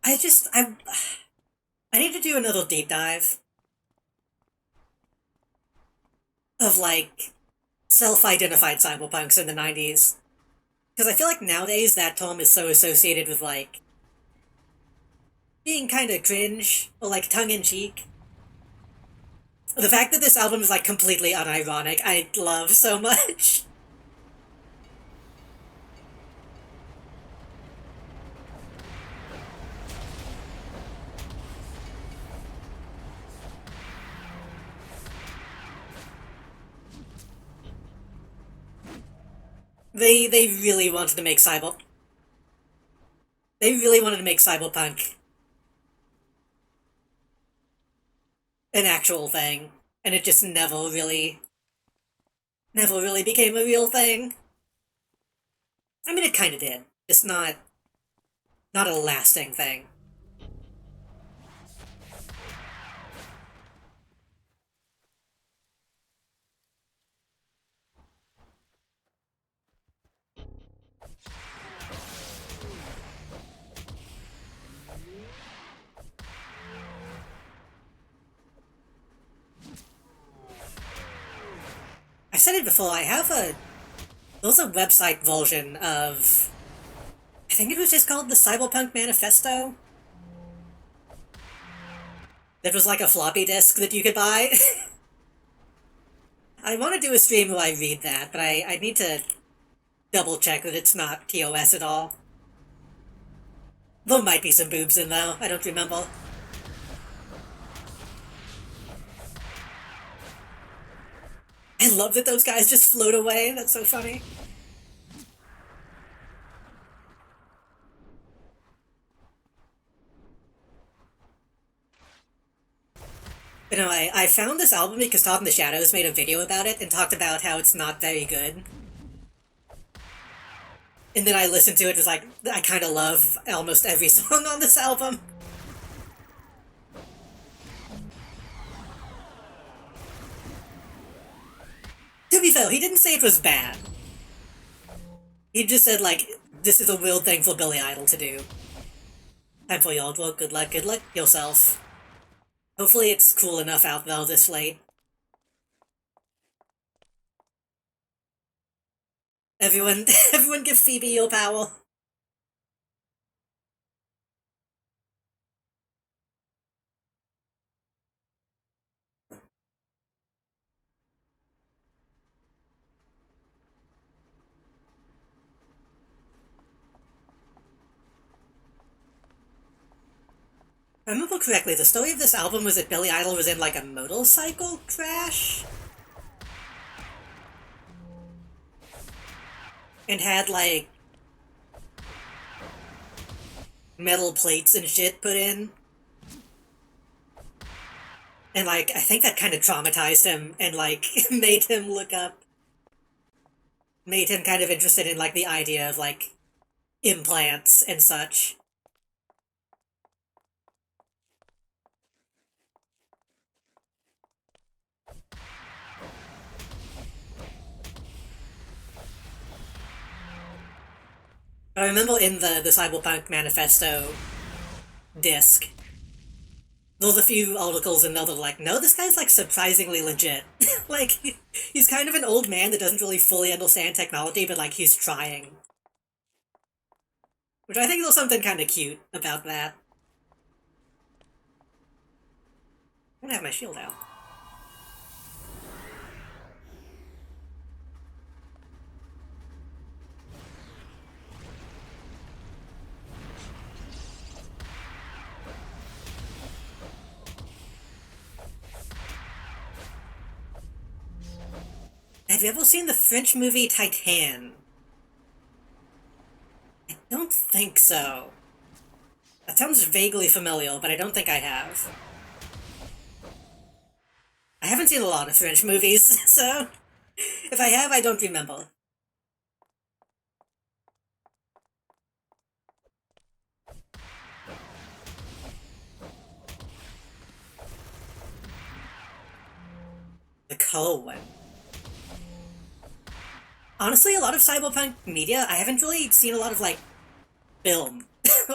I need to do another deep dive of, like, self-identified cyberpunks in the 90s. Because I feel like nowadays that term is so associated with, like, being kind of cringe, or, like, tongue-in-cheek. The fact that this album is, like, completely unironic, I love so much. They really wanted to make They really wanted to make cyberpunk an actual thing, and it just never really became a real thing. I mean, it kind of did. Just not a lasting thing. said it before, there's a website version of, I think it was just called the Cyberpunk Manifesto. That was like a floppy disk that you could buy. I want to do a stream where I read that, but I need to double check that it's not TOS at all. There might be some boobs in though, I don't remember. I love that those guys just float away, that's so funny. But no, I found this album because Todd in the Shadows made a video about it and talked about how it's not very good. And then I listened to it and was like, I kind of love almost every song on this album. To be fair, he didn't say it was bad. He just said, like, this is a real thing for Billy Idol to do. Time for y'all. Well, good luck yourself. Hopefully it's cool enough out there this late. Everyone give Phoebe your power. If I remember correctly, the story of this album was that Billy Idol was in, like, a motorcycle crash? And had, like, metal plates and shit put in. And, like, I think that kind of traumatized him and, like, made him kind of interested in, like, the idea of, like, implants and such. But I remember in the Cyberpunk Manifesto disc, there's a few articles in there that are like, no, this guy's, like, surprisingly legit. Like, he's kind of an old man that doesn't really fully understand technology, but, like, he's trying. Which I think there's something kind of cute about that. I'm gonna have my shield out. Have you ever seen the French movie Titan? I don't think so. That sounds vaguely familiar, but I don't think I have. I haven't seen a lot of French movies, so if I have, I don't remember. The color one. Honestly, a lot of cyberpunk media, I haven't really seen a lot of, like, film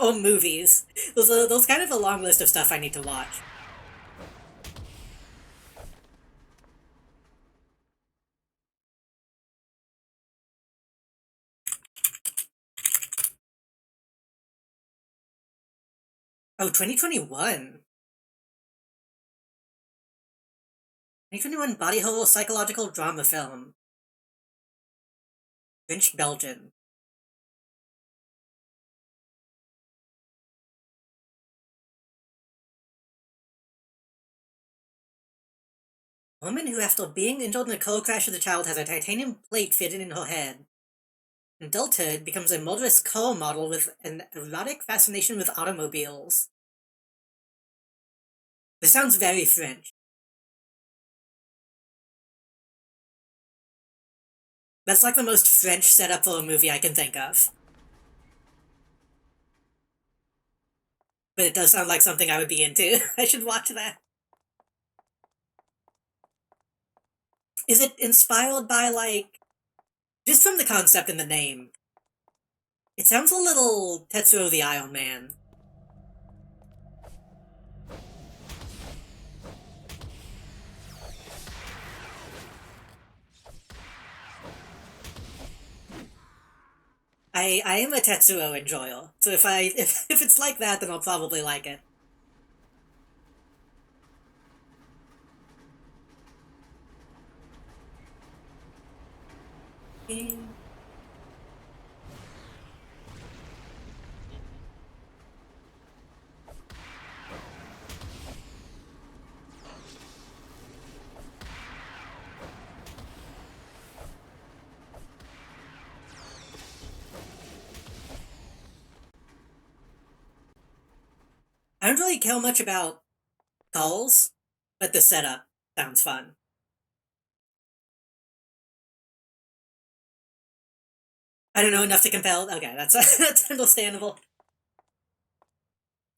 or movies. There's kind of a long list of stuff I need to watch. Oh, 2021. 2021 body horror psychological drama film. French Belgian. A woman who, after being injured in a car crash as a child, has a titanium plate fitted in her head. In adulthood, becomes a motorist car model with an erotic fascination with automobiles. This sounds very French. That's like the most French setup for a movie I can think of. But it does sound like something I would be into. I should watch that. Is it inspired by, like, just from the concept and the name? It sounds a little Tetsuo the Iron Man. I am a Tetsuo enjoyer, so if it's like that, then I'll probably like it. I don't really care much about calls, but the setup sounds fun. I don't know enough to compel. Okay, that's that's understandable.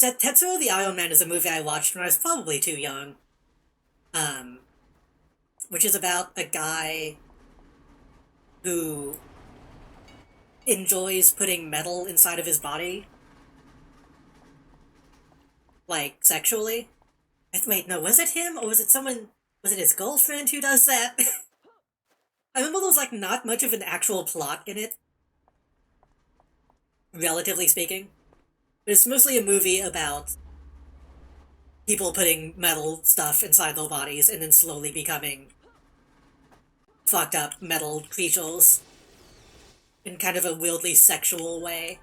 Tetsuo the Iron Man is a movie I watched when I was probably too young. Um, which is about a guy who enjoys putting metal inside of his body, like sexually. Wait, no, was it him or was it someone? Was it his girlfriend who does that? I remember there was like not much of an actual plot in it, relatively speaking. But it's mostly a movie about people putting metal stuff inside their bodies and then slowly becoming fucked up metal creatures in kind of a weirdly sexual way.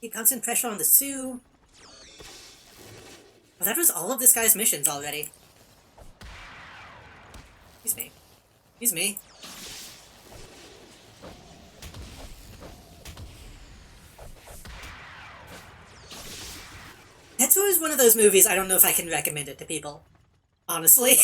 Keep constant pressure on the Sioux. Well, that was all of this guy's missions already. Excuse me. Excuse me. Tetsuo is one of those movies I don't know if I can recommend it to people. Honestly.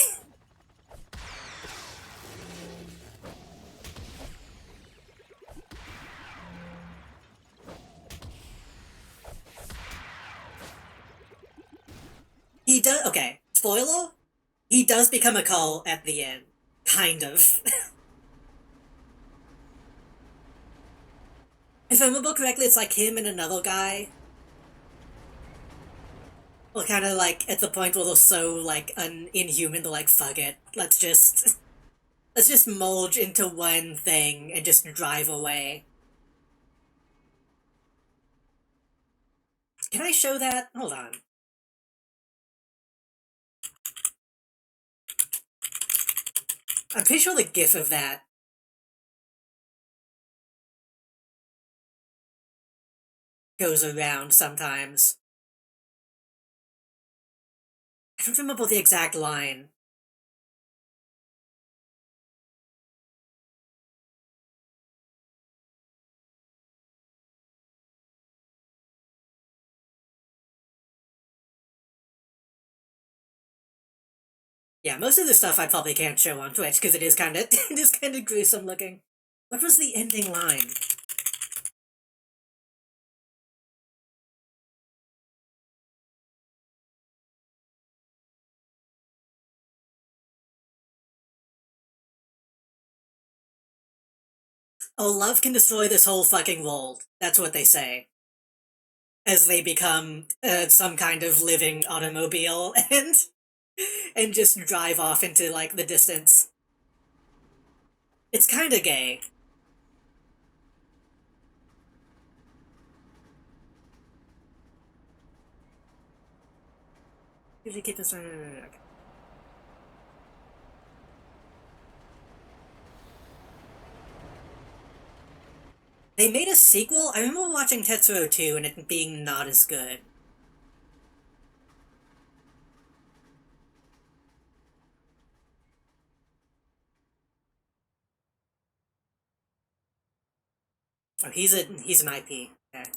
He does. Okay, spoiler? He does become a call at the end. Kind of. If I remember correctly, it's like him and another guy. Well, kind of like at the point where they're so like inhuman, they're like, fuck it, let's just merge into one thing and just drive away. Can I show that? Hold on. I'm pretty sure the GIF of that goes around sometimes. I don't remember the exact line. Yeah, most of the stuff I probably can't show on Twitch because it is kind of it is kind of gruesome looking. What was the ending line? Oh, love can destroy this whole fucking world. That's what they say. As they become some kind of living automobile and just drive off into like the distance. It's kind of gay. Usually keep this. Okay. They made a sequel. I remember watching Tetsuo 2 and it being not as good. Oh, he's an IP. Okay.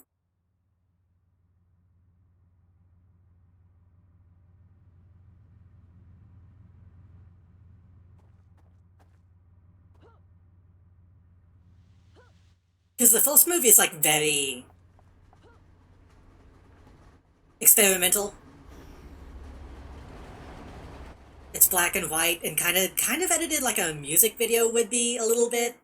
Because the first movie is like very experimental. It's black and white and kind of edited like a music video would be a little bit.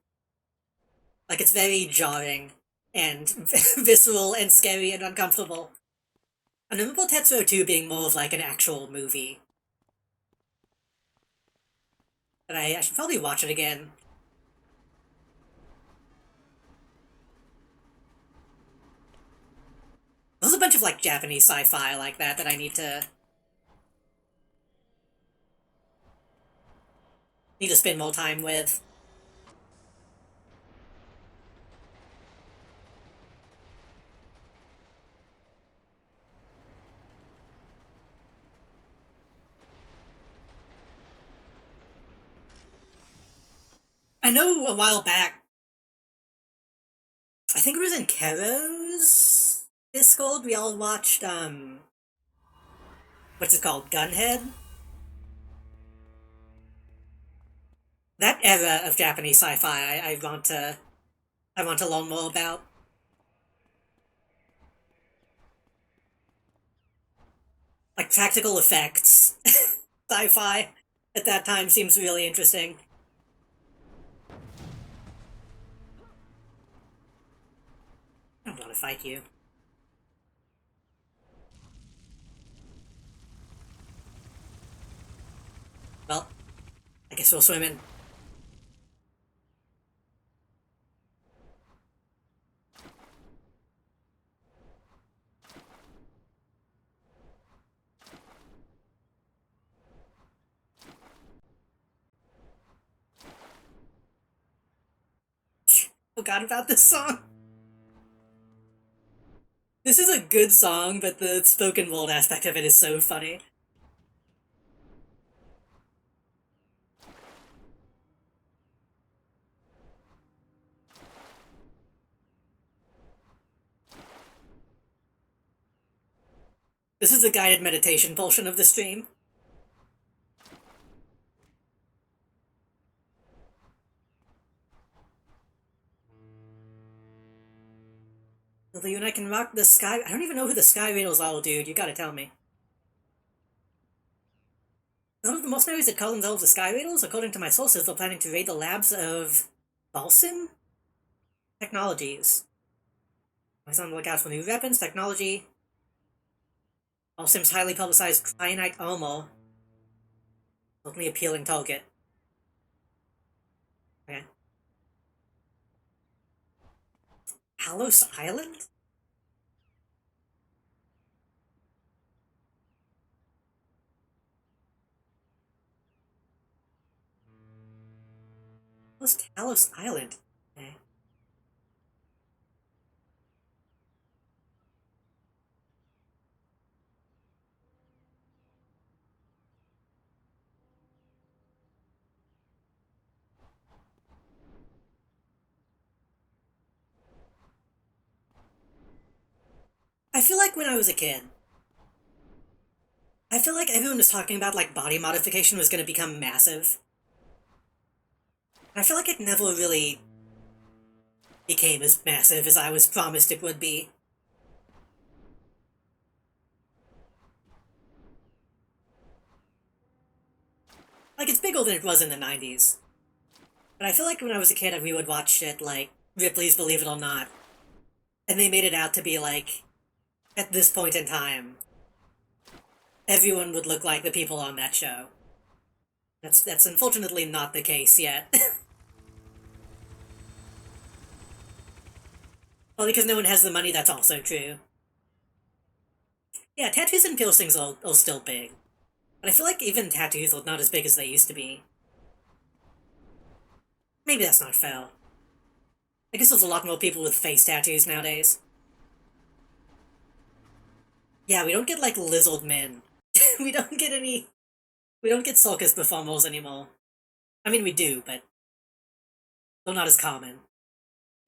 Like it's very jarring and visceral and scary and uncomfortable. I remember Tetsuo 2 being more of like an actual movie but I should probably watch it again. There's a bunch of like Japanese sci-fi like that I need to spend more time with. I know a while back, I think it was in Kevo's Discord, we all watched, what's it called, Gunhead? That era of Japanese sci-fi I want to learn more about. Like, practical effects. Sci-fi at that time seems really interesting. I don't want to fight you. Well, I guess we'll swim in. Forgot about this song. This is a good song, but the spoken word aspect of it is so funny. This is the guided meditation portion of the stream. Although you and I can rock the Sky... I don't even know who the Sky Raiders are, dude. You gotta tell me. None of the mercenaries that call themselves the Sky Raiders, according to my sources, they're planning to raid the labs of Balsim Technologies. I was on the lookout for new weapons, technology. Balsim's highly publicized Cryonite armor. Certainly appealing target. Okay. Halos Island? What's Talos Island? Okay. I feel like when I was a kid, I feel like everyone was talking about like body modification was going to become massive. I feel like it never really became as massive as I was promised it would be. Like, it's bigger than it was in the 90s. But I feel like when I was a kid, we would watch shit like Ripley's Believe It or Not. And they made it out to be like, at this point in time, everyone would look like the people on that show. That's unfortunately not the case yet. Well, because no one has the money, that's also true. Yeah, tattoos and piercings are still big. But I feel like even tattoos are not as big as they used to be. Maybe that's not fair. I guess there's a lot more people with face tattoos nowadays. Yeah, we don't get, like, lizard men. We don't get any... We don't get circus performers anymore. I mean, we do, but... they're not as common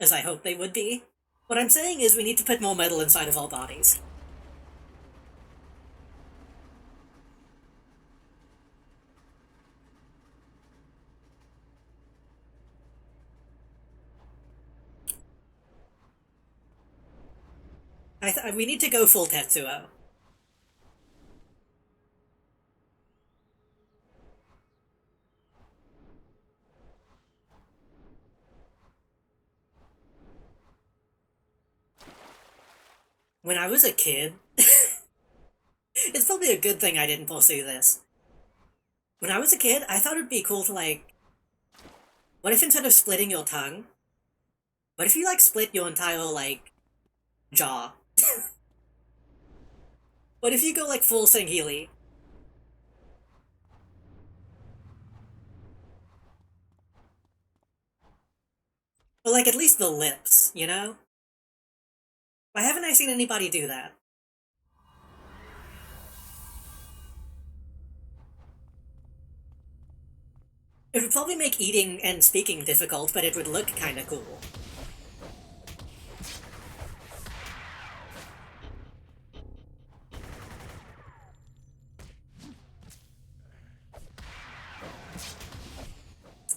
as I hope they would be. What I'm saying is we need to put more metal inside of our bodies. We need to go full Tetsuo. When I was a kid... it's probably a good thing I didn't pursue this. When I was a kid, I thought it'd be cool to, like, What if instead of splitting your tongue, what if you like split your entire like jaw? What if you go like full Sangheili? Or like at least the lips, you know? Why haven't I seen anybody do that? It would probably make eating and speaking difficult, but it would look kinda cool.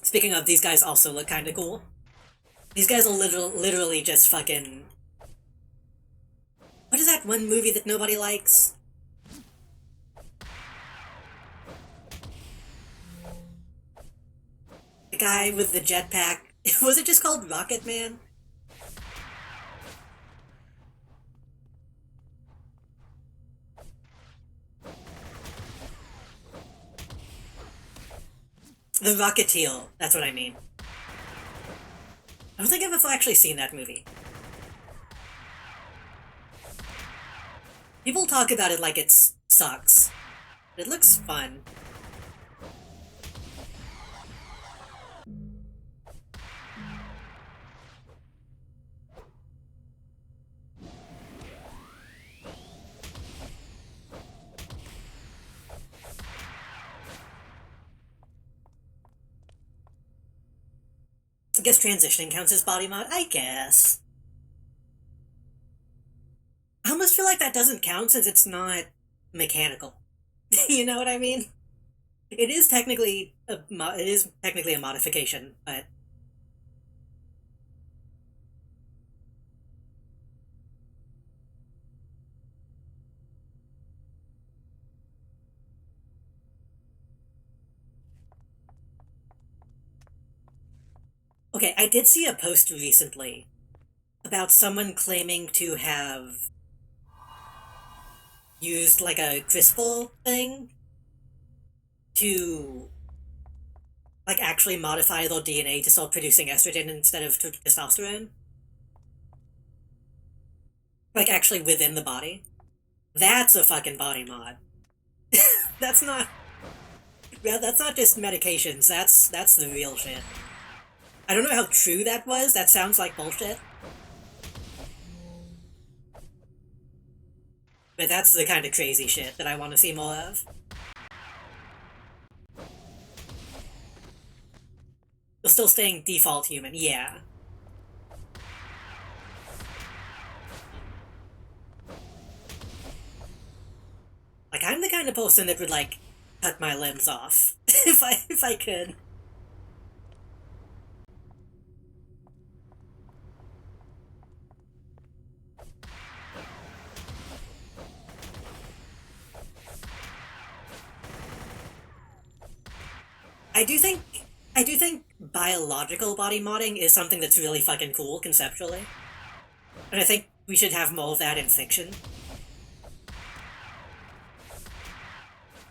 Speaking of, these guys also look kinda cool. These guys are literally just fucking... What is that one movie that nobody likes? The guy with the jetpack. Was it just called Rocket Man? The Rocketeer. That's what I mean. I don't think I've ever actually seen that movie. People talk about it like it sucks. It looks fun. I guess transitioning counts as body mod? I guess. I almost feel like that doesn't count since it's not mechanical. You know what I mean? It is technically a modification, but okay, I did see a post recently about someone claiming to have used like a CRISPR thing to like actually modify their DNA to start producing estrogen instead of testosterone. Like actually within the body. That's a fucking body mod. That's not Yeah, that's not just medications, that's the real shit. I don't know how true that was, that sounds like bullshit. But that's the kind of crazy shit that I want to see more of. They're still staying default human, yeah. Like, I'm the kind of person that would, like, cut my limbs off. if I could. I do think I do think biological body modding is something that's really fucking cool conceptually. And I think we should have more of that in fiction.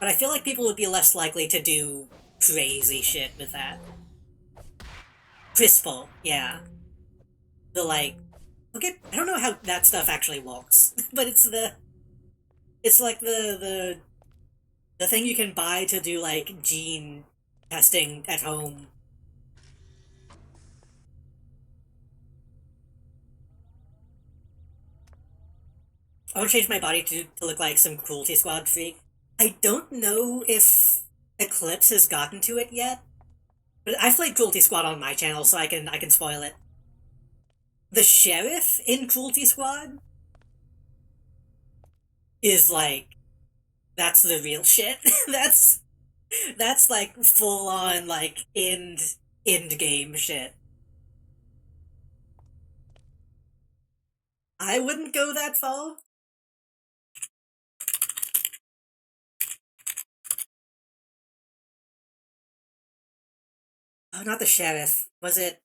But I feel like people would be less likely to do crazy shit with that. CRISPR, yeah. The like okay, I don't know how that stuff actually works, but it's like the thing you can buy to do like gene testing at home. I want to change my body to look like some Cruelty Squad freak. I don't know if Eclipse has gotten to it yet, but I've played Cruelty Squad on my channel, so I can spoil it. The sheriff in Cruelty Squad is like that's the real shit. that's like full on like end game shit. I wouldn't go that far. Oh, not the sheriff. Was it?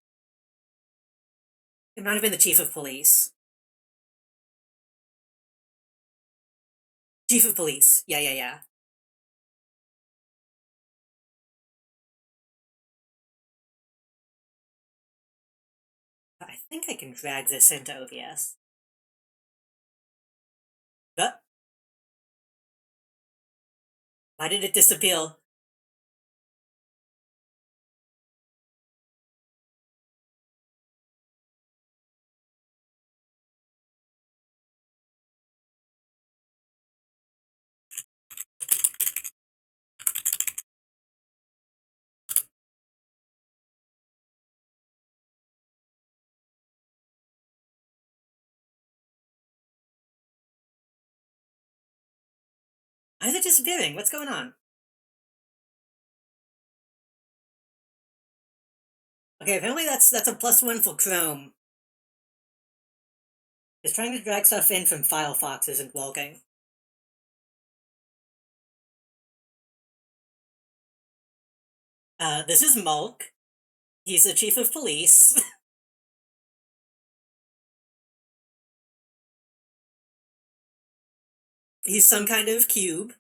It might have been the chief of police. Chief of police. Yeah, yeah, yeah. think I can drag this into OBS. But why did it disappear? Why is it disappearing? What's going on? Okay, apparently that's a +1 for Chrome. It's trying to drag stuff in from Firefox isn't working. This is Mulk. He's the chief of police. He's some kind of cube.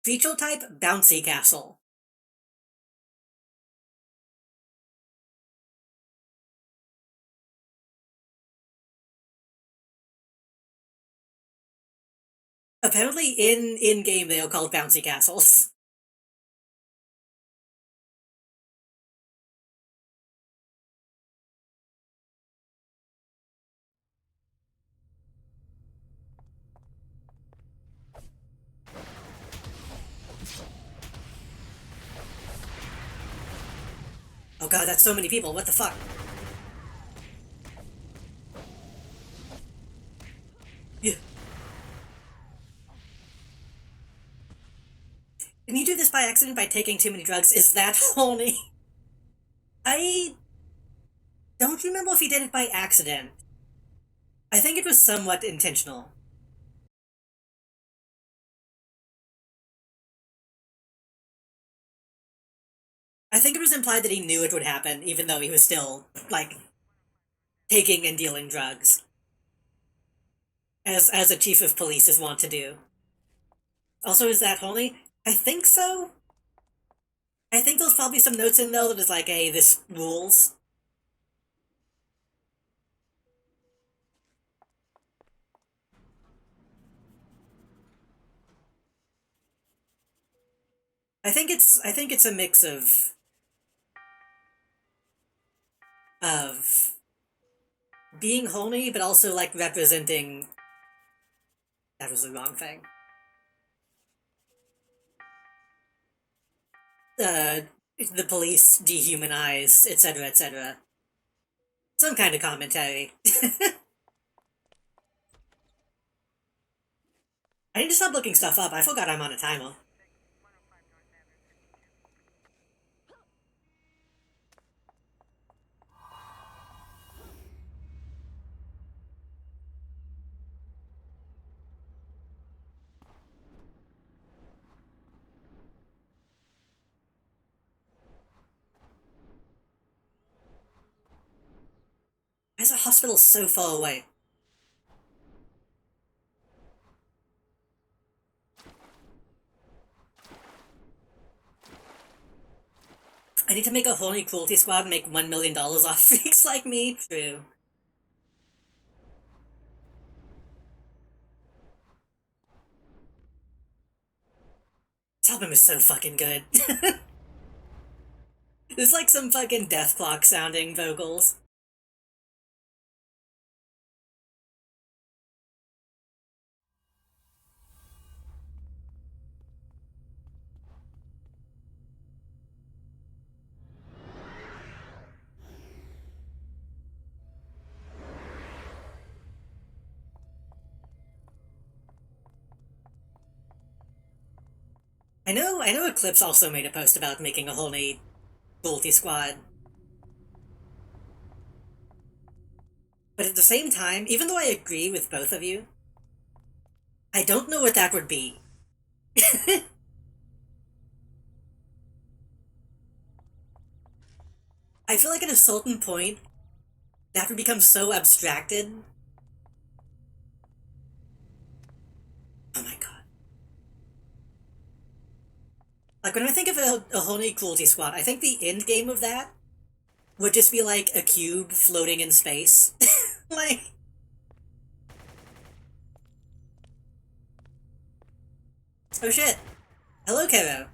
Feature type, bouncy castle. Apparently in-game they are called bouncy castles. Oh god, that's so many people, what the fuck? Yeah. Can you do this by accident by taking too many drugs? Is that horny? I don't remember if he did it by accident. I think it was somewhat intentional. I think it was implied that he knew it would happen, even though he was still, like, taking and dealing drugs. As a chief of police is wont to do. Also, is that horny? I think so. I think there's probably some notes in there that is like, hey, this rules. I think it's a mix of being horny, but also like representing. That was the wrong thing. The police dehumanize, etc., etc. Some kind of commentary. I need to stop looking stuff up. I forgot I'm on a timer. Why is the hospital so far away? I need to make a horny cruelty squad and make $1 million off freaks like me. True. This album is so fucking good. It's like some fucking death clock sounding vocals. I know Eclipse also made a post about making a horny cruelty squad. But at the same time, even though I agree with both of you, I don't know what that would be. I feel like at a certain point, that would become so abstracted. Oh my god. Like, when I think of a Honey Cruelty Squad, I think the end game of that would just be like a cube floating in space. Like, oh shit. Hello, Kero.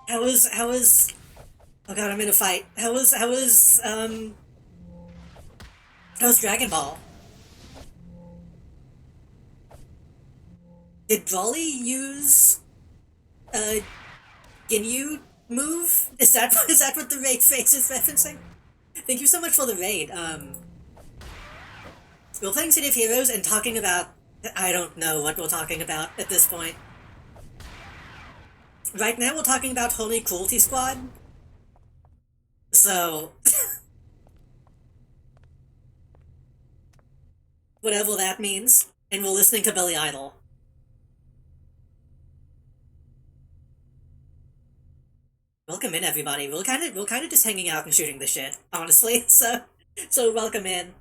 How was oh god, I'm in a fight. How was Dragon Ball? Did Broly use a Ginyu move? Is that what the raid phase is referencing? Thank you so much for the raid. We're playing City of Heroes and talking about, I don't know what we're talking about at this point. Right now we're talking about Holy Cruelty Squad. So whatever that means. And we're listening to Billy Idol. Welcome in, everybody. We're kind of just hanging out and shooting the shit, honestly. So welcome in.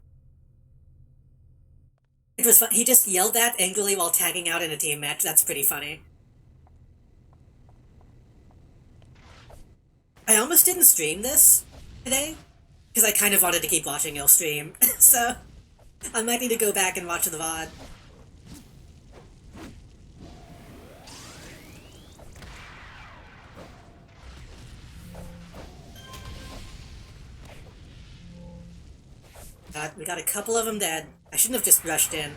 It was fun. He just yelled that angrily while tagging out in a team match. That's pretty funny. I almost didn't stream this today because I kind of wanted to keep watching your stream. So I might need to go back and watch the VOD. We got a couple of them dead. I shouldn't have just rushed in.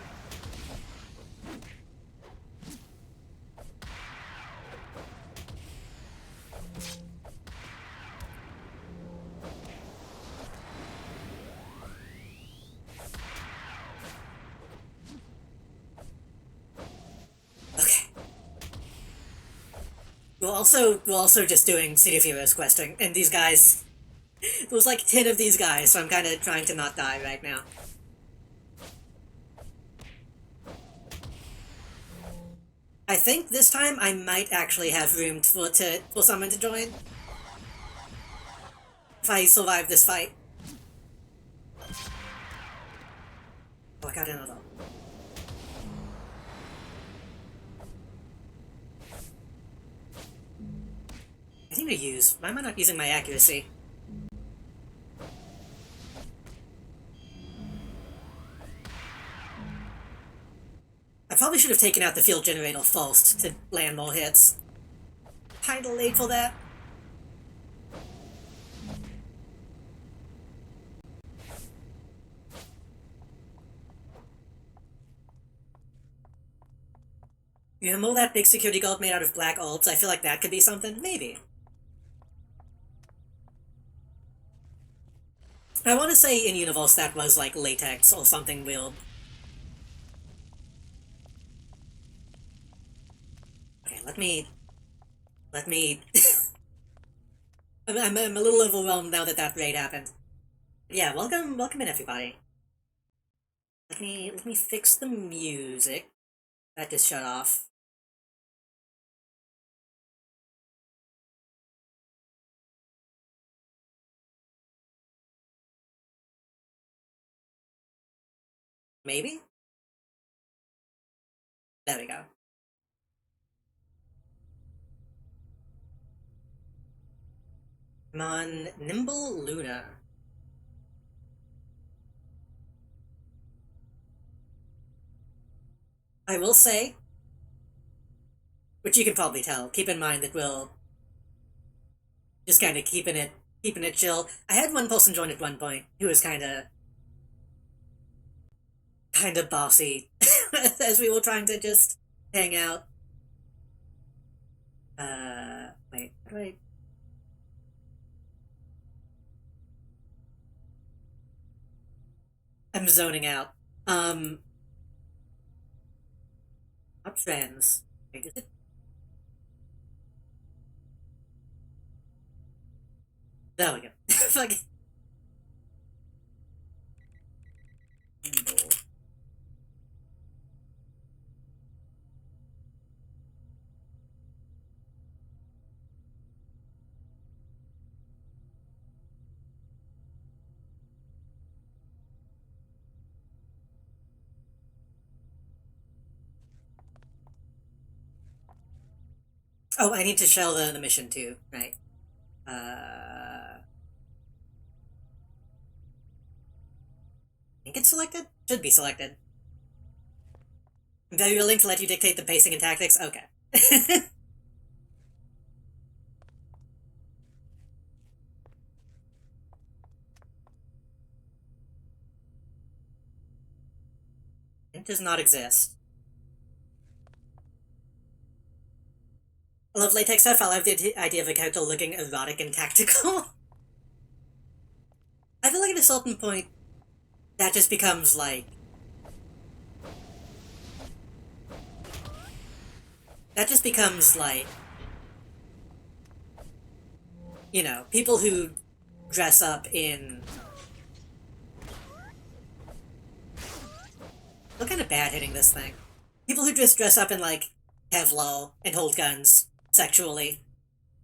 Okay. We're also just doing City of Heroes questing, and these guys. There's like 10 of these guys, so I'm kind of trying to not die right now. I think this time I might actually have room for someone to join. If I survive this fight. Oh, I got another. I need to use. Why am I not using my accuracy? I probably should have taken out the field generator first to land more hits. Kinda late for that. You know, that big security guard made out of black orbs, I feel like that could be something. Maybe. I want to say in Universe that was like latex or something weird. Okay, let me. I'm a little overwhelmed now that raid happened. Yeah, welcome in, everybody. Let me fix the music. That just shut off. Maybe? There we go. I'm on Nimble Luna. I will say, which you can probably tell, keep in mind that we'll just kind of keeping it chill. I had one person join at one point who was kind of bossy as we were trying to just hang out. Wait, how do I? I'm zoning out. Uptrends. Wait, is it? There we go. Fuck. Nimble. Oh, I need to shell the mission too, right? I think it's selected? Should be selected. Value a link to let you dictate the pacing and tactics? Okay. It does not exist. I love latex stuff. I love the idea of a character looking erotic and tactical. I feel like at a certain point, that just becomes like... That just becomes like... You know, people who dress up in... Look kind of bad hitting this thing. People who just dress up in, like, Kevlar and hold guns sexually.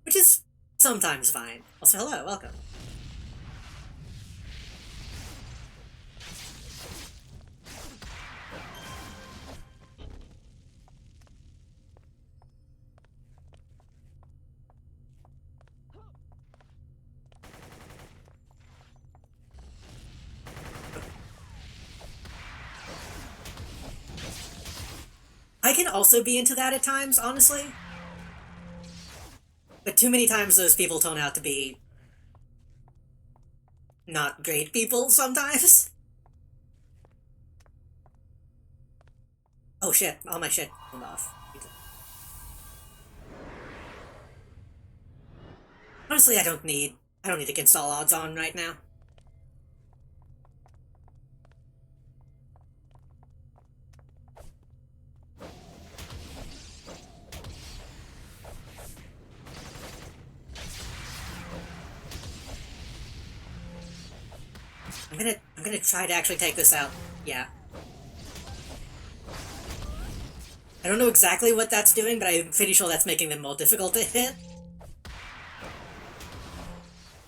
Which is sometimes fine. Also, hello, welcome. I can also be into that at times, honestly. But too many times those people turn out to be not great people sometimes. Oh shit, all my shit went off. Honestly, I don't need to install odds on right now. I'm gonna try to actually take this out. Yeah. I don't know exactly what that's doing, but I'm pretty sure that's making them more difficult to hit.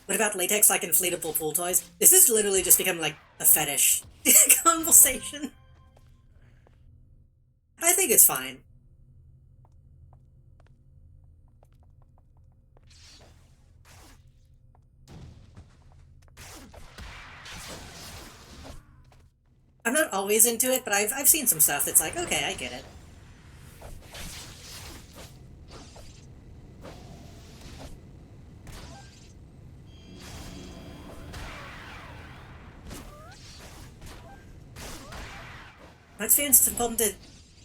What about latex like inflatable pool toys? This is literally just become like a fetish conversation. I think it's fine. I'm not always into it, but I've seen some stuff that's like, okay, I get it. It's important to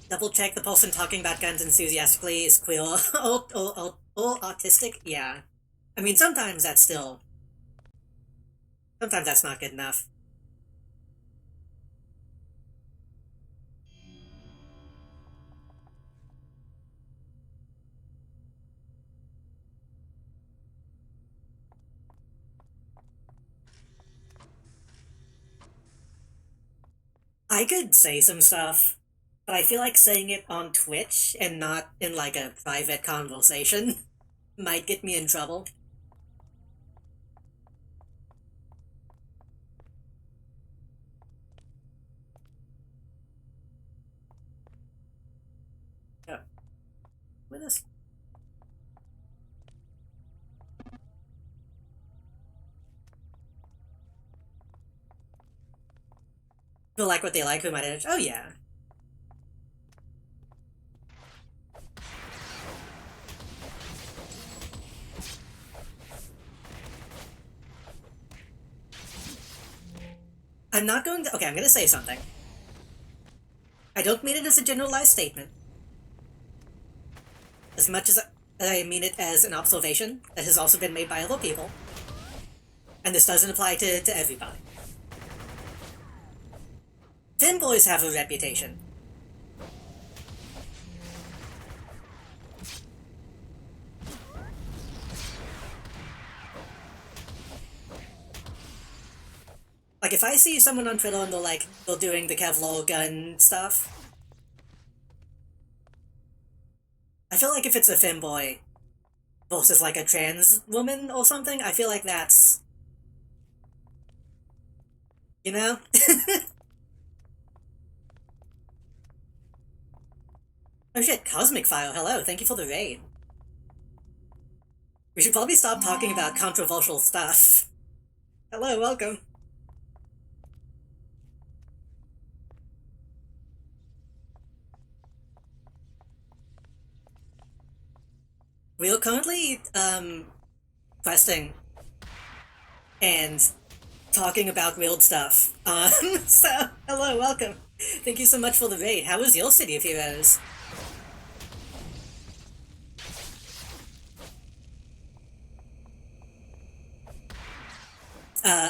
double check the person talking about guns enthusiastically is queer or autistic. Yeah. I mean, sometimes that's not good enough. I could say some stuff, but I feel like saying it on Twitch and not in like a private conversation might get me in trouble. Yeah. What is... People like what they like, who might edit? Oh yeah. I'm not going to... Okay, I'm gonna say something. I don't mean it as a generalized statement. As much as I mean it as an observation that has also been made by other people. And this doesn't apply to everybody. Femboys have a reputation. Like, if I see someone on Twitter and they're doing the Kevlar gun stuff, I feel like if it's a femboy versus, like, a trans woman or something, I feel like that's... You know? Oh shit, Cosmic File, hello, thank you for the raid. We should probably stop talking about controversial stuff. Hello, welcome. We are currently, questing and talking about weird stuff. So, hello, welcome. Thank you so much for the raid. How was your City of Heroes?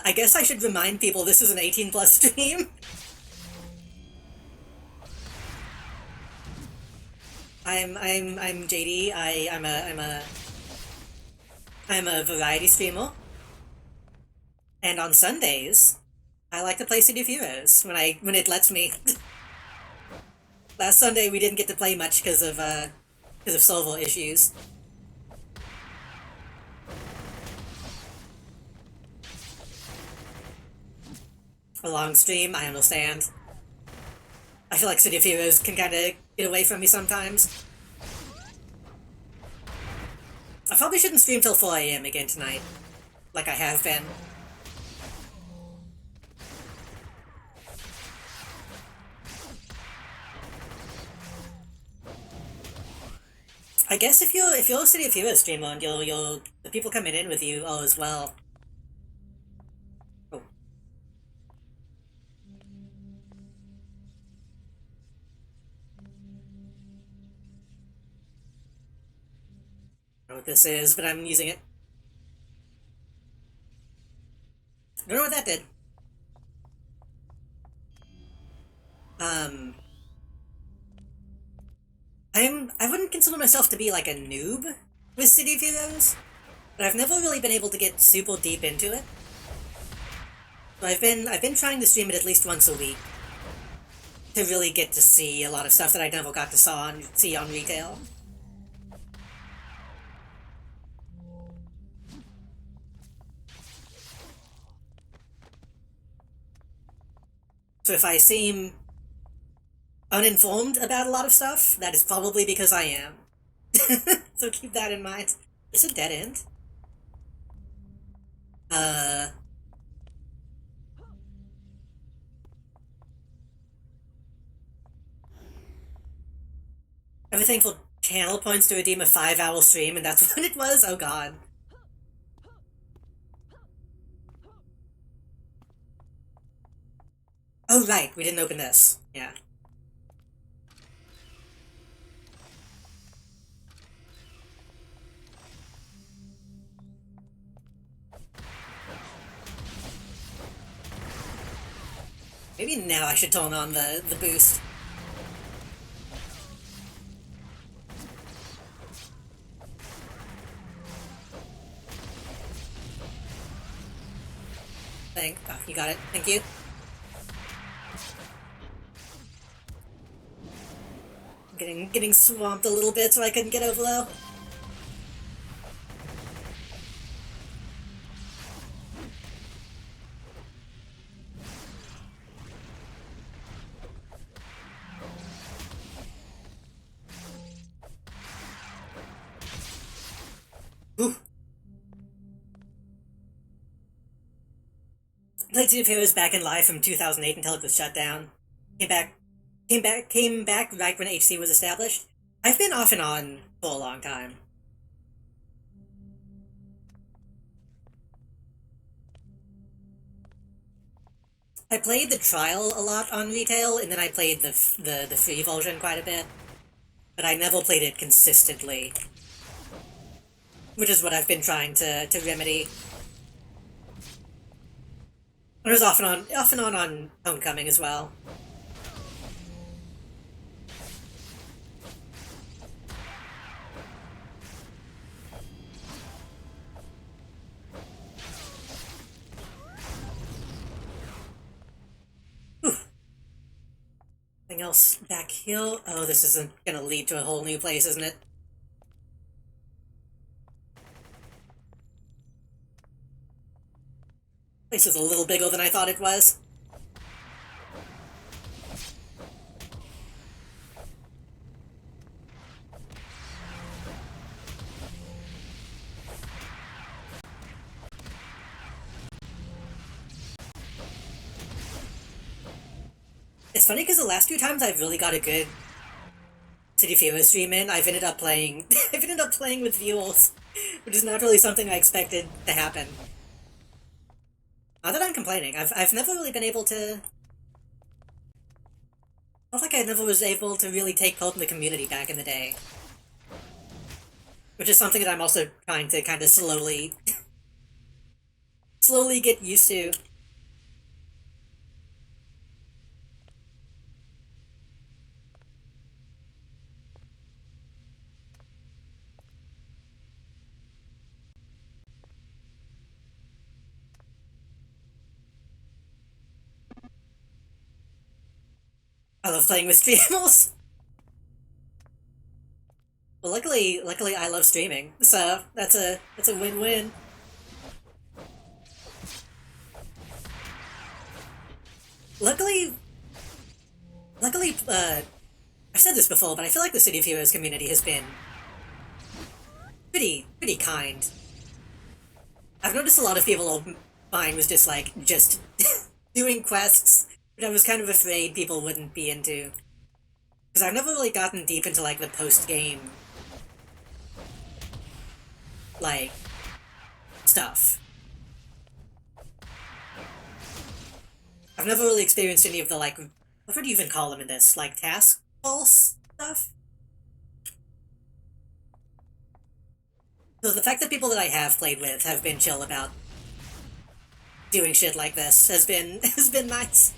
I guess I should remind people this is an 18 plus stream. I'm JD. I'm a variety streamer. And on Sundays, I like to play City of Heroes when it lets me. Last Sunday we didn't get to play much because of server issues. A long stream, I understand. I feel like City of Heroes can kind of get away from me sometimes. I probably shouldn't stream till 4 AM again tonight, like I have been. I guess if you're a City of Heroes streamer, the people coming in with you are as well. Oh. I don't know what this is, but I'm using it. I don't know what that did. I wouldn't consider myself to be like a noob with City of Heroes, but I've never really been able to get super deep into it. So I've been trying to stream it at least once a week to really get to see a lot of stuff that I never got to see on retail. So if I seem uninformed about a lot of stuff, that is probably because I am. So keep that in mind. It's a dead end. Everything for channel points to redeem a 5-hour stream, and that's what it was? Oh god. Oh right, we didn't open this. Yeah. Maybe now I should turn on the boost. Oh, you got it. Thank you. Getting swamped a little bit so I couldn't get over low. Ooh. Played City of Heroes back in live from 2008 until it was shut down. Came back right when HC was established. I've been off and on for a long time. I played the trial a lot on retail, and then I played the free version quite a bit. But I never played it consistently, which is what I've been trying to remedy. It was off and on Homecoming as well. Whew. Anything else back here? Oh, this isn't gonna lead to a whole new place, isn't it? Place is a little bigger than I thought it was. funny because the last few times I've really got a good City of Heroes stream in, I've ended up playing I've ended up playing with viewers, which is not really something I expected to happen. Not that I'm complaining. I've never really been able to. I felt like I never was able to really take part in the community back in the day. Which is something that I'm also trying to kind of slowly get used to. I love playing with streamers. Well, luckily I love streaming, so that's a win-win. Luckily, I've said this before, but I feel like the City of Heroes community has been pretty kind. I've noticed a lot of people mine was just doing quests, which I was kind of afraid people wouldn't be into. Because I've never really gotten deep into like the post-game like stuff. I've never really experienced any of the like what would you even call them in this? Like task pulse stuff? So the fact that people that I have played with have been chill about doing shit like this has been nice.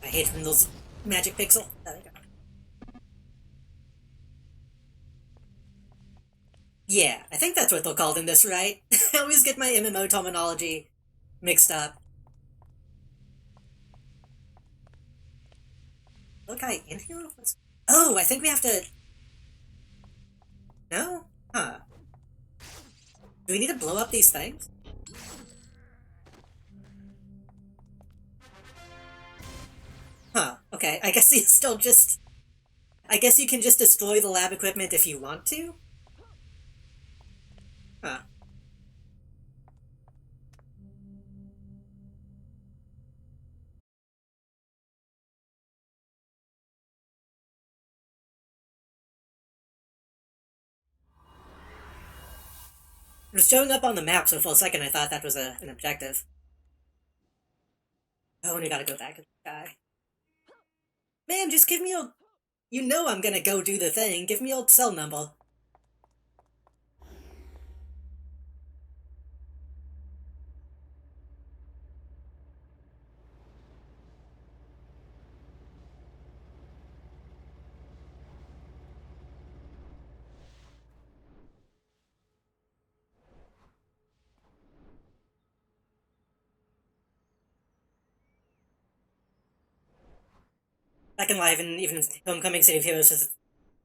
I hate when those magic pixel. There we go. Yeah, I think that's what they're called in this, right? I always get my MMO terminology mixed up. Look, I in here? Oh, I think we have to. No? Huh. Do we need to blow up these things? Huh, okay. I guess you still just. I guess you can just destroy the lab equipment if you want to? Huh. It was showing up on the map, so for a second I thought that was an objective. Oh, and we gotta go back to the guy. Man, just give me your... You know I'm gonna go do the thing. Give me your cell number. Back in Live, and even Homecoming City of Heroes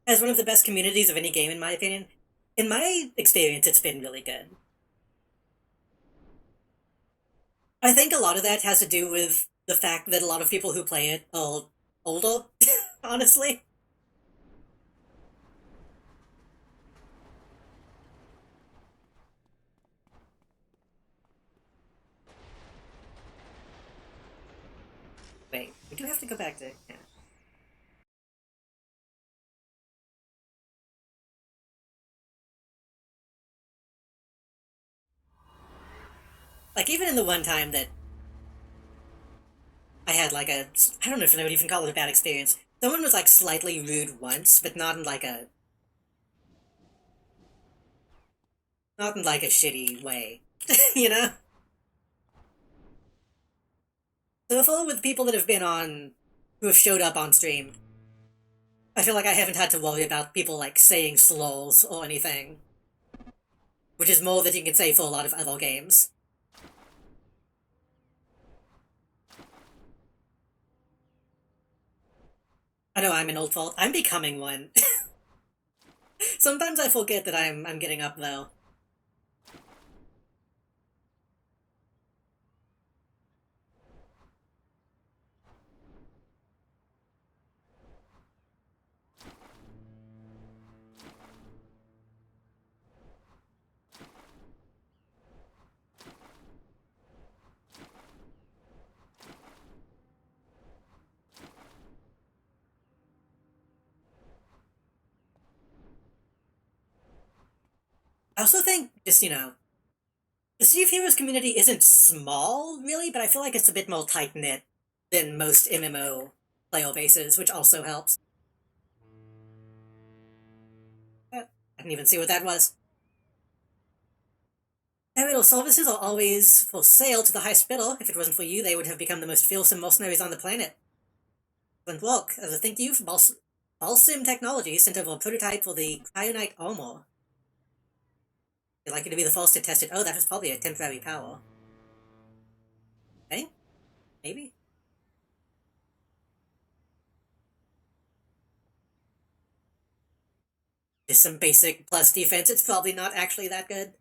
has one of the best communities of any game, in my opinion. In my experience, it's been really good. I think a lot of that has to do with the fact that a lot of people who play it are older, honestly. Wait, we do have to go back to... Yeah. Like, even in the one time that I had like a... I don't know if I would even call it a bad experience. Someone was like slightly rude once, but not in like a... Not in like a shitty way. You know? So if all with people that have been on... who have showed up on stream, I feel like I haven't had to worry about people like saying slurs or anything. Which is more than you can say for a lot of other games. I know I'm an old fault. I'm becoming one. Sometimes I forget that I'm getting up though. I also think just, the Sea of Heroes community isn't small, really, but I feel like it's a bit more tight-knit than most MMO player bases, which also helps. I didn't even see what that was. Aerial services are always for sale to the highest bidder. If it wasn't for you, they would have become the most fearsome mercenaries on the planet. Excellent work. As a thank you, Balsim Technologies sent over a prototype for the Cryonite armor. They'd like you to be the first to test it. Oh, that was probably a temporary power. Okay? Maybe? Just some basic plus defense. It's probably not actually that good.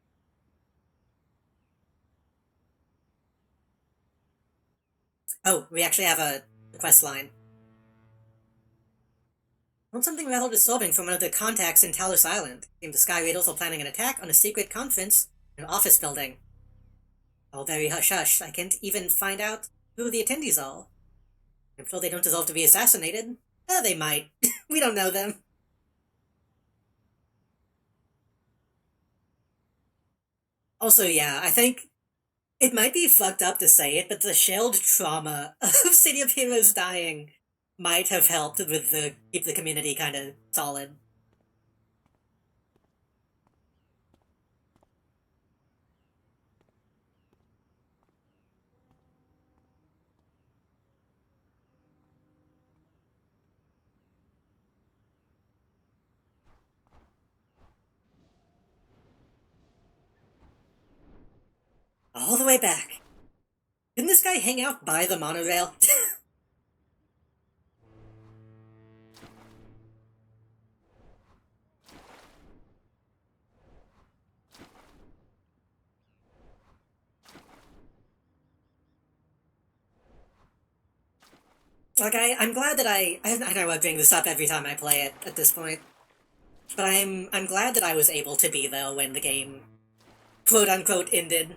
Oh, we actually have a quest line. Found something rather disturbing from one of the contacts in Talos Island. It seems the Sky Raiders are planning an attack on a secret conference in an office building. All very hush-hush. I can't even find out who the attendees are. I'm sure they don't deserve to be assassinated. They might. We don't know them. Also, yeah, I think it might be fucked up to say it, but the shared trauma of City of Heroes dying might have helped with keep the community kind of solid. All the way back. Didn't this guy hang out by the monorail? Like, I'm glad that I know I bring this up every time I play it at this point, but I'm glad that I was able to be there when the game quote-unquote ended.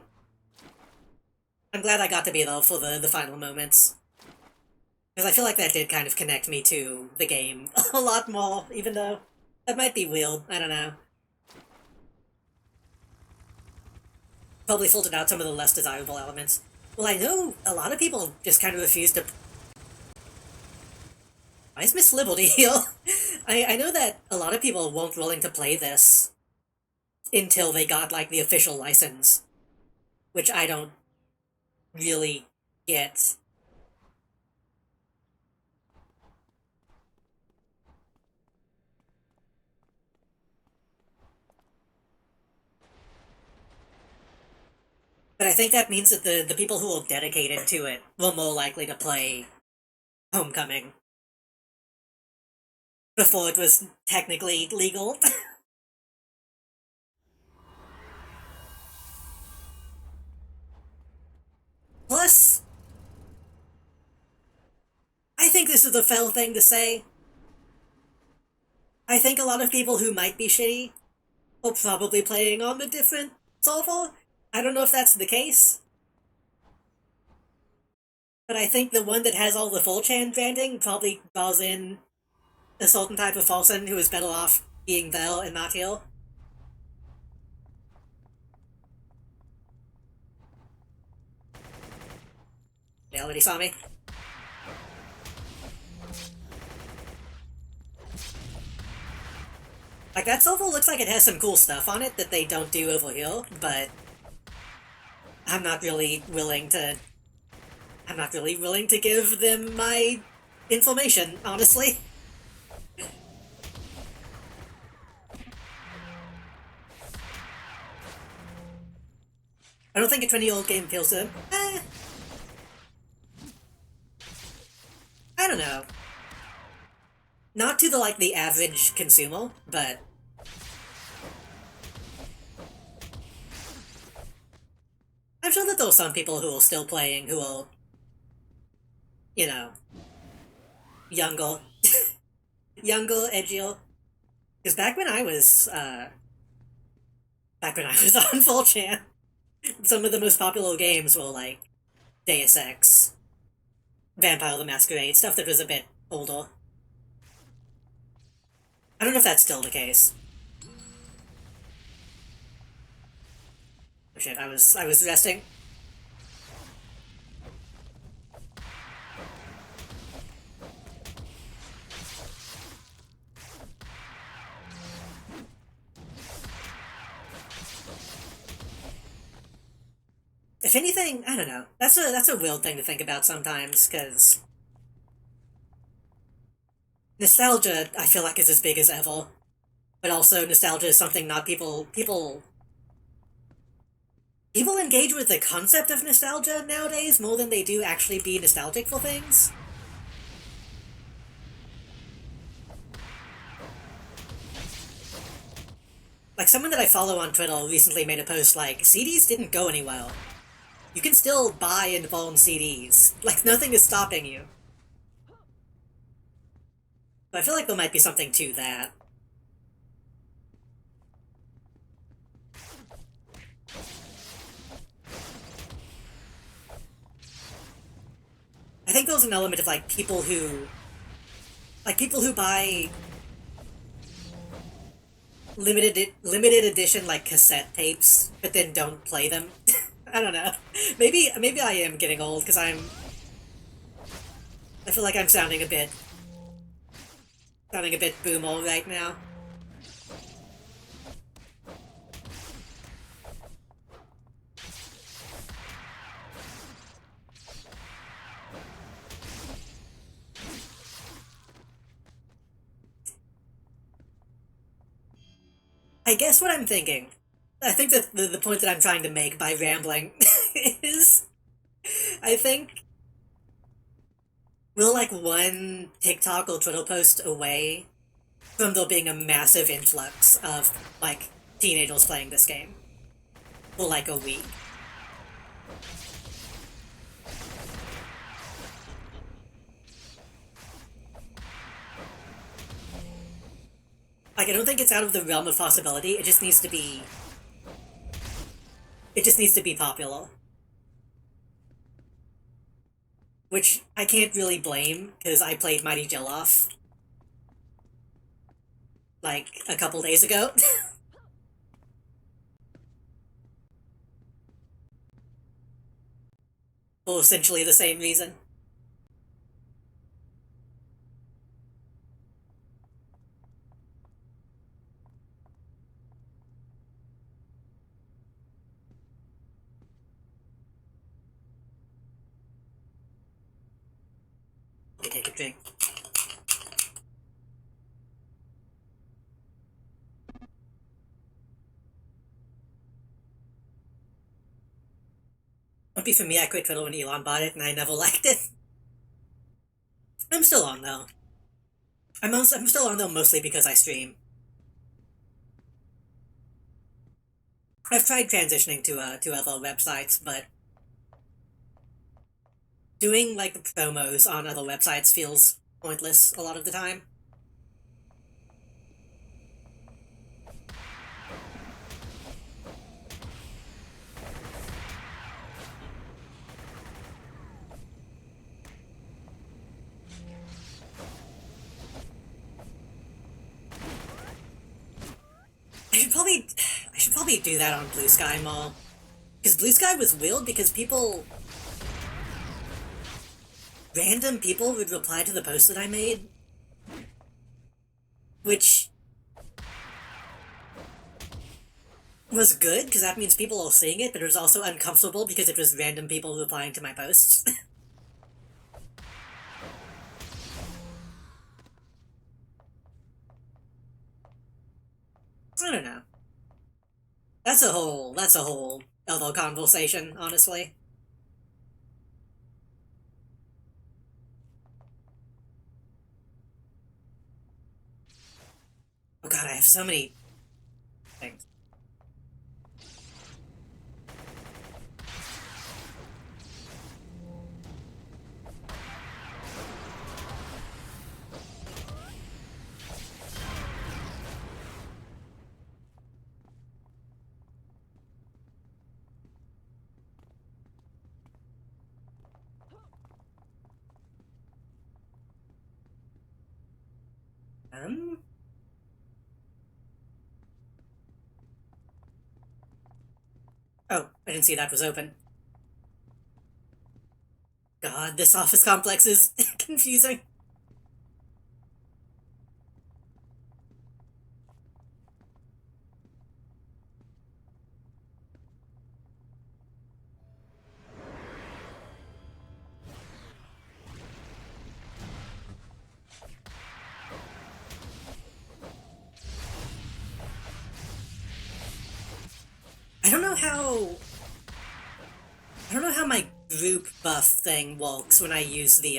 I'm glad I got to be there for the final moments. Because I feel like that did kind of connect me to the game a lot more, even though that might be weird, I don't know. Probably filtered out some of the less desirable elements. Well, I know a lot of people just kind of refuse to... Why is Miss Liberty here? I know that a lot of people weren't willing to play this until they got, like, the official license. Which I don't really get. But I think that means that the people who are dedicated to it were more likely to play Homecoming before it was technically legal. Plus, I think this is the fell thing to say. I think a lot of people who might be shitty are probably playing on a different server. I don't know if that's the case. But I think the one that has all the 4chan branding probably draws in a certain type of person who is better off being there and not here. They already saw me. Like, that server looks like it has some cool stuff on it that they don't do over here, but I'm not really willing to give them my information, honestly. I don't think a 20-year-old game appeals to them. I don't know. Not to the average consumer, but I'm sure that there are some people who are still playing who are, younger. Younger, edgier. Because back when I was on 4chan, some of the most popular games were like Deus Ex, Vampire the Masquerade, stuff that was a bit older. I don't know if that's still the case. Shit, I was resting. If anything, I don't know. That's a weird thing to think about sometimes, because nostalgia, I feel like, is as big as ever. But also, nostalgia is something not people engage with the concept of nostalgia nowadays more than they do actually be nostalgic for things. Like, someone that I follow on Twitter recently made a post like, CDs didn't go anywhere. You can still buy and own CDs. Like, nothing is stopping you. But I feel like there might be something to that. I think there's an element of, like, people who buy limited edition, like, cassette tapes, but then don't play them. I don't know. Maybe I am getting old, because I feel like I'm sounding a bit boomer right now. I guess what I'm thinking, I think that the point that I'm trying to make by rambling is, I think we're like one TikTok or Twitter post away from there being a massive influx of, like, teenagers playing this game for like a week. Like, I don't think it's out of the realm of possibility. It just needs to be popular. Which I can't really blame, because I played Mighty Jilloff like a couple days ago. For essentially the same reason. Okay, take a drink. Won't be for me, I quit Twitter when Elon bought it and I never liked it. I'm still on though. I'm still on though mostly because I stream. I've tried transitioning to other websites, but doing like the promos on other websites feels pointless a lot of the time. I should probably I should probably do that on Blue Sky more. Because Blue Sky was weird because random people would reply to the post that I made, which was good because that means people are seeing it, but it was also uncomfortable because it was random people replying to my posts. I don't know. That's a whole other conversation, honestly. Oh god, I have so many things. Um, Oh, I didn't see that was open. God, this office complex is confusing. I don't know how... I don't know how my group buff thing works when I use the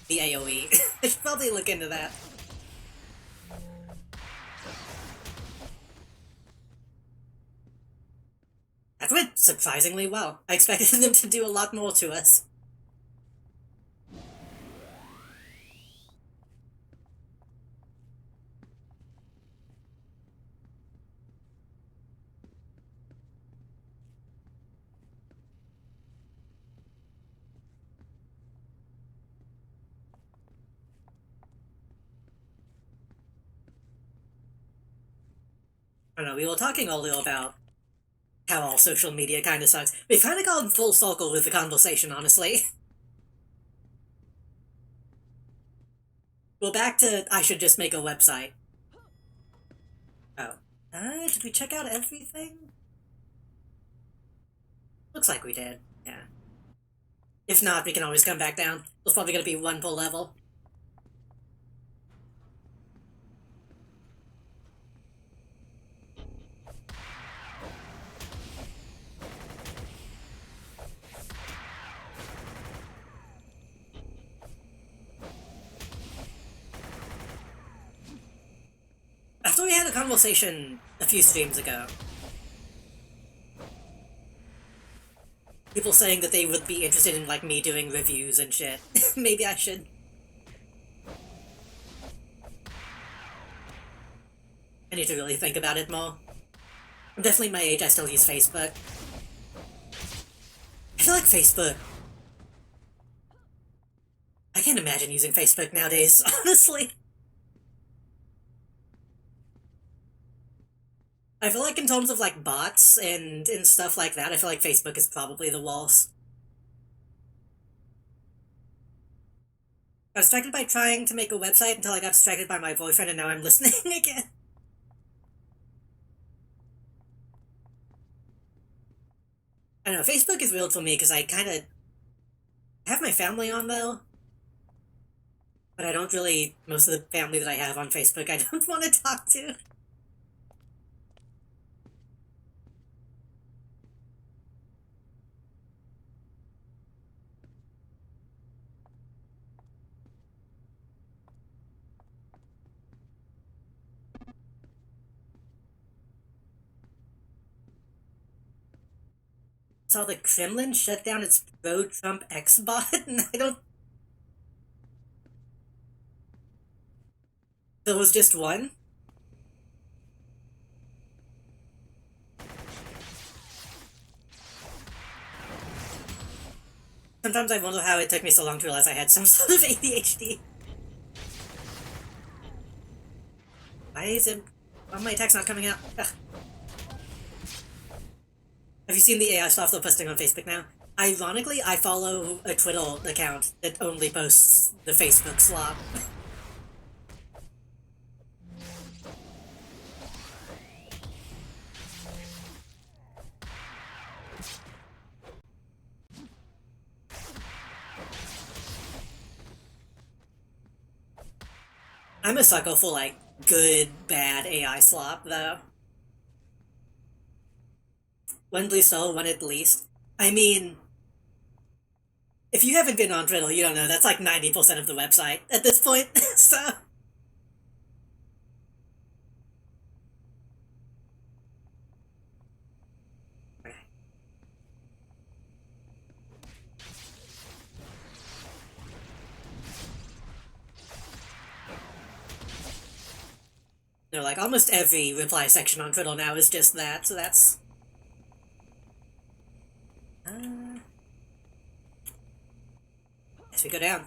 AoE. I should probably look into that. That went surprisingly well. I expected them to do a lot more to us. I don't know, we were talking earlier about how all social media kind of sucks. We've kind of gone full circle with the conversation, honestly. We're back to I should just make a website. Oh. Did we check out everything? Looks like we did, yeah. If not, we can always come back down. There's probably gonna be one per level. After we had a conversation a few streams ago, people saying that they would be interested in, like, me doing reviews and shit. Maybe I should. I need to really think about it more. I'm definitely my age, I still use Facebook. I feel like Facebook... I can't imagine using Facebook nowadays, honestly. I feel like in terms of, like, bots and stuff like that, I feel like Facebook is probably the worst. I was distracted by trying to make a website until I got distracted by my boyfriend, and now I'm listening again. I don't know, Facebook is weird for me because I kind of have my family on, though. But I don't really... Most of the family that I have on Facebook, I don't want to talk to. Saw the Kremlin shut down its pro-Trump X-bot, and I don't... There was just one? Sometimes I wonder how it took me so long to realize I had some sort of ADHD. Why is it... Why are my attacks not coming out? Ugh. Have you seen the AI stuff they're posting on Facebook now? Ironically, I follow a Twitter account that only posts the Facebook slop. I'm a sucker for, like, good, bad AI slop, though. One blue soul, one at least. I mean, if you haven't been on Twitter, you don't know, that's like 90% of the website at this point, so... No, like, almost every reply section on Twitter now is just that, so that's... Yes, we go down.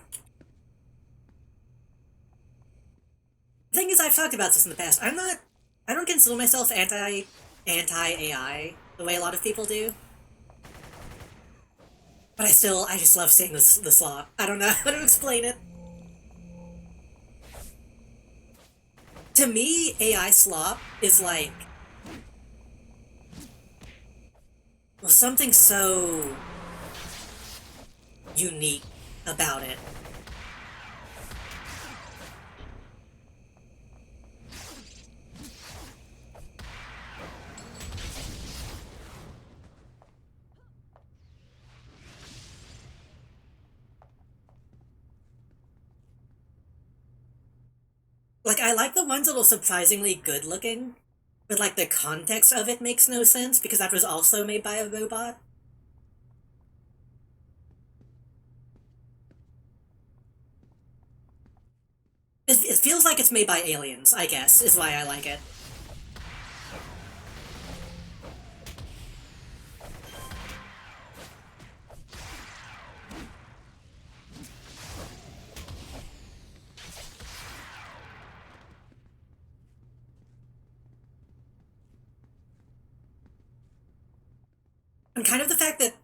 The thing is, I've talked about this in the past, I don't consider myself anti-AI the way a lot of people do. But I just love seeing the slop. I don't know how to explain it. To me, AI slop is like, well, something so unique about it. Like, I like the ones that are surprisingly good looking, but like the context of it makes no sense because that was also made by a robot. It feels like it's made by aliens, I guess, is why I like it. And kind of the fact that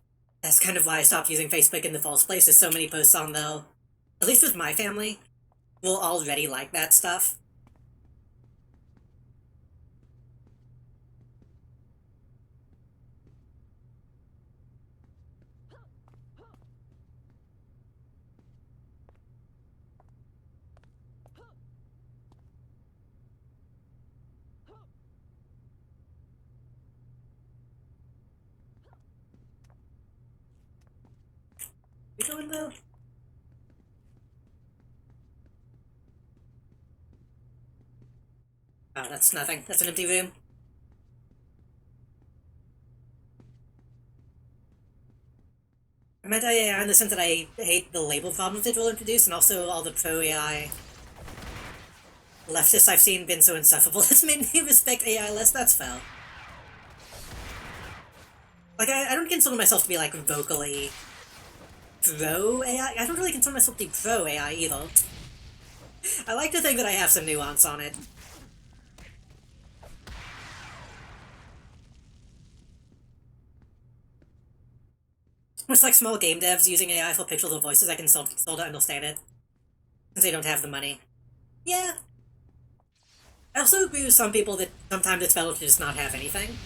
that's kind of why I stopped using Facebook in the first place, is so many posts on, though, at least with my family, will already like that stuff. You going though? Oh, that's nothing. That's an empty room. I meant AI in the sense that I hate the label problems it will introduce, and also all the pro AI leftists I've seen been so insufferable. It's made me respect AI less. That's fair. Like, I don't consider myself to be, like, vocally pro AI. I don't really consider myself to be pro AI either. I like to think that I have some nuance on it. It's like small game devs using AI for pixels or voices. I can sort of understand it, since they don't have the money. Yeah. I also agree with some people that sometimes it's better to just not have anything.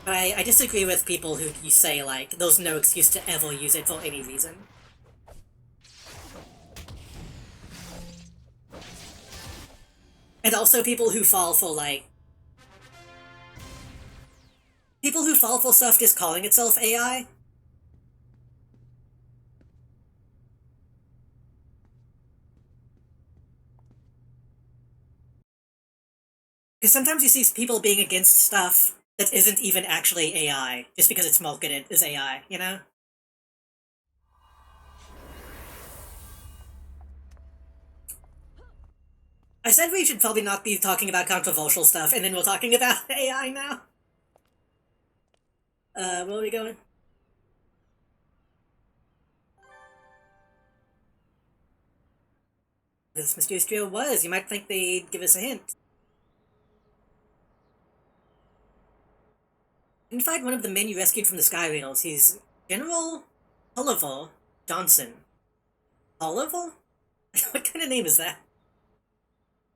But I disagree with people who you say, like, there's no excuse to ever use it for any reason. And also people who fall for, like, people who fall for stuff just calling itself AI. Because sometimes you see people being against stuff that isn't even actually AI, just because it's marketed as AI, you know? I said we should probably not be talking about controversial stuff, and then we're talking about AI now. Where are we going? This mysterious trio was. You might think they'd give us a hint. Didn't find one of the men you rescued from the Sky Rails. He's General Oliver Johnson. Oliver? What kind of name is that?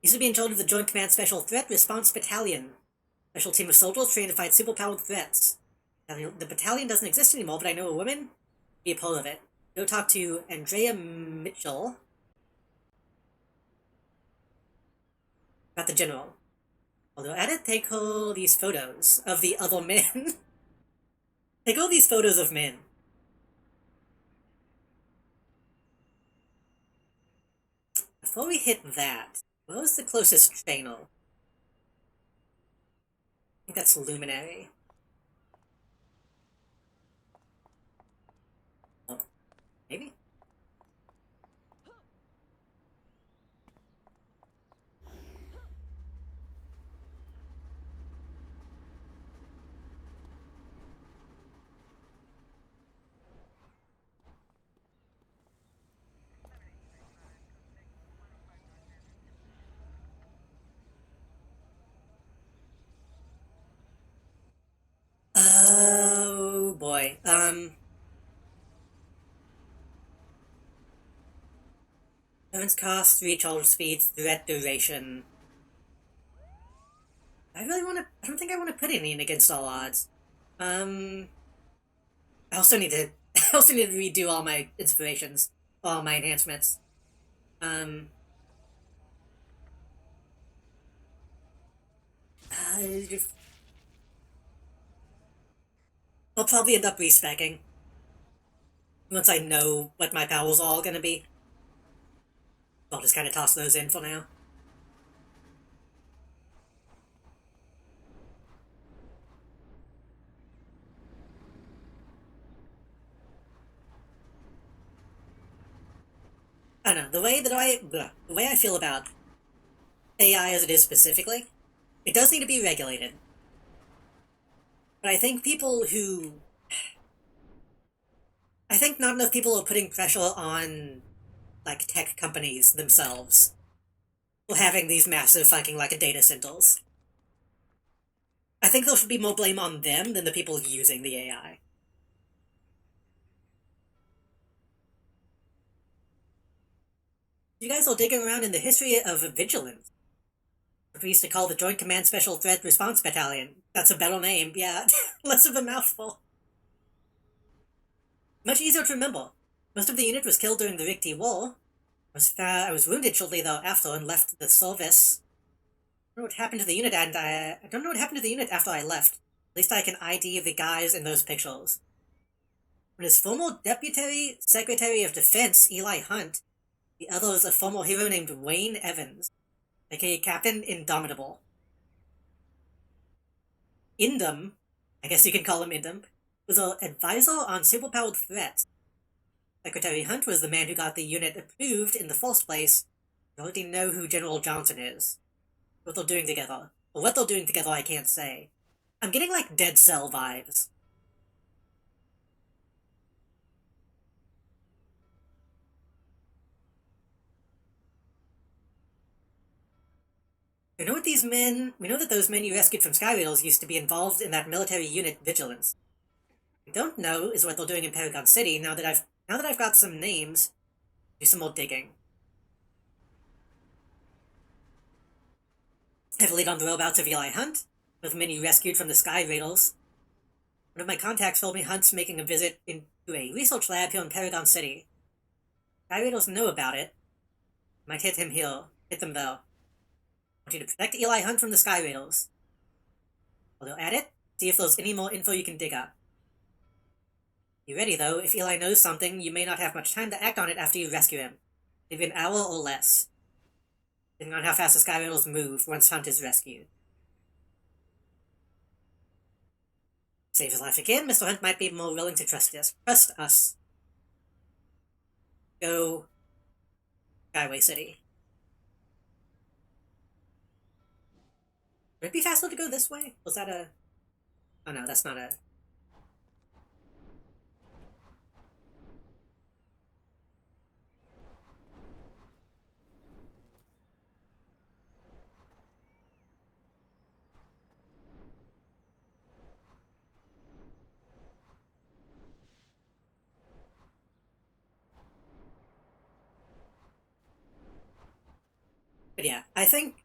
Used to be in charge of the Joint Command Special Threat Response Battalion. Special team of soldiers trained to fight superpowered threats. The battalion doesn't exist anymore, but I know a woman. Be a part of it. Go talk to Andrea Mitchell about the general. Although at it, take all these photos of the other men. Take all these photos of men. Before we hit that, what was the closest channel? I think that's Luminary. Oh, maybe? Oh, Anyway, Evans cost, recharge speed, threat duration. I don't think I want to put any in against all odds. I also need to, I also need to redo all my inspirations, all my enhancements. Um, uh, I'll probably end up respecking once I know what my powers are all gonna be. I'll just kind of toss those in for now. I don't know, the way I feel about AI as it is specifically, it does need to be regulated. But I think not enough people are putting pressure on, like, tech companies themselves for having these massive fucking, like, data centers. I think there should be more blame on them than the people using the AI. You guys are digging around in the history of vigilance. We used to call the Joint Command Special Threat Response Battalion. That's a better name, yeah. Less of a mouthful. Much easier to remember. Most of the unit was killed during the Rigti War. I was wounded shortly thereafter and left the service. I don't know what happened to the unit, and I don't know what happened to the unit after I left. At least I can ID the guys in those pictures. When his former Deputy Secretary of Defense, Eli Hunt, the other is a former hero named Wayne Evans, aka Captain Indomitable. Indum, I guess you can call him Indum, was an advisor on superpowered threats. Secretary Hunt was the man who got the unit approved in the first place. You already know who General Johnson is. What they're doing together. Or what they're doing together I can't say. I'm getting like Dead Cell vibes. We know that those men you rescued from Skyrails used to be involved in that military unit Vigilance. What we don't know is what they're doing in Paragon City now that I've got some names. Do some more digging. Heavily on the whereabouts of Eli Hunt, with men you rescued from the Sky Raiders. One of my contacts told me Hunt's making a visit into a research lab here in Paragon City. Sky Raiders know about it. Might hit him here. Hit them though. I want you to protect Eli Hunt from the Sky Raiders. While you're at it, see if there's any more info you can dig up. Be ready though, if Eli knows something, you may not have much time to act on it after you rescue him. Maybe an hour or less. Depending on how fast the Sky Raiders move once Hunt is rescued. Save his life again, Mr. Hunt might be more willing to trust us. Go Skyway City. Would it be faster to go this way? Was that a... Oh no, that's not a... But yeah, I think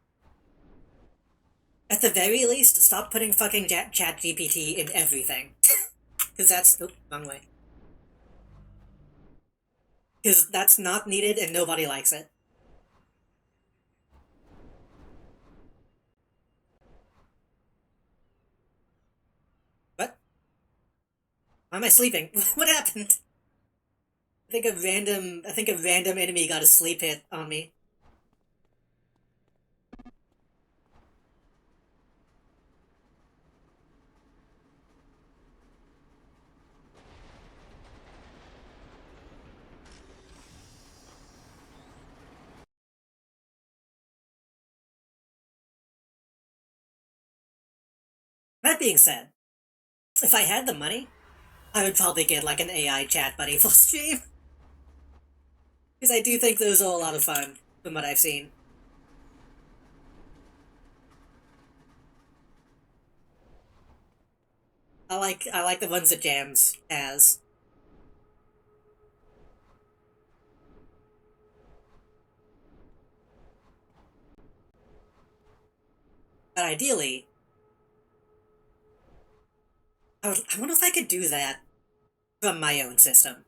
at the very least, stop putting fucking ChatGPT in everything. Because that's... Oh, wrong way. Because that's not needed and nobody likes it. What? Why am I sleeping? What happened? I think a random enemy got a sleep hit on me. That being said, if I had the money, I would probably get like an AI chat buddy for stream. Because I do think those are a lot of fun, from what I've seen. I like the ones that Jams has. But ideally, I wonder if I could do that from my own system.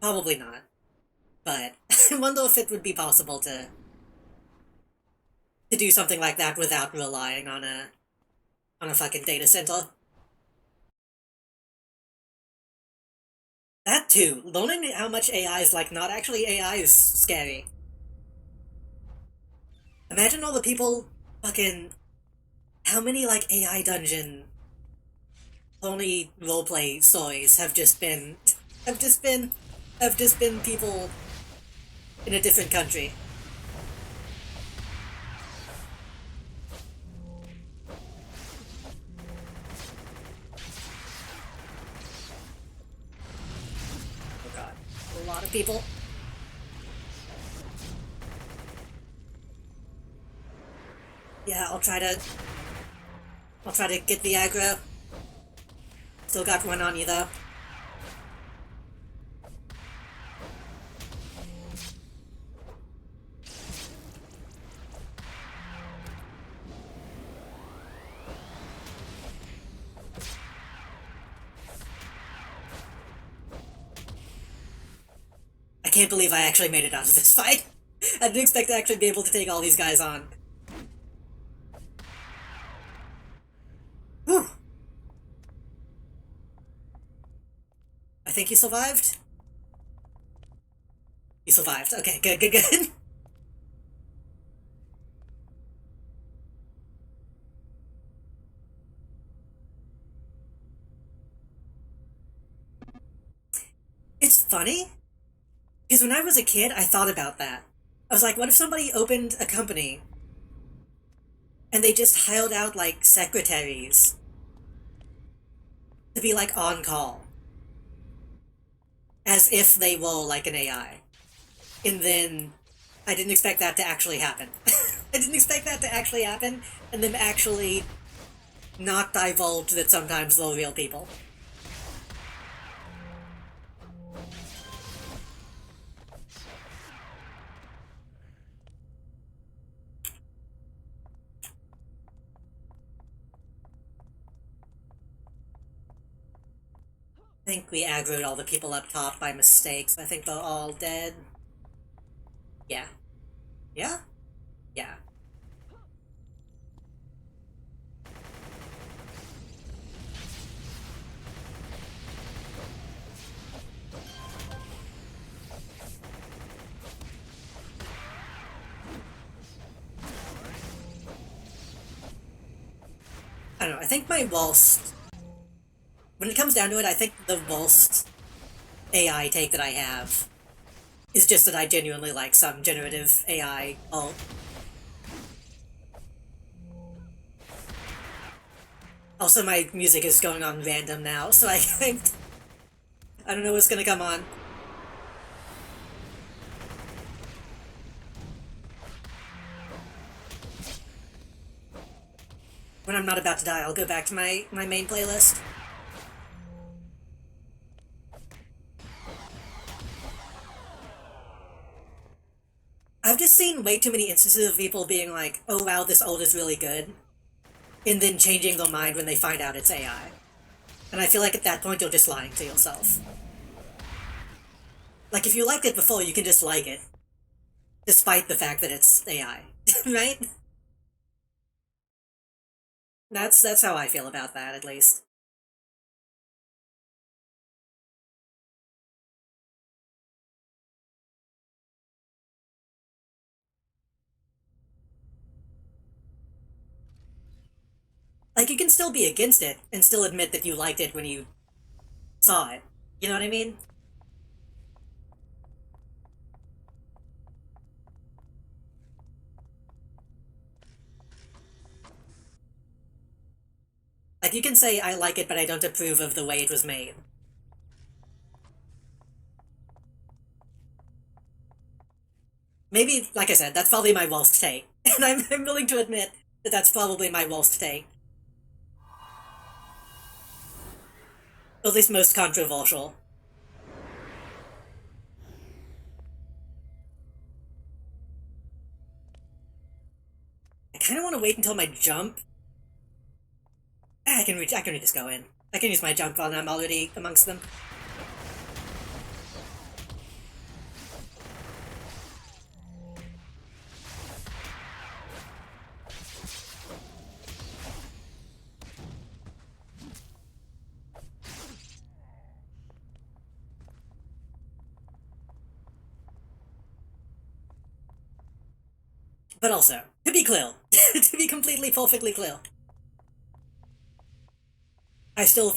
Probably not. But I wonder if it would be possible to do something like that without relying on a fucking data center. That too. Learning how much AI is like not actually AI is scary. Imagine all the people fucking how many like AI dungeon only roleplay stories have just been have just been people in a different country. Oh god. A lot of people. Yeah, I'll try to get the aggro. Still got one on you though. I can't believe I actually made it out of this fight. I didn't expect to actually be able to take all these guys on. Whew. I think you survived? You survived. Okay, good, good, good. It's funny, because when I was a kid, I thought about that. I was like, what if somebody opened a company and they just hired out, like, secretaries to be, like, on call? As if they were, like, an AI. And then I didn't expect that to actually happen. I didn't expect that to actually happen, and them actually not divulge that sometimes they're real people. I think we aggroed all the people up top by mistake, so I think they're all dead. Yeah. Yeah? Yeah. I don't know, I think my worst... When it comes down to it, I think the worst AI take that I have is just that I genuinely like some generative AI ult. Also, my music is going on random now, so I don't know what's gonna come on. When I'm not about to die, I'll go back to my main playlist. I've just seen way too many instances of people being like, oh wow, this ult is really good, and then changing their mind when they find out it's AI. And I feel like at that point you're just lying to yourself. Like, if you liked it before, you can just like it, despite the fact that it's AI. Right? That's how I feel about that, at least. Like, you can still be against it, and still admit that you liked it when you saw it. You know what I mean? Like, you can say, I like it, but I don't approve of the way it was made. Maybe, like I said, that's probably my worst take. And I'm willing to admit that that's probably my worst take. Or at least most controversial. I kind of want to wait until my jump. I can just go in. I can use my jump while I'm already amongst them. But also, to be clear, to be completely perfectly clear, I still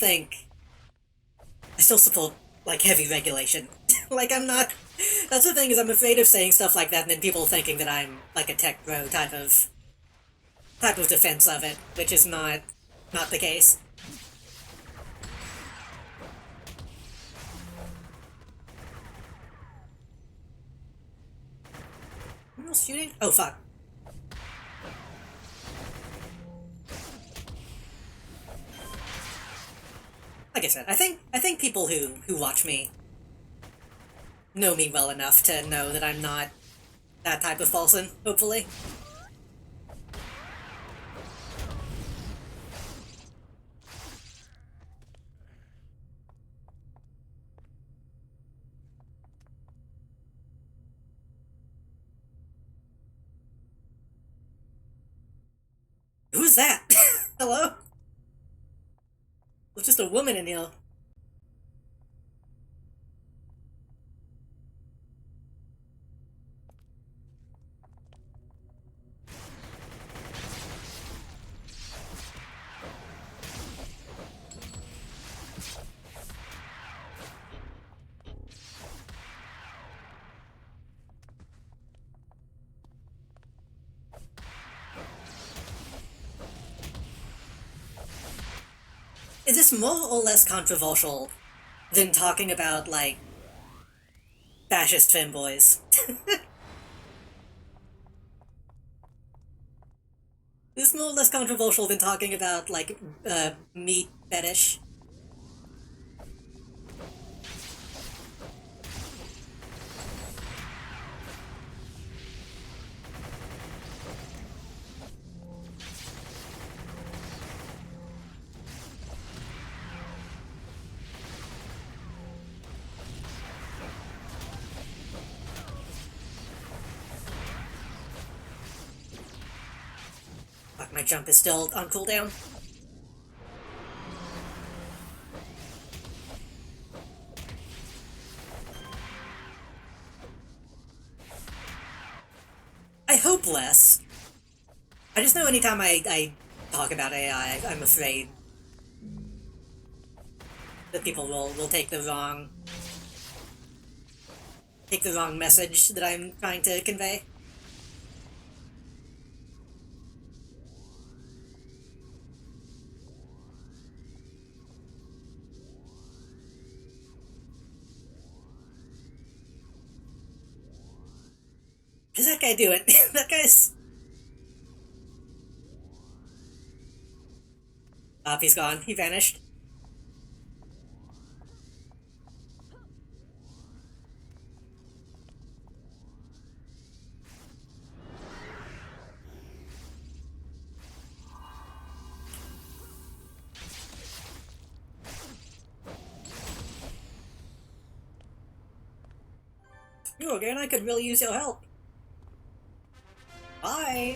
support, like, heavy regulation. Like, I'm not... That's the thing, is I'm afraid of saying stuff like that and then people thinking that I'm, like, a tech bro type of defense of it, which is not the case. Who else shooting? Oh, fuck. Like I said, I think people who watch me know me well enough to know that I'm not that type of person, hopefully. Who's that? Hello? There's just a woman in here. Is this more or less controversial than talking about, like, fascist femboys? Is this more or less controversial than talking about, like, meat fetish? Fuck, my jump is still on cooldown. I hope less. I just know anytime I talk about AI, I'm afraid that people will take the wrong message that I'm trying to convey. What is that guy doing? That guy's... he's gone. He vanished. You again, I could really use your help. Bye!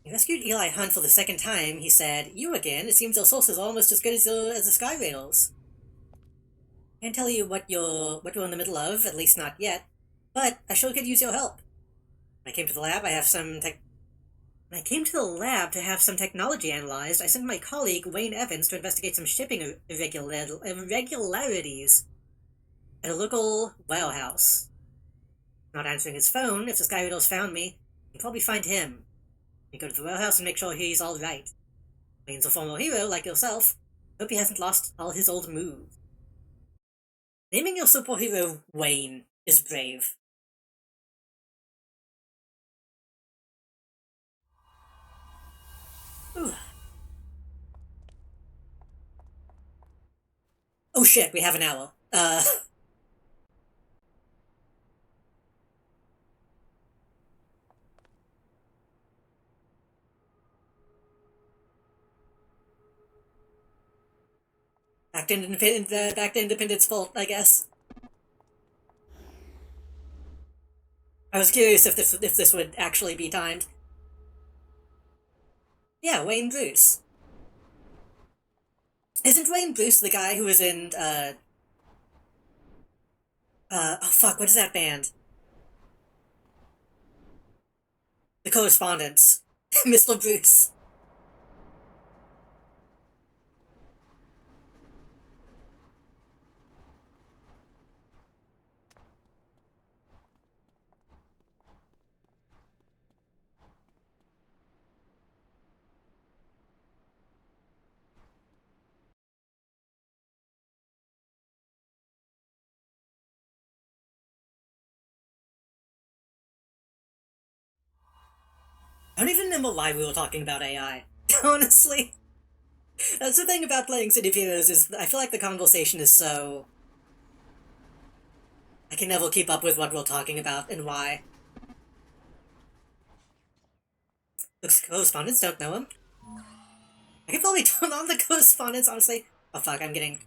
You rescued Eli Hunt for the second time, he said. You again? It seems your source is almost as good as the Sky Rails. Can't tell you what you're in the middle of, at least not yet, but I sure could use your help. When I came to the lab, When I came to the lab to have some technology analyzed, I sent my colleague, Wayne Evans, to investigate some shipping irregularities at a local warehouse. Not answering his phone, if the Sky Raiders found me, you'd probably find him. You go to the warehouse and make sure he's alright. Wayne's a former hero, like yourself. Hope he hasn't lost all his old moves. Naming your superhero Wayne is brave. Ooh. Oh shit, we have an owl. Back to Independence Vault, I guess. I was curious if this would actually be timed. Yeah, Wayne Bruce. Isn't Wayne Bruce the guy who was in oh fuck, what is that band? The Correspondents. Mr. Bruce. I don't even remember why we were talking about AI. Honestly. That's the thing about playing City of Heroes is I feel like the conversation is so... I can never keep up with what we're talking about and why. Looks correspondents don't know him. I can probably turn on the correspondence, honestly. Oh fuck, I'm getting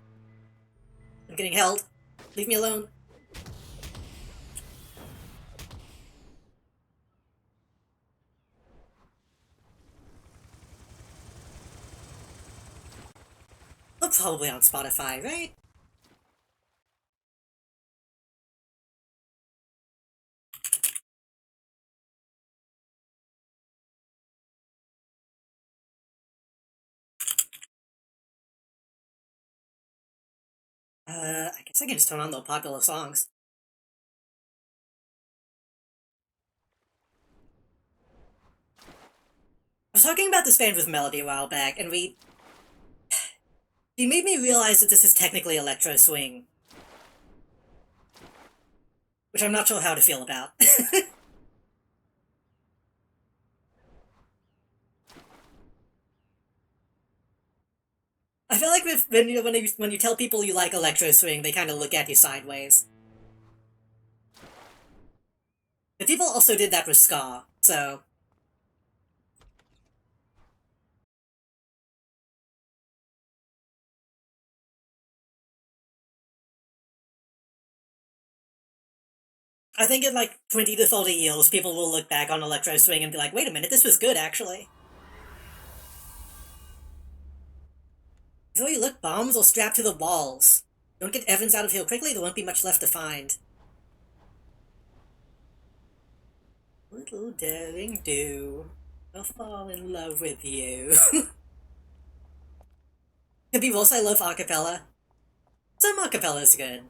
held. Leave me alone. We're probably on Spotify, right? I guess I can just turn on the popular songs. I was talking about this band with Melody a while back, and he made me realize that this is technically electro swing. Which I'm not sure how to feel about. I feel like when you tell people you like electro swing, they kind of look at you sideways. But people also did that with ska, so... I think in like 20 to 30 years, people will look back on electro swing and be like, wait a minute, this was good, actually. Before you look, bombs are strapped to the walls. Don't get Evans out of here quickly, there won't be much left to find. Little daring do, I'll fall in love with you. To be honest, I love acapella. Some acapella is good.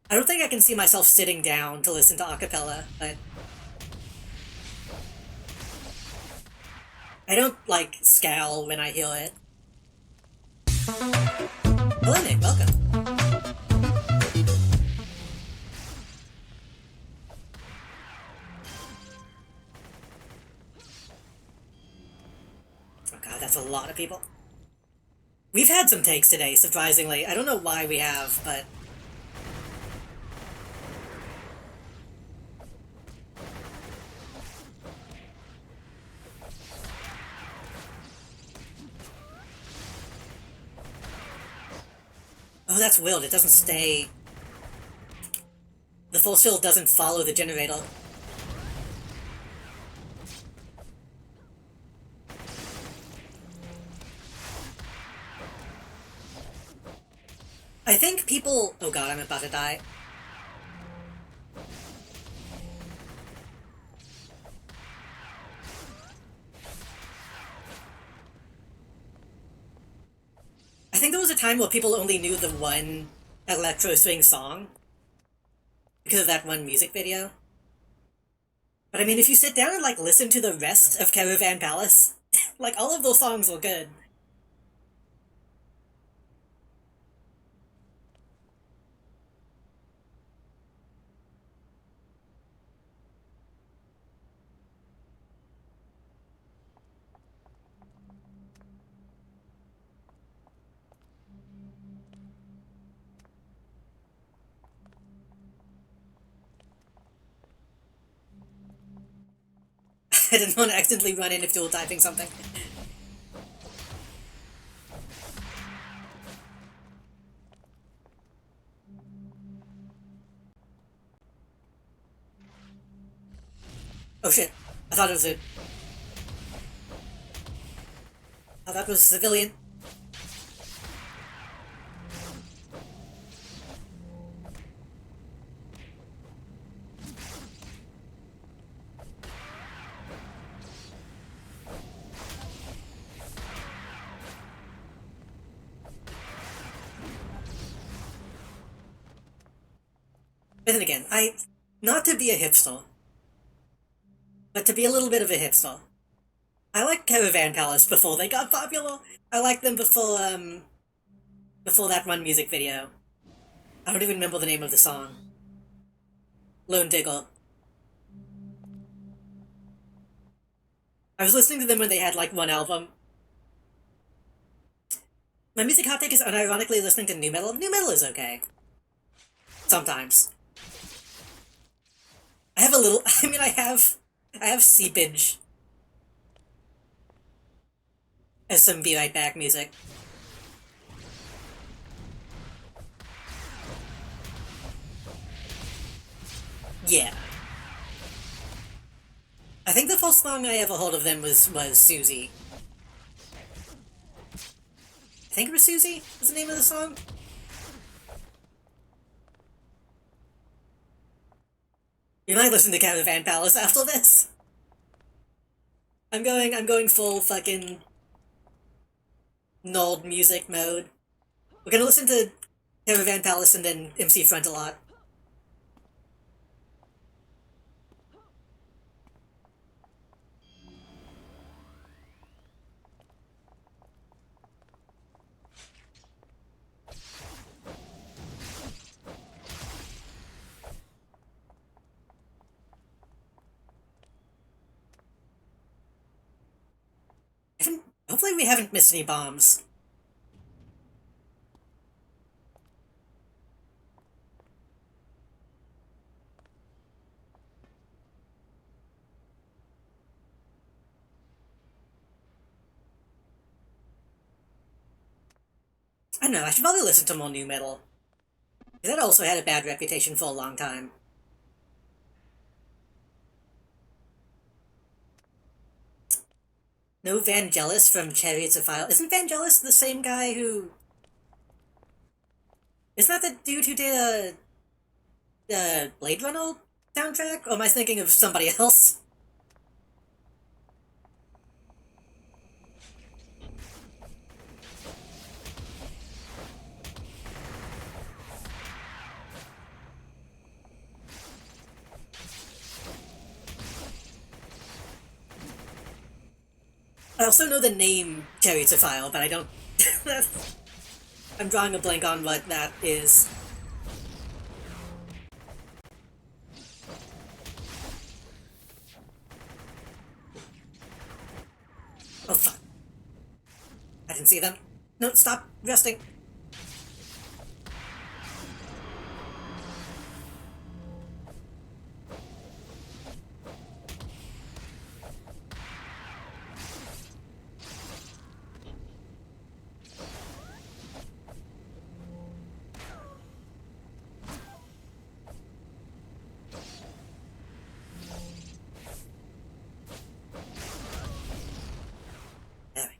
I don't think I can see myself sitting down to listen to acapella, but... I don't, like, scowl when I hear it. Hello, Nick, welcome. Oh god, that's a lot of people. We've had some takes today, surprisingly. I don't know why we have, but... Oh, that's weird, it doesn't stay... The full shield doesn't follow the generator. I think people... Oh god, I'm about to die. I think there was a time where people only knew the one electro swing song because of that one music video. But I mean, if you sit down and, like, listen to the rest of Caravan Palace, like, all of those songs were good. I didn't want to accidentally run in if dual typing something. Oh shit. I thought it was a... Oh, that was a civilian. But then again, not to be a hipster, but to be a little bit of a hipster. I like Caravan Palace before they got popular. I liked them before that one music video. I don't even remember the name of the song. Lone Digger. I was listening to them when they had like one album. My music hot take is unironically listening to new metal. New metal is okay. Sometimes. I have a little, I have seepage as some Be Right Back music. Yeah. I think the first song I ever heard of them was Susie. I think it was Susie was the name of the song. You might listen to Caravan Palace after this. I'm going full fucking nerd music mode. We're gonna listen to Caravan Palace and then MC Frontalot. Hopefully we haven't missed any bombs. I don't know, I should probably listen to more new metal. That also had a bad reputation for a long time. No Vangelis from Chariots of Fire. Isn't Vangelis the same guy who... Isn't that the dude who did a Blade Runner soundtrack? Or am I thinking of somebody else? I also know the name Chariots of Fire, but I don't... I'm drawing a blank on what that is. Oh, fuck. I didn't see them. No, stop resting. There we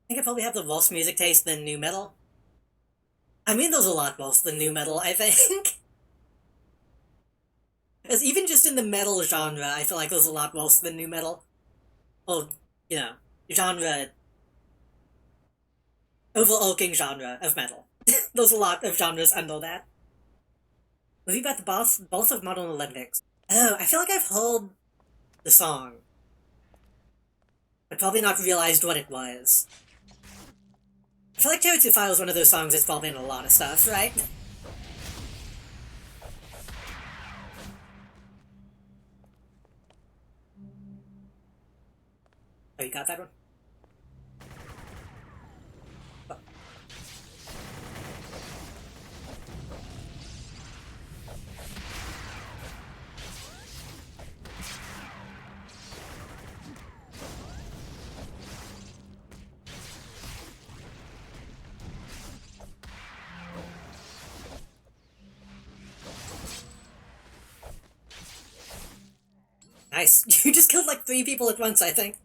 I think I probably have the worst music taste than new metal. I mean, there's a lot worse than new metal, I think. Because even just in the metal genre, I feel like there's a lot worse than new metal. Or, you know, genre... overarching genre of metal. There's a lot of genres under that. Movie about the boss of Modern Olympics. Oh, I feel like I've heard the song. But probably not realized what it was. I feel like Chariots of Fire is one of those songs that's probably in a lot of stuff, right? Oh, you got that one? Nice. You just killed like 3 people at once, I think.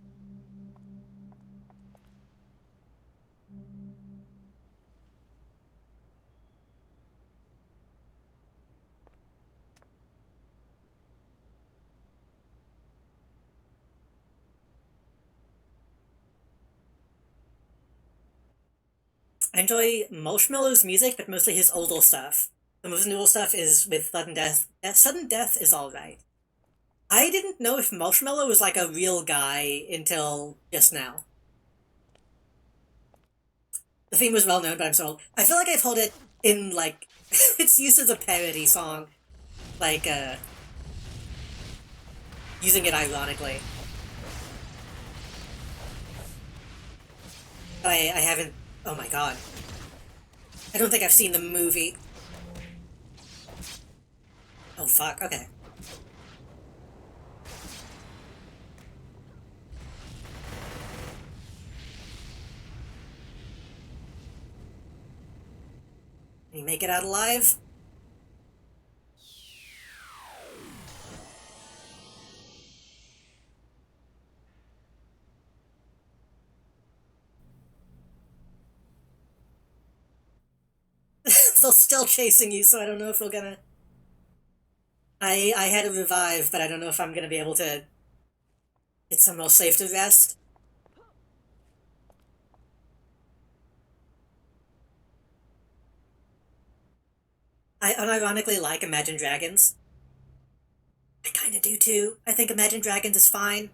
I enjoy Marshmallow's music, but mostly his older stuff. The most newer stuff is with Sudden Death. Sudden Death is alright. I didn't know if Marshmallow was like a real guy until just now. The theme was well known, but I'm so old. I feel like I've heard it in, like, it's used as a parody song. Like, using it ironically. But I haven't... Oh my god. I don't think I've seen the movie. Oh fuck, okay. Can you make it out alive? They're still chasing you, so I don't know if we're gonna... I had a revive, but I don't know if I'm gonna be able to... It's somewhere safe to rest. I unironically like Imagine Dragons. I kinda do too. I think Imagine Dragons is fine.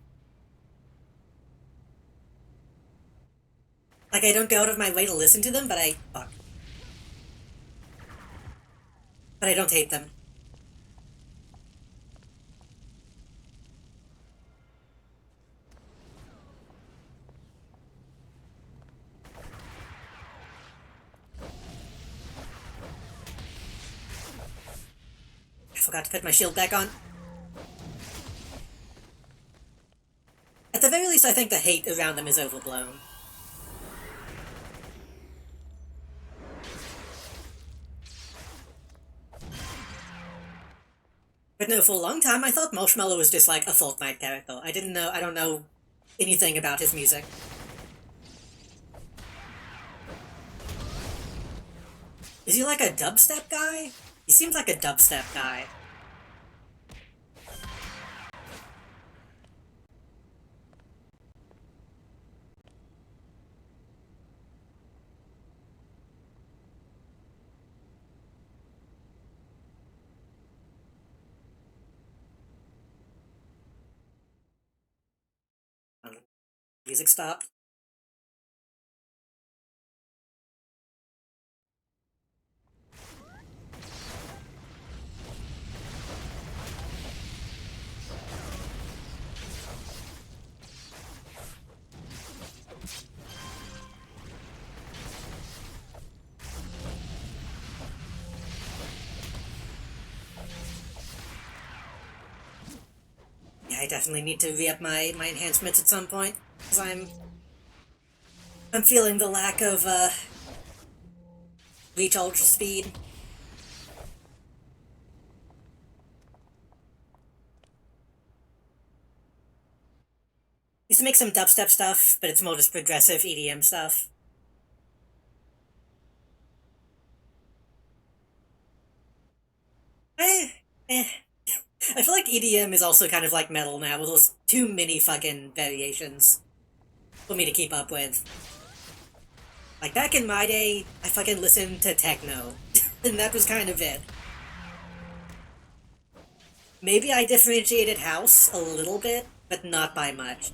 Like, I don't go out of my way to listen to them, but fuck. But I don't hate them. I forgot to put my shield back on. At the very least, I think the hate around them is overblown. But no, for a long time, I thought Marshmallow was just like a Fortnite character. I don't know anything about his music. Is he like a dubstep guy? He seems like a dubstep guy. Music stopped. Yeah, I definitely need to re-up my enhancements at some point, because I'm feeling the lack of, recharge speed. Used to make some dubstep stuff, but it's more just progressive EDM stuff. Eh, eh. I feel like EDM is also kind of like metal now, with those too many fucking variations for me to keep up with. Like, back in my day, I fucking listened to techno, and that was kind of it. Maybe I differentiated house a little bit, but not by much.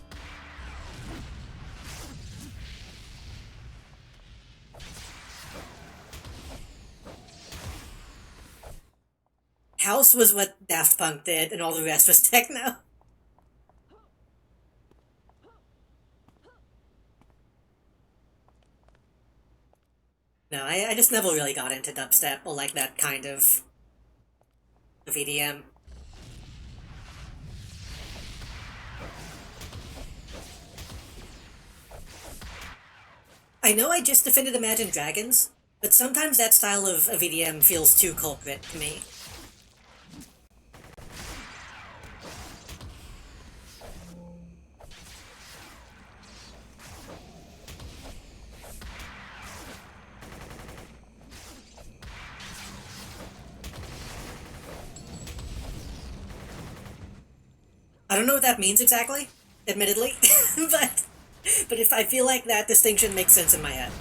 House was what Daft Punk did, and all the rest was techno. No, I just never really got into dubstep or like that kind of EDM. I know I just defended Imagine Dragons, but sometimes that style of EDM feels too corporate to me. I don't know what that means exactly, admittedly, but if I feel like that distinction makes sense in my head.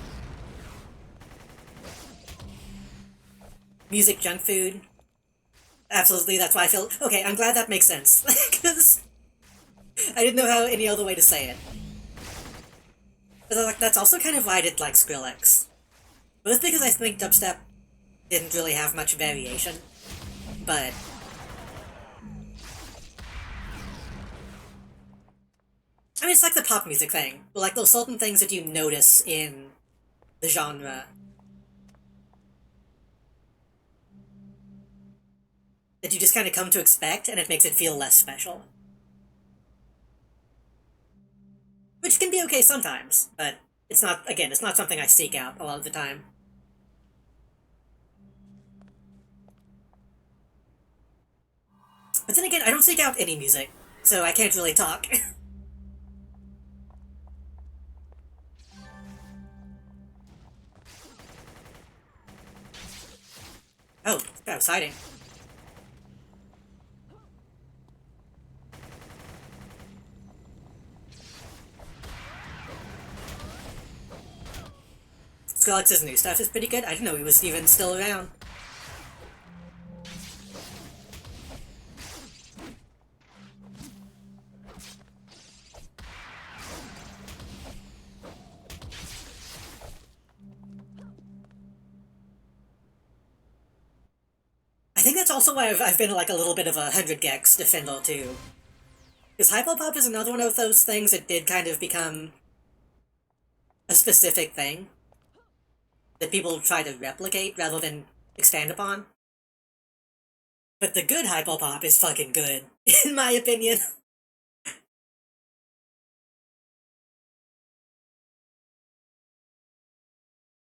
Music, junk food. Absolutely, that's why I feel okay. I'm glad that makes sense because I didn't know how any other way to say it. But like, that's also kind of why I did like Skrillex. Both because I think dubstep didn't really have much variation, but I mean, it's like the pop music thing. Like those certain things that you notice in the genre that you just kind of come to expect, and it makes it feel less special. Which can be okay sometimes, but it's not, again, it's not something I seek out a lot of the time. But then again, I don't seek out any music, so I can't really talk. Oh, that was hiding. Skullex's new stuff is pretty good. I didn't know he was even still around. I think that's also why I've been like a little bit of a 100 gex defender too. Because Hyperpop is another one of those things that did kind of become a specific thing that people try to replicate rather than expand upon. But the good Hyperpop is fucking good, in my opinion.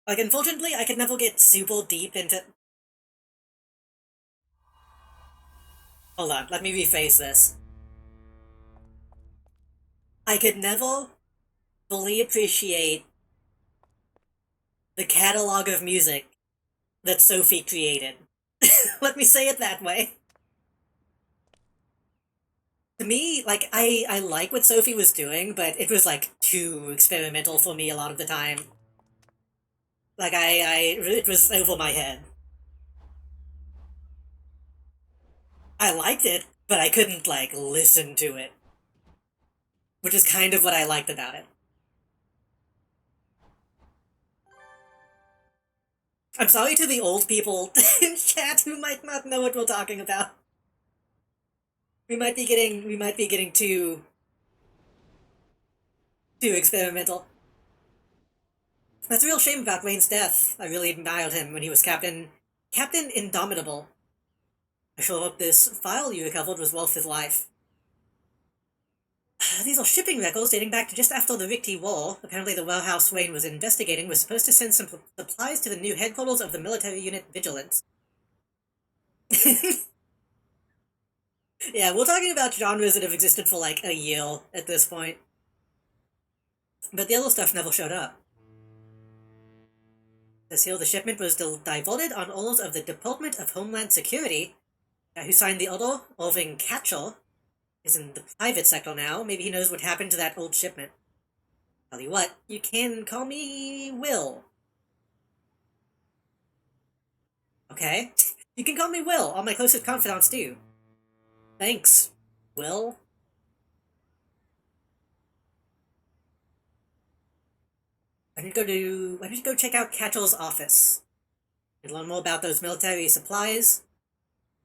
Like, unfortunately, I could never get super deep into... Hold on, let me rephrase this. I could never fully appreciate the catalog of music that Sophie created. Let me say it that way. To me, like, I like what Sophie was doing, but it was, like, too experimental for me a lot of the time. Like, it was over my head. I liked it, but I couldn't, like, listen to it. Which is kind of what I liked about it. I'm sorry to the old people in chat who might not know what we're talking about. We might be getting too experimental. That's a real shame about Wayne's death. I really admired him when he was Captain Indomitable. I sure hope this file you recovered was worth his life. These are shipping records dating back to just after the Victi War. Apparently the warehouse Wayne was investigating was supposed to send some supplies to the new headquarters of the military unit Vigilance. Yeah, we're talking about genres that have existed for like a year at this point. But the other stuff never showed up. This here, the shipment was diverted on orders of the Department of Homeland Security. Who signed the order, Irving Catchell, is in the private sector now. Maybe he knows what happened to that old shipment. Tell you what, you can call me Will. Okay? You can call me Will, all my closest confidants do. Thanks, Will. Why don't you go check out Catchell's office? And learn more about those military supplies.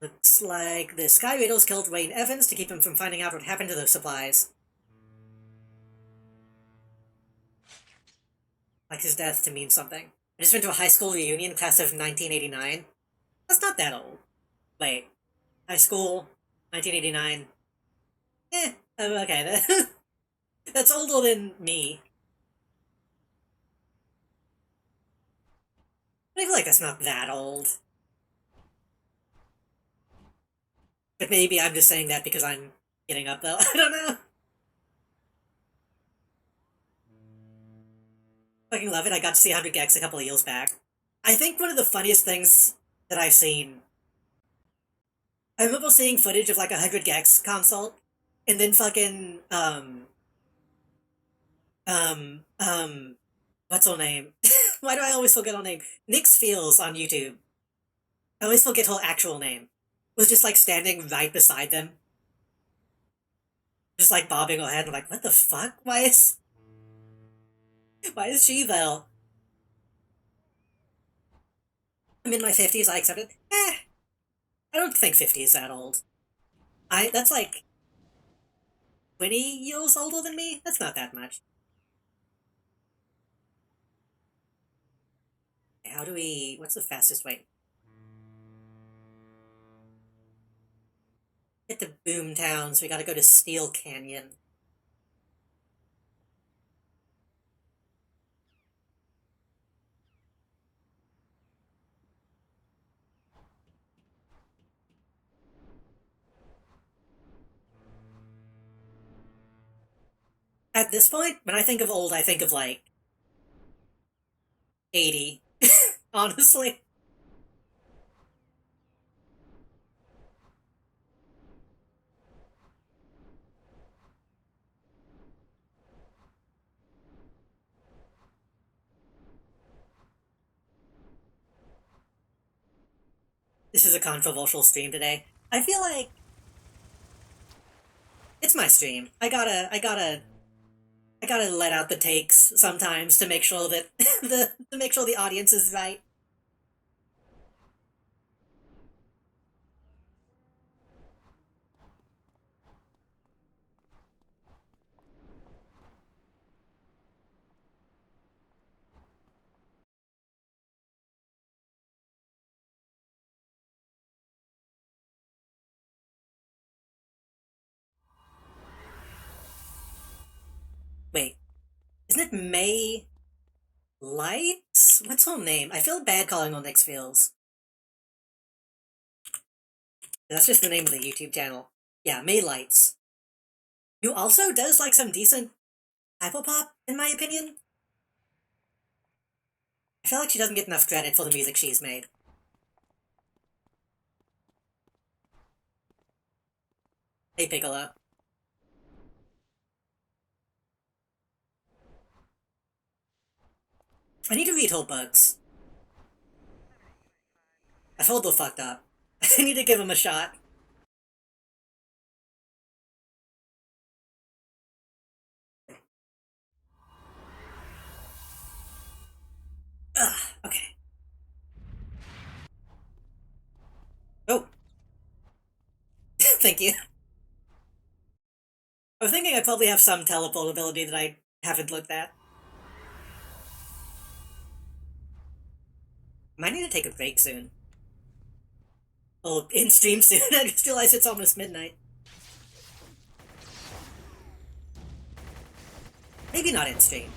Looks like the Sky Raiders killed Wayne Evans to keep him from finding out what happened to those supplies. Like his death to mean something. I just went to a high school reunion class of 1989. That's not that old. Wait. High school, 1989. Oh, okay. That's older than me. I feel like that's not that old. But maybe I'm just saying that because I'm getting up, though. I don't know. Fucking love it. I got to see 100 gex a couple of years back. I think one of the funniest things that I've seen... I remember seeing footage of like a 100 gex consult, And then fucking um um what's her name? Why do I always forget her name? Nyx Feels on YouTube. I always forget her actual name. Was just like standing right beside them, just like bobbing her head. I'm like, what the fuck? Why is she though? I'm in my 50s. I accept it. I don't think 50 is that old. That's like 20 years older than me. That's not that much. How do we? What's the fastest way? Get to Boomtown, so we gotta go to Steel Canyon. At this point, when I think of old, I think of like 80. Honestly. This is a controversial stream today. I feel like it's my stream. I gotta let out the takes sometimes to make sure that to make sure the audience is right. Wait, isn't it May Lights? What's her name? I feel bad calling her Nyx Feels. That's just the name of the YouTube channel. Yeah, May Lights. Who also does like some decent hyperpop, in my opinion. I feel like she doesn't get enough credit for the music she's made. Hey, Piccolo. I need to read her books. I told her fucked up. I need to give him a shot. Ugh, okay. Oh. Thank you. I was thinking I probably have some teleport ability that I haven't looked at. Might need to take a break soon. Oh, in stream soon. I just realized it's almost midnight. Maybe not in stream.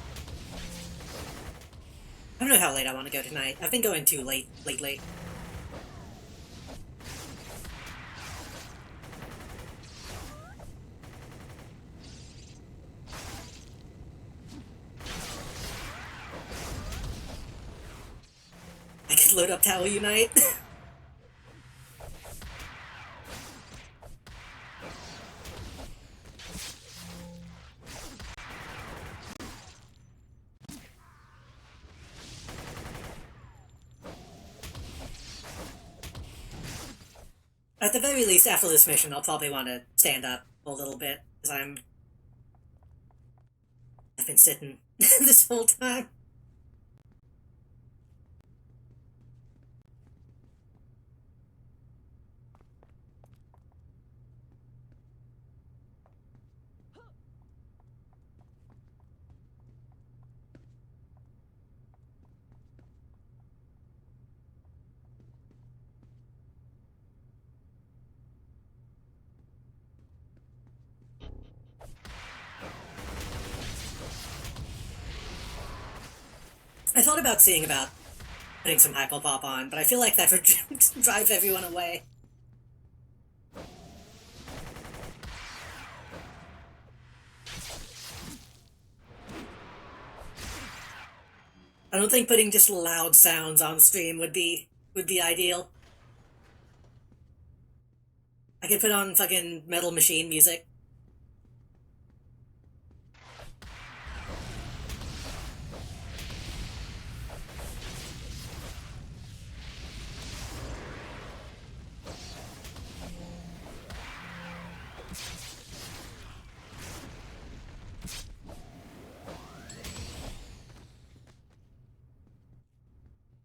I don't know how late I want to go tonight. I've been going too late lately. I could load up Tower Unite. At the very least, after this mission, I'll probably want to stand up a little bit, because I've been sitting this whole time. I thought about putting some Hyperpop on, but I feel like that would drive everyone away. I don't think putting just loud sounds on stream would be ideal. I could put on fucking Metal Machine music.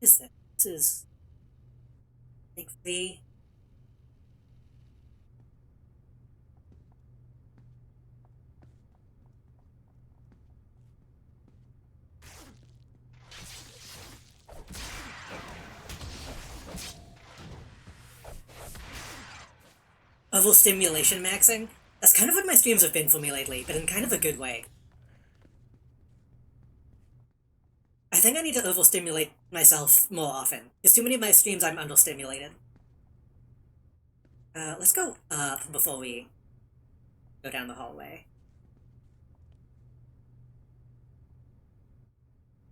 Is this? This is thankfully. Overstimulation maxing? That's kind of what my streams have been for me lately, but in kind of a good way. I think I need to overstimulate myself more often, because too many of my streams I'm understimulated. Let's go up before we go down the hallway.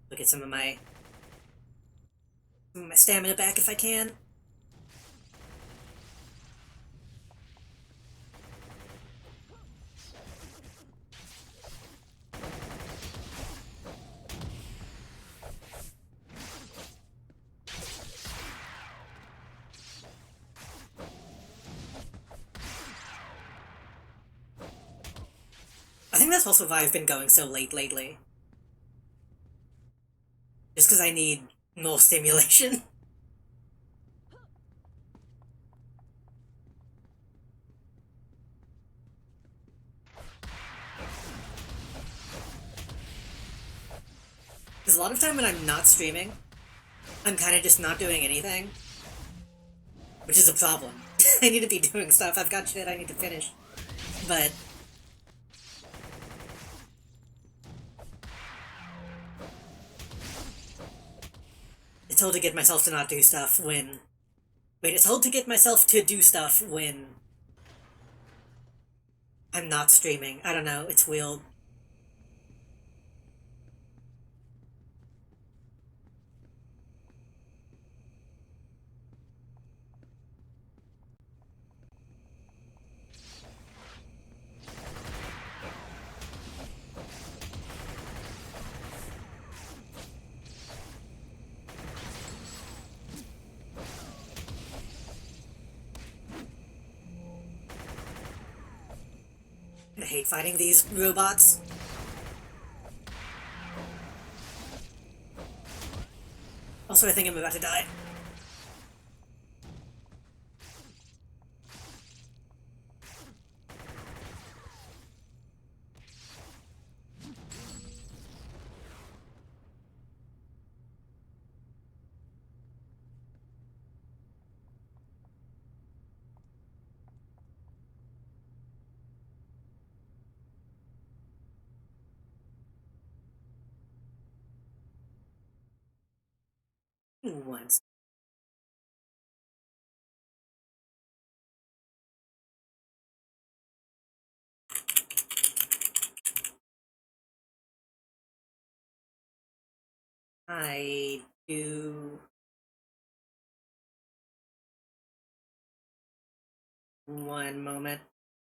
Look at some of my stamina back if I can. I think that's also why I've been going so late lately. Just because I need more stimulation. Because a lot of time when I'm not streaming, I'm kind of just not doing anything. Which is a problem. I need to be doing stuff. I've got shit I need to finish. But it's hard to get myself to not do stuff when... Wait, it's hard to get myself to do stuff when I'm not streaming. I don't know, it's weird. I hate fighting these robots. Also, I think I'm about to die. Once. I do... One moment.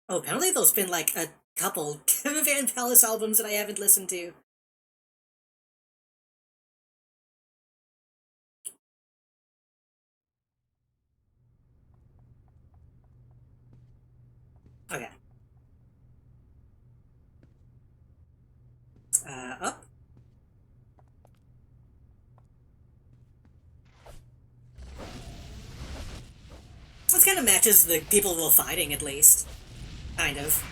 Oh, apparently there's been like a couple Van Palace albums that I haven't listened to. Okay. Up. This kind of matches the people we're fighting, at least. Kind of.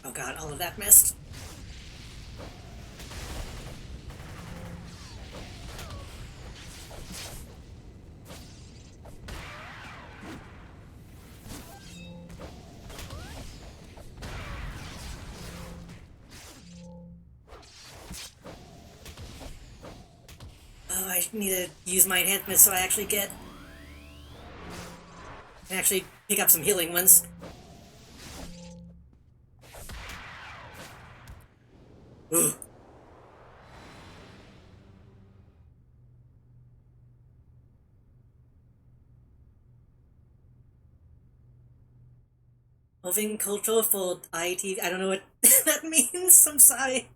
Oh god, all of that missed. Oh, I need to use my enhancements so I actually can actually pick up some healing ones. Ugh. Moving culture for IT. I don't know what that means. I'm sorry.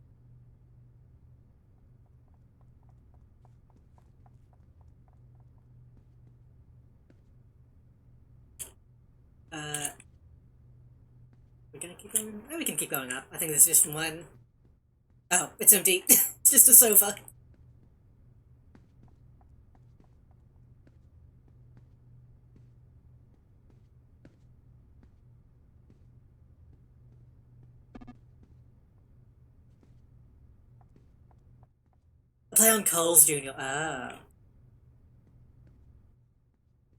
Uh, We're gonna keep going? Oh, we can keep going up. I think there's just one. Oh, it's empty. It's just a sofa. I play on Coles Jr. Oh.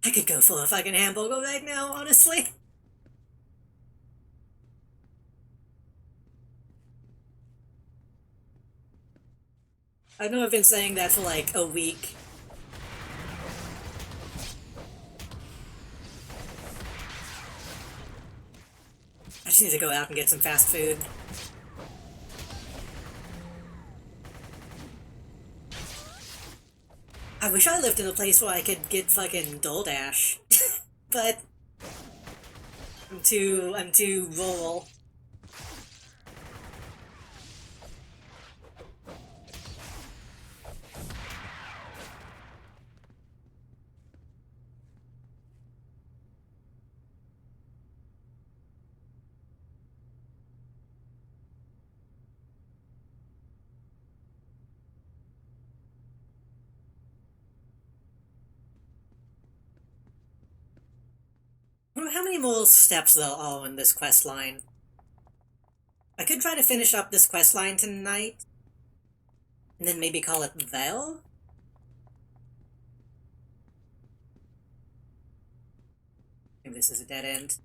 I could go for a fucking hamburger right now, honestly. I know I've been saying that for like a week. I just need to go out and get some fast food. I wish I lived in a place where I could get fucking DoorDash. But I'm too rural. I wonder how many more steps there are in this quest line. I could try to finish up this quest line tonight, and then maybe call it there? Maybe this is a dead end.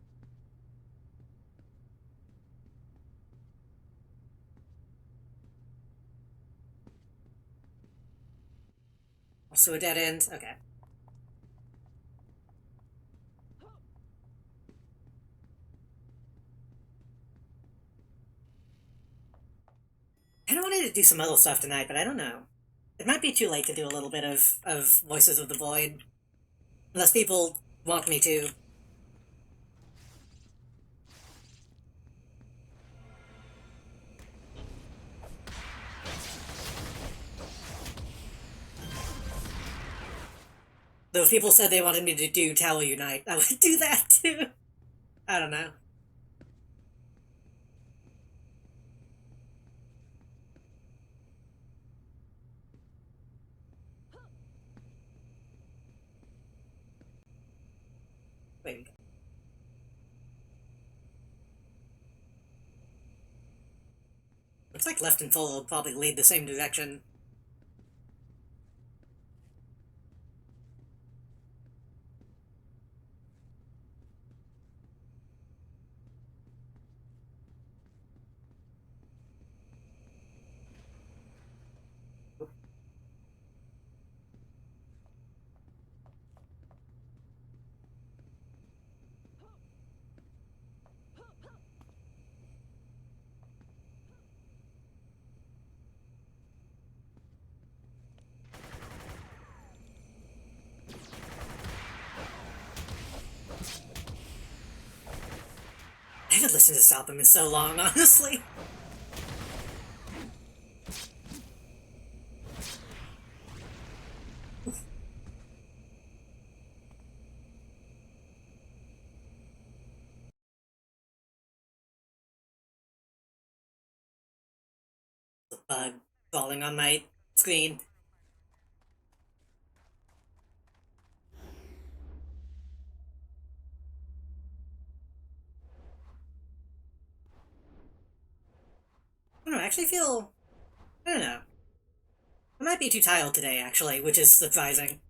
Also a dead end? Okay. I don't wanted to do some other stuff tonight, but I don't know. It might be too late to do a little bit of Voices of the Void. Unless people want me to. Though if people said they wanted me to do Tower Unite, I would do that too. I don't know. Wait. Looks like left and full will probably lead the same direction. I haven't listened to this album in so long, honestly. The bug falling on my screen. I don't know, I actually feel... I don't know. I might be too tired today, actually, which is surprising.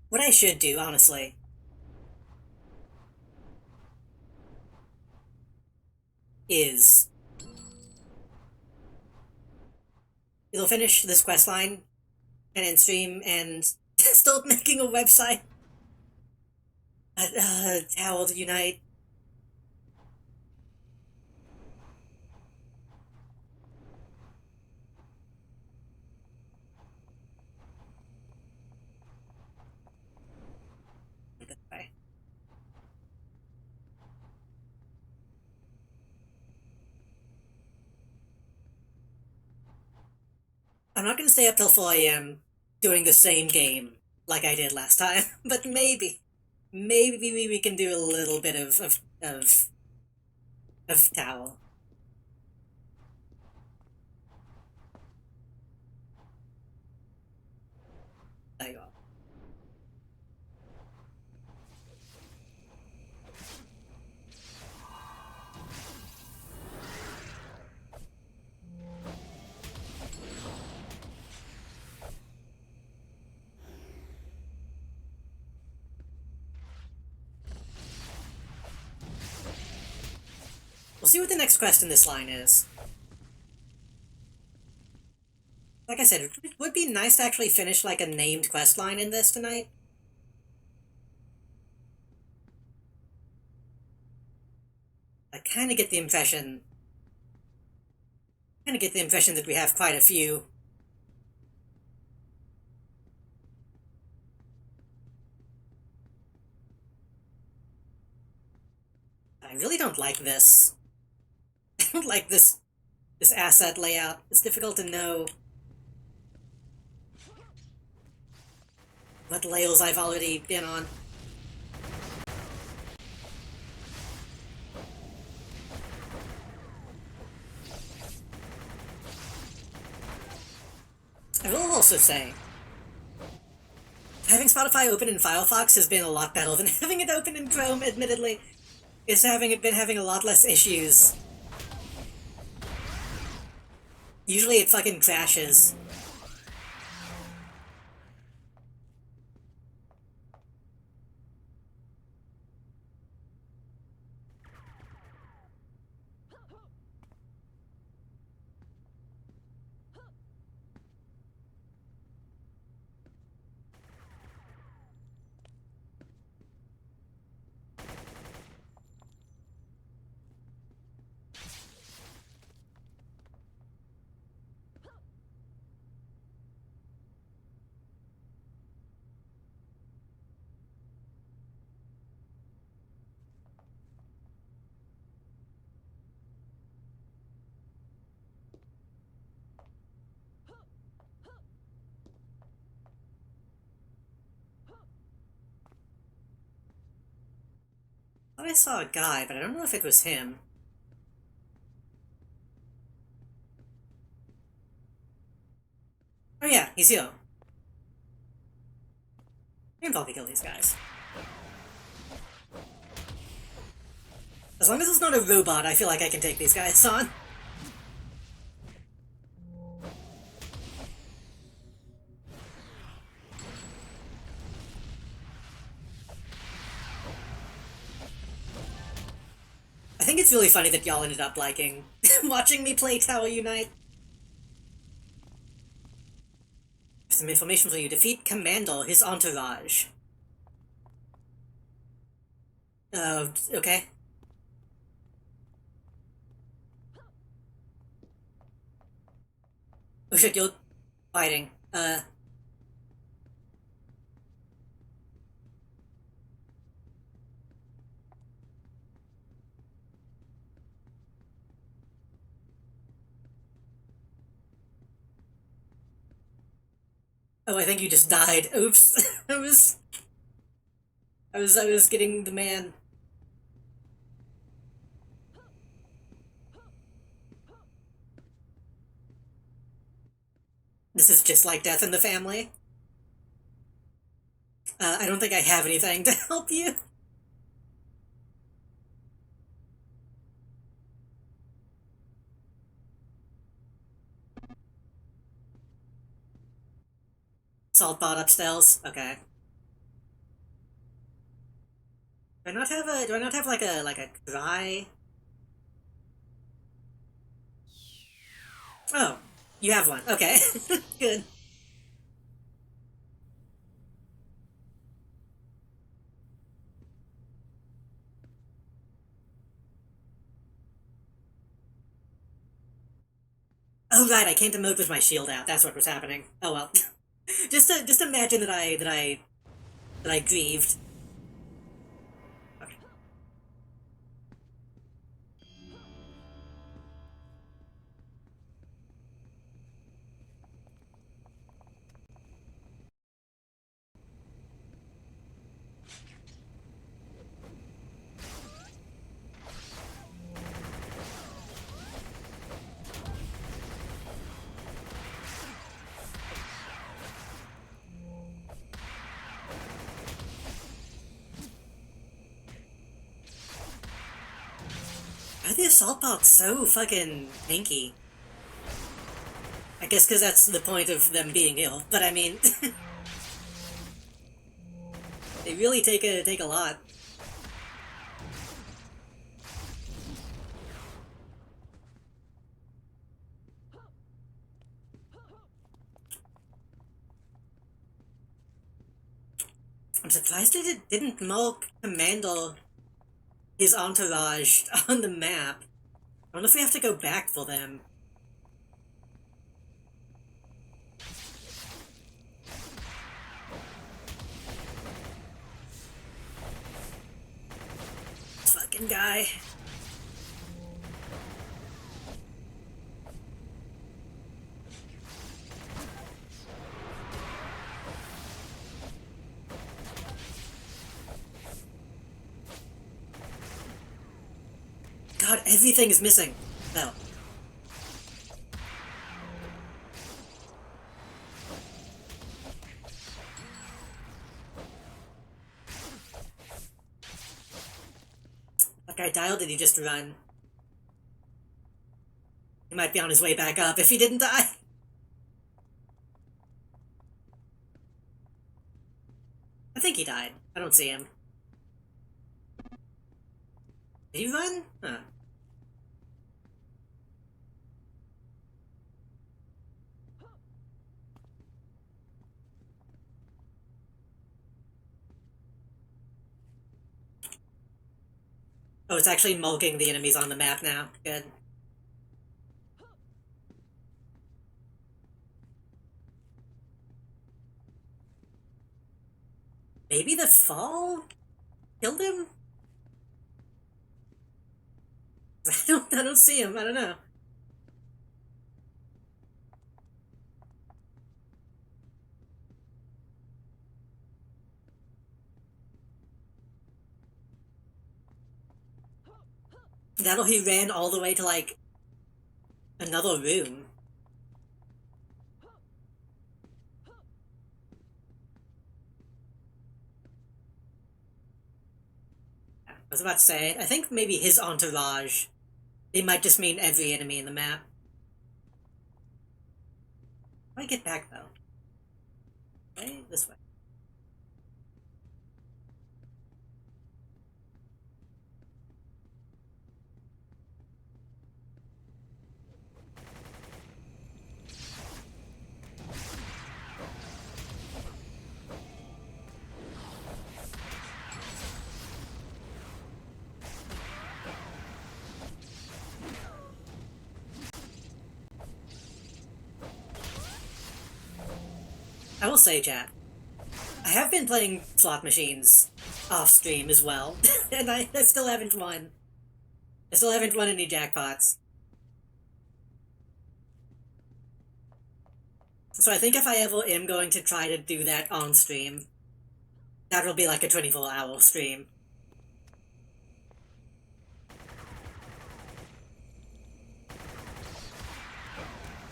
What I should do, honestly, is It'll finish this quest line and end stream and start making a website. Towel to Unite. Okay. I'm not gonna stay up till 4 a.m. doing the same game like I did last time, but maybe we can do a little bit of towel. There you go. We'll see what the next quest in this line is. Like I said, it would be nice to actually finish like a named quest line in this tonight. I kind of get the impression that we have quite a few. I really don't like this. I don't like this asset layout. It's difficult to know what layers I've already been on. I will also say, having Spotify open in Firefox has been a lot better than having it open in Chrome, admittedly. It's been having a lot less issues. Usually it fucking crashes. I thought I saw a guy, but I don't know if it was him. Oh yeah, he's here. I can probably kill these guys. As long as it's not a robot, I feel like I can take these guys on. I think it's really funny that y'all ended up liking watching me play Tower Unite. Some information for you. Defeat Commander, his entourage. Okay. Oh shit, you're fighting. Oh, I think you just died. Oops. I was getting the man. This is just like Death in the Family. I don't think I have anything to help you. Salt bot upstairs. Okay. Do I not have like a dry? Oh, You have one. Okay. Good. Oh right, I came to mode with my shield out. That's what was happening. Oh well. Just imagine that I grieved. Okay. Why are the assault bots so fucking tanky? I guess because that's the point of them being ill. But I mean, they really take a lot. I'm surprised it didn't mulk Commander his entourage on the map. I wonder if we have to go back for them. This fucking guy. God, everything is missing. No. That guy dialed, did he just run? He might be on his way back up if he didn't die. I think he died. I don't see him. Did he run? Huh. Oh, it's actually mulking the enemies on the map now. Good. Maybe the fall killed him? I don't see him. I don't know. That'll he ran all the way to like another room. I was about to say, I think maybe his entourage. It might just mean every enemy in the map. How do I get back though? Okay, this way. I will say, chat, I have been playing slot machines off stream as well, and I still haven't won. I still haven't won any jackpots. So I think if I ever am going to try to do that on stream, that will be like a 24-hour stream.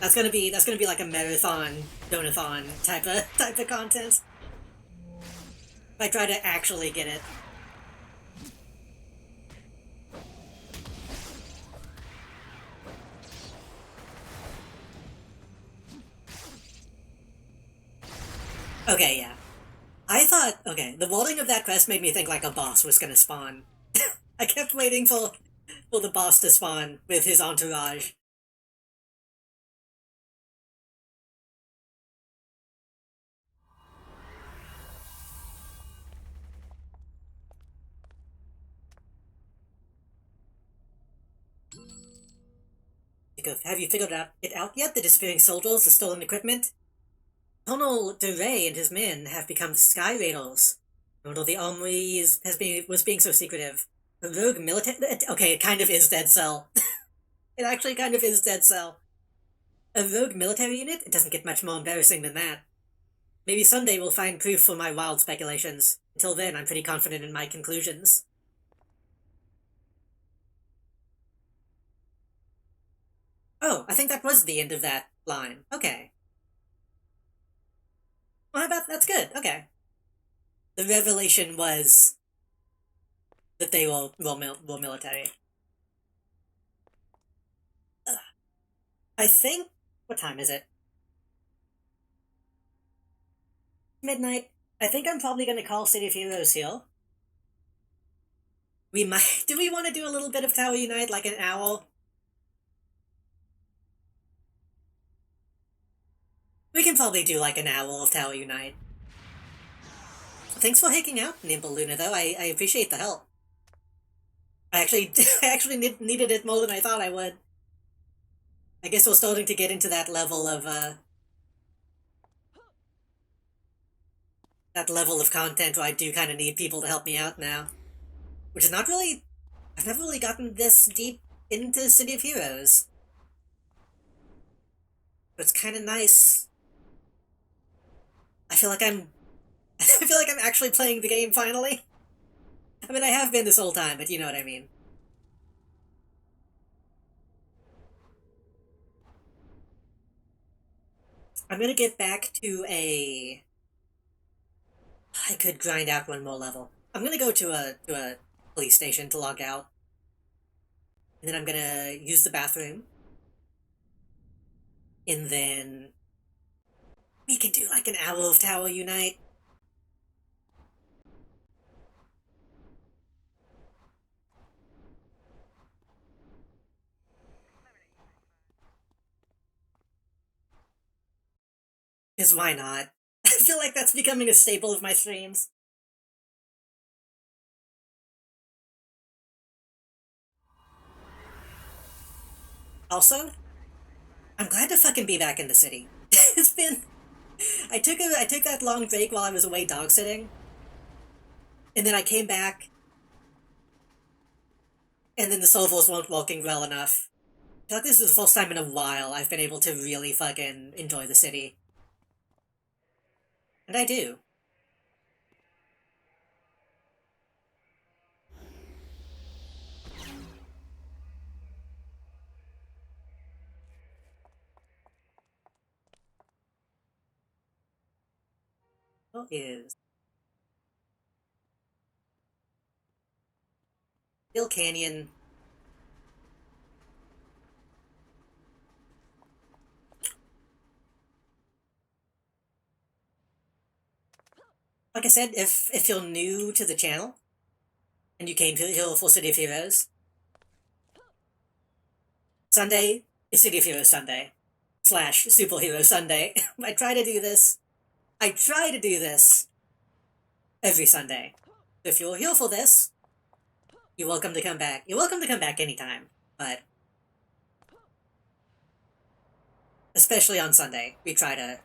That's gonna be like a marathon, donathon type of content. If I try to actually get it. Okay, yeah. I thought, okay, the wording of that quest made me think like a boss was gonna spawn. I kept waiting for the boss to spawn with his entourage. Have you figured it out yet? The disappearing soldiers, the stolen equipment? Colonel DeRay and his men have become Sky Raiders. Although the armory was being so secretive. The rogue military... Okay, it kind of is Dead Cell. It actually kind of is Dead Cell. A rogue military unit? It doesn't get much more embarrassing than that. Maybe someday we'll find proof for my wild speculations. Until then, I'm pretty confident in my conclusions. Oh, I think that was the end of that line. Okay. Well, how about that's good. Okay. The revelation was that they were military. I think... What time is it? Midnight. I think I'm probably going to call City of Heroes here. We might... Do we want to do a little bit of Tower Unite, like an hour? We can probably do like an hour of Tower Unite. Thanks for hanging out, Nimble Luna, though. I appreciate the help. I actually needed it more than I thought I would. I guess we're starting to get into that level of, content where I do kind of need people to help me out now. Which is not really... I've never really gotten this deep into City of Heroes. But it's kind of nice. I feel like I'm actually playing the game finally. I mean, I have been this whole time, but you know what I mean. I'm gonna get back to a... I could grind out one more level. I'm gonna go to a police station to log out. And then I'm gonna use the bathroom. And then... we can do like an hour of Tower Unite. Because why not? I feel like that's becoming a staple of my streams. Also, I'm glad to fucking be back in the city. It's been... I took that long break while I was away dog sitting. And then I came back. And then the servers weren't working well enough. I feel like this is the first time in a while I've been able to really fucking enjoy the city. And I do. What is... Hill Canyon. Like I said, if you're new to the channel, and you came here for City of Heroes, Sunday is City of Heroes Sunday. / Superhero Sunday. I try to do this every Sunday. If you're here for this, you're welcome to come back. You're welcome to come back anytime, but especially on Sunday, we try to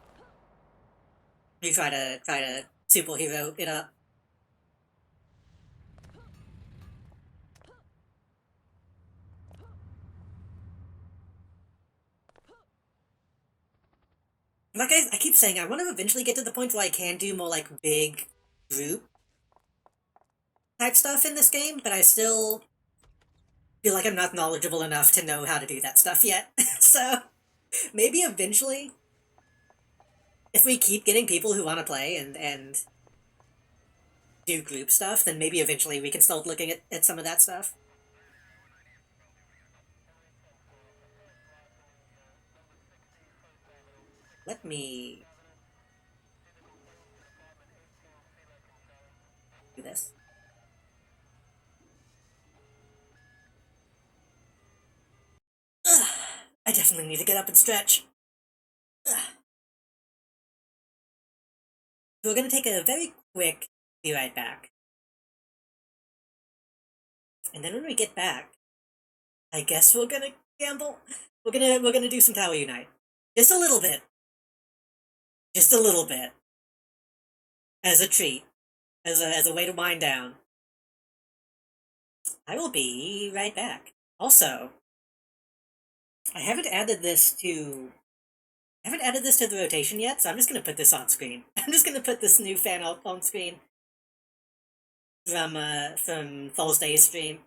superhero it up. Like I keep saying, I want to eventually get to the point where I can do more like big group type stuff in this game, but I still feel like I'm not knowledgeable enough to know how to do that stuff yet. So maybe eventually, if we keep getting people who want to play and do group stuff, then maybe eventually we can start looking at some of that stuff. Let me do this. Ugh, I definitely need to get up and stretch. Ugh. So we're going to take a very quick be right back. And then when we get back, I guess we're going to gamble. we're gonna do some Tower Unite. Just a little bit. Just a little bit. As a treat. As a way to wind down. I will be right back. Also, I haven't added this to the rotation yet, so I'm just gonna put this on screen. I'm just gonna put this new fan art on screen from Thursday's stream.